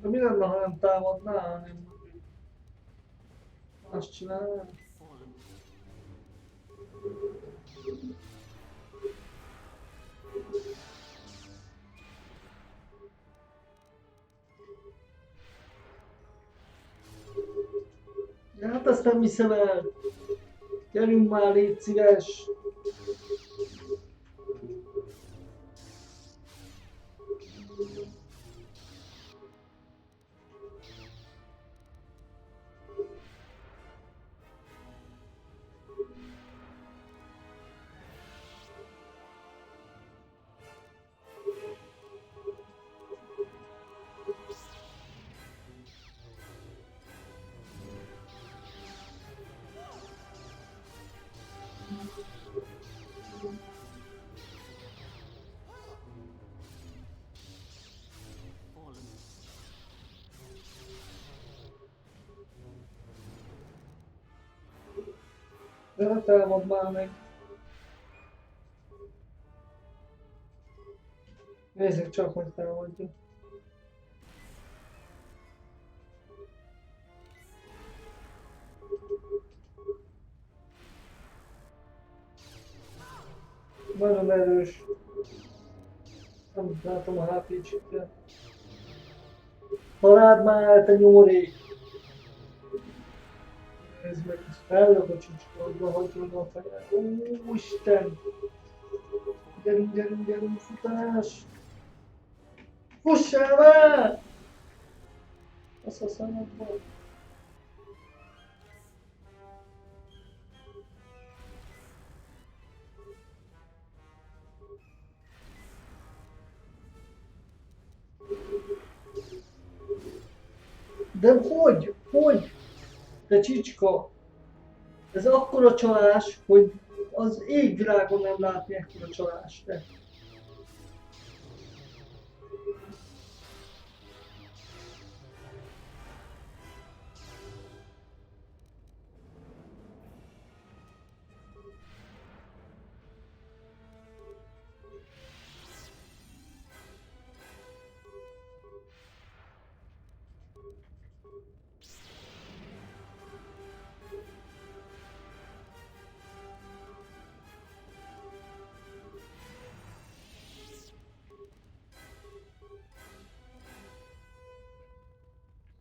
Speaker 1: De mi lenne, ha nem támadnál, hanem azt csinálnál? Ja, hát ezt nem hiszem el. Gyerünk már, légy szíves. De ne támad már meg. Nézzük csak, hogy támadja. Nagyon erős. Nem látom a HP-csikkel. Találd már el, te nyomorék! Nézd meg, ezt fellök a csicskódba, hagyom a feját. Ó, Isten! Gyerünk, gyerünk, gyerünk, futás! Fussál már! Az a szemedben. De hogy? Hogy? Te csicska! Ez akkora csalás, hogy az égvilágon nem látni ekkora csalást. Te.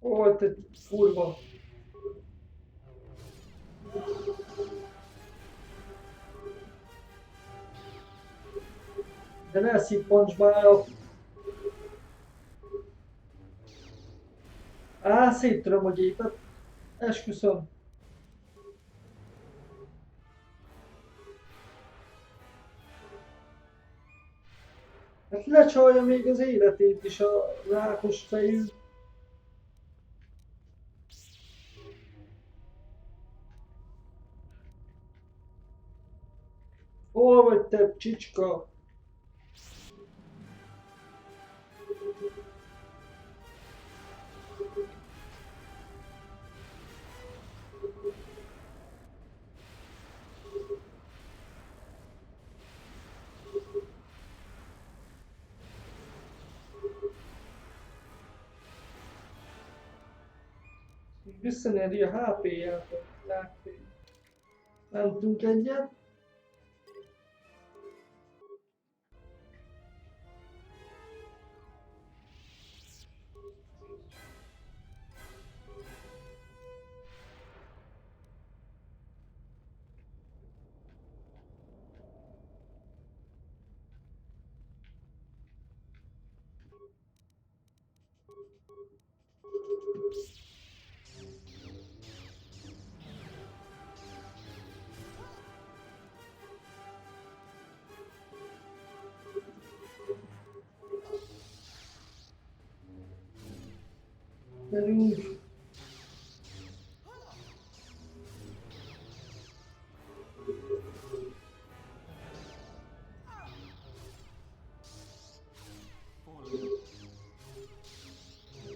Speaker 1: Ó, te kurva! De ne szippancs már a... Széttöröm a gépet. Esküszöm. Hát lecsalja még az életét is a rákos fejű. Hol vagy te, csicska? Visszanyeri a HP-ját. Nem tudunk egyet. Gyerünk!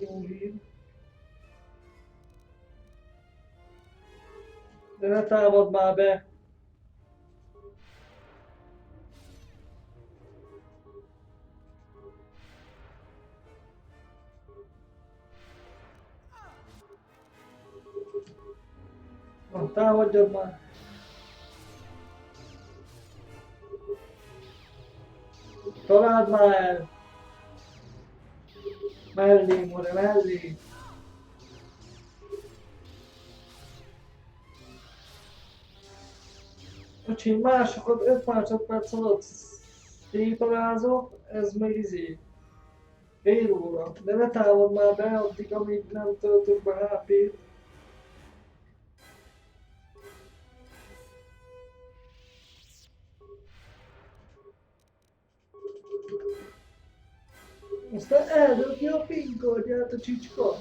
Speaker 1: Jó hír. De ne támad már be! Na, támadjad már! Találd már el! Mellé, more, mellé! Öcsi, másokat 5 másodperc alatt szétalázok, ez meg fél óra. De ne támad már be addig, amíg nem töltök be HP-t. Aztán eldöki a pinkardját a csicska.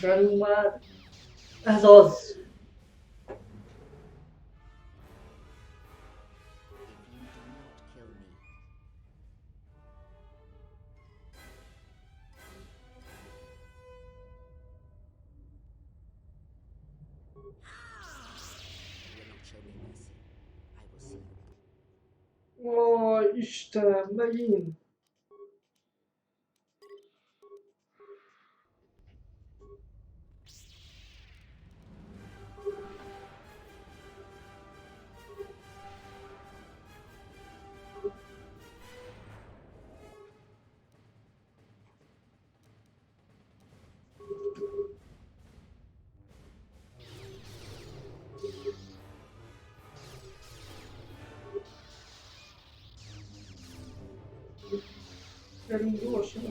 Speaker 1: Velünk már. Ez az. Ó, Istenem, megint. Gyerünk gyorsan.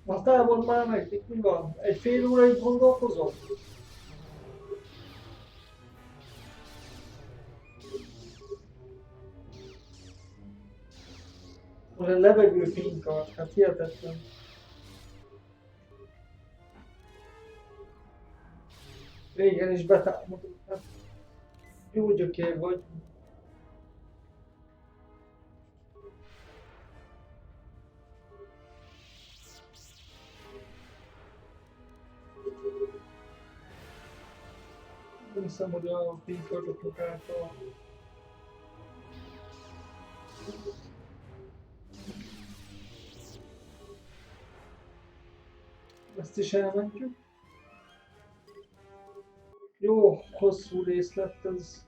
Speaker 1: Azt elmond már meg, mi van? Egy fél óráig gondolkozom? Most egy levegő fénykart, hát hihetetlen. Régen is betámadott, hát jó gyökér vagy. Nem hiszem, hogy a fénykartok által. Ezt is elmentjük. Jó, hosszú rész lett ez.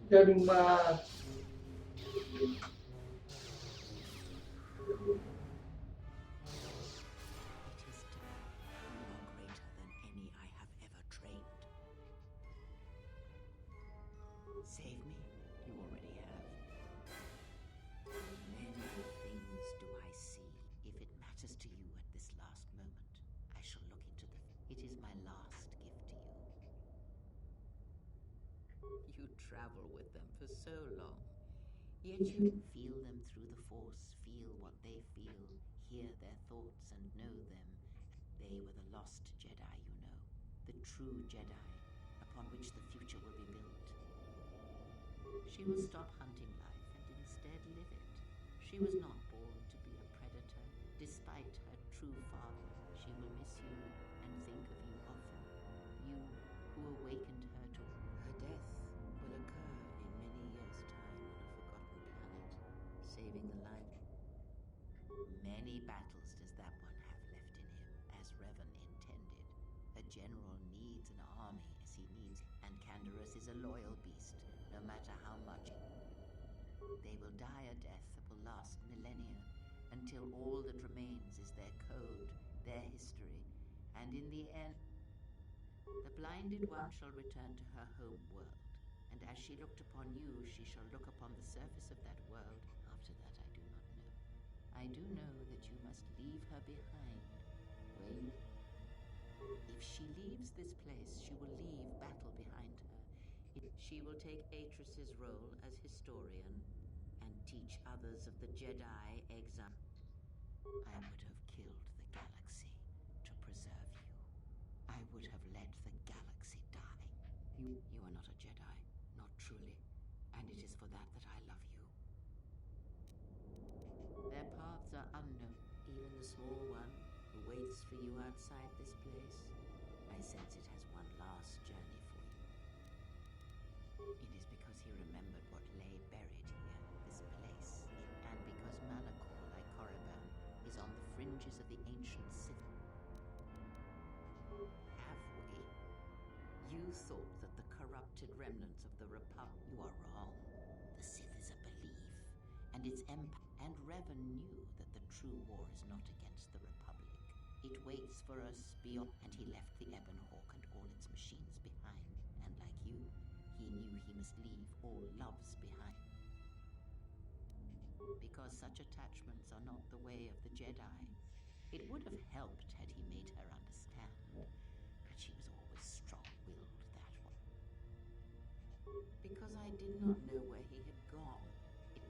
Speaker 1: Gyerünk már!
Speaker 13: Save me? You already have. Many things do I see. If it matters to you at this last moment, I shall look into them. It is my last gift to you. You travel with them for so long, yet you can feel them through the Force, feel what they feel, hear their thoughts and know them. They were the lost Jedi, you know, the true Jedi, upon which the future will be built. She will stop hunting life and instead live it. She was not born to be a predator. Despite her true father, she will miss you and think of you often. You who awakened her to her death will occur in many years' time on a forgotten planet, saving the life. Many battles does that one have left in him, as Revan intended. A general needs an army as he needs, and Canderous is a loyal beast, no matter how much. They will die a death that will last millennia, until all that remains is their code, their history, and in the end, the blinded one shall return to her home world, and as she looked upon you, she shall look upon the surface of that world. After that, I do not know. I do know that you must leave her behind, where you... If she leaves this place, she will leave battle behind her. She will take Atris's role as historian and teach others of the Jedi exile. I would have killed the galaxy to preserve you. I would have let the galaxy die. You are not a Jedi, not truly, and it is for that that I love you. Their paths are unknown, even the small one who waits for you outside this place. I sense it has one last journey for you. It is because he remembered what lay buried here, this place, and because Malachor, like Korriban, is on the fringes of the ancient Sith. Have we? You thought that the corrupted remnants of the Republic... You are wrong. The Sith is a belief, and its empire. And Revan knew that the true war is not against the Republic. It waits for us beyond, and he left the Ebon Hawk and all its machines behind. And like you, he knew he must leave all loves behind. Because such attachments are not the way of the Jedi. It would have helped had he made her understand, but she was always strong-willed that way. Because I did not know where he had gone.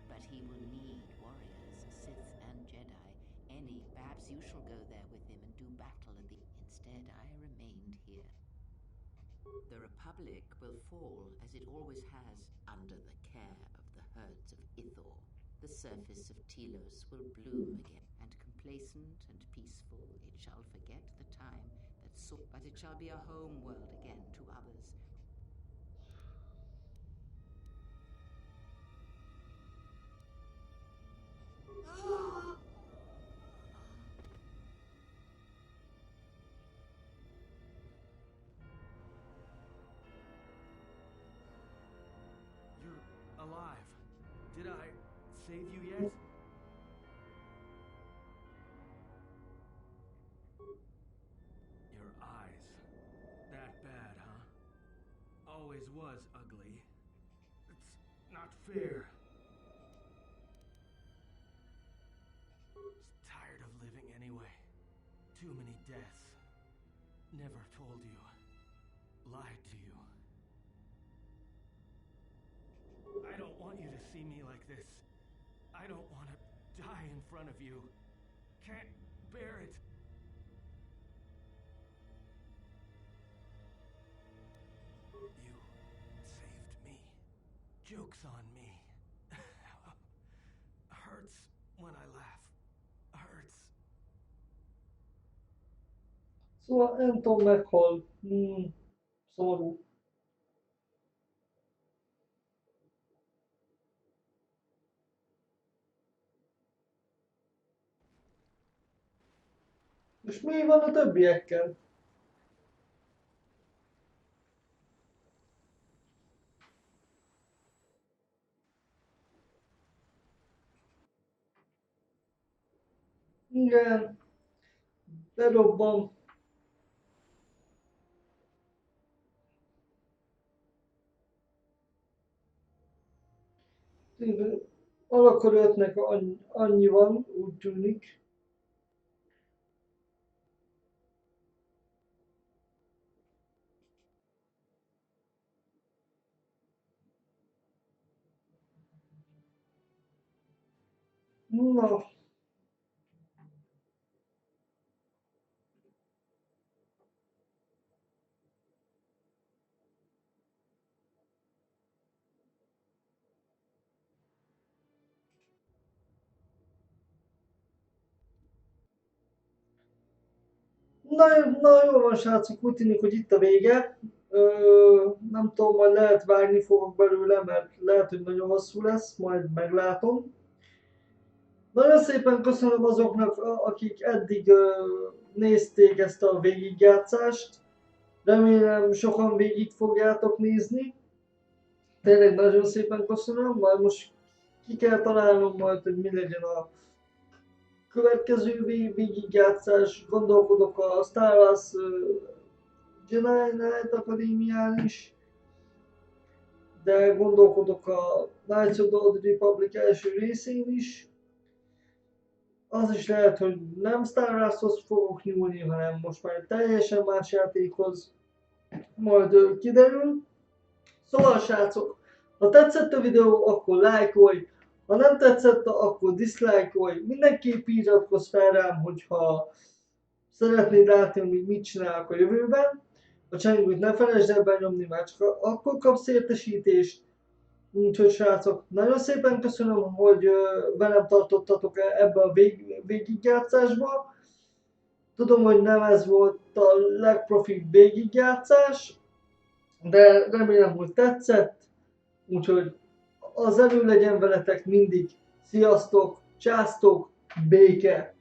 Speaker 13: But he will need warriors, Sith and Jedi, any. Perhaps you shall go there with him and do battle at the... Instead, I remained here. The Republic will fall, as it always has, under the care of the herds of Ithor. The surface of Telos will bloom again, and complacent and peaceful, it shall forget the time that saw... But it shall be a home world again to others.
Speaker 15: You're alive. Did I save you yet? Your eyes. That bad, huh? Always was ugly. It's not fair. Tired of living anyway. Too many deaths. Never told you. Lied to you. I don't want you to see me like this. I don't want to die in front of you. Can't bear it. You saved me. Joke's on me. Hurts when I laugh. Hurts.
Speaker 1: Szóval nem tudom, meghal. Szomorú. És mi van a többiekkel? Igen. Berobban. Alakörötnek annyi van, úgy tűnik. Na. Na jól van, srácok, úgy tűnik, hogy itt a vége. Nem tudom, majd lehet vágni fogok belőle, mert lehet, hogy nagyon hosszú lesz, majd meglátom. Nagyon szépen köszönöm azoknak, akik eddig nézték ezt a végigjátszást. Remélem sokan végig fogjátok nézni. Tényleg nagyon szépen köszönöm, majd most ki kell találnom majd, hogy mi legyen a következő végigjátszás. Gondolkodok a Star Wars Jedi Knight Akadémián is, de gondolkodok a Knights of the Old Republic első részén is. Az is lehet, hogy nem Star Warshoz fogok nyúlni, hanem most már teljesen más játékhoz. Majd kiderül. Szóval srácok, ha tetszett a videó, akkor lájkolj, ha nem tetszett, akkor diszlájkolj. Mindenképp iratkozz fel rám, hogyha szeretnéd látni, hogy mit csinálok a jövőben. A csengőt ne felejtsd el benyomni, mert csak akkor kapsz értesítést. Úgyhogy srácok, nagyon szépen köszönöm, hogy velem tartottatok ebbe a végigjátszásba. Tudom, hogy nem ez volt a legprofibb végigjátszás, de remélem, hogy tetszett. Úgyhogy az elő legyen veletek mindig. Sziasztok, császtok, béke!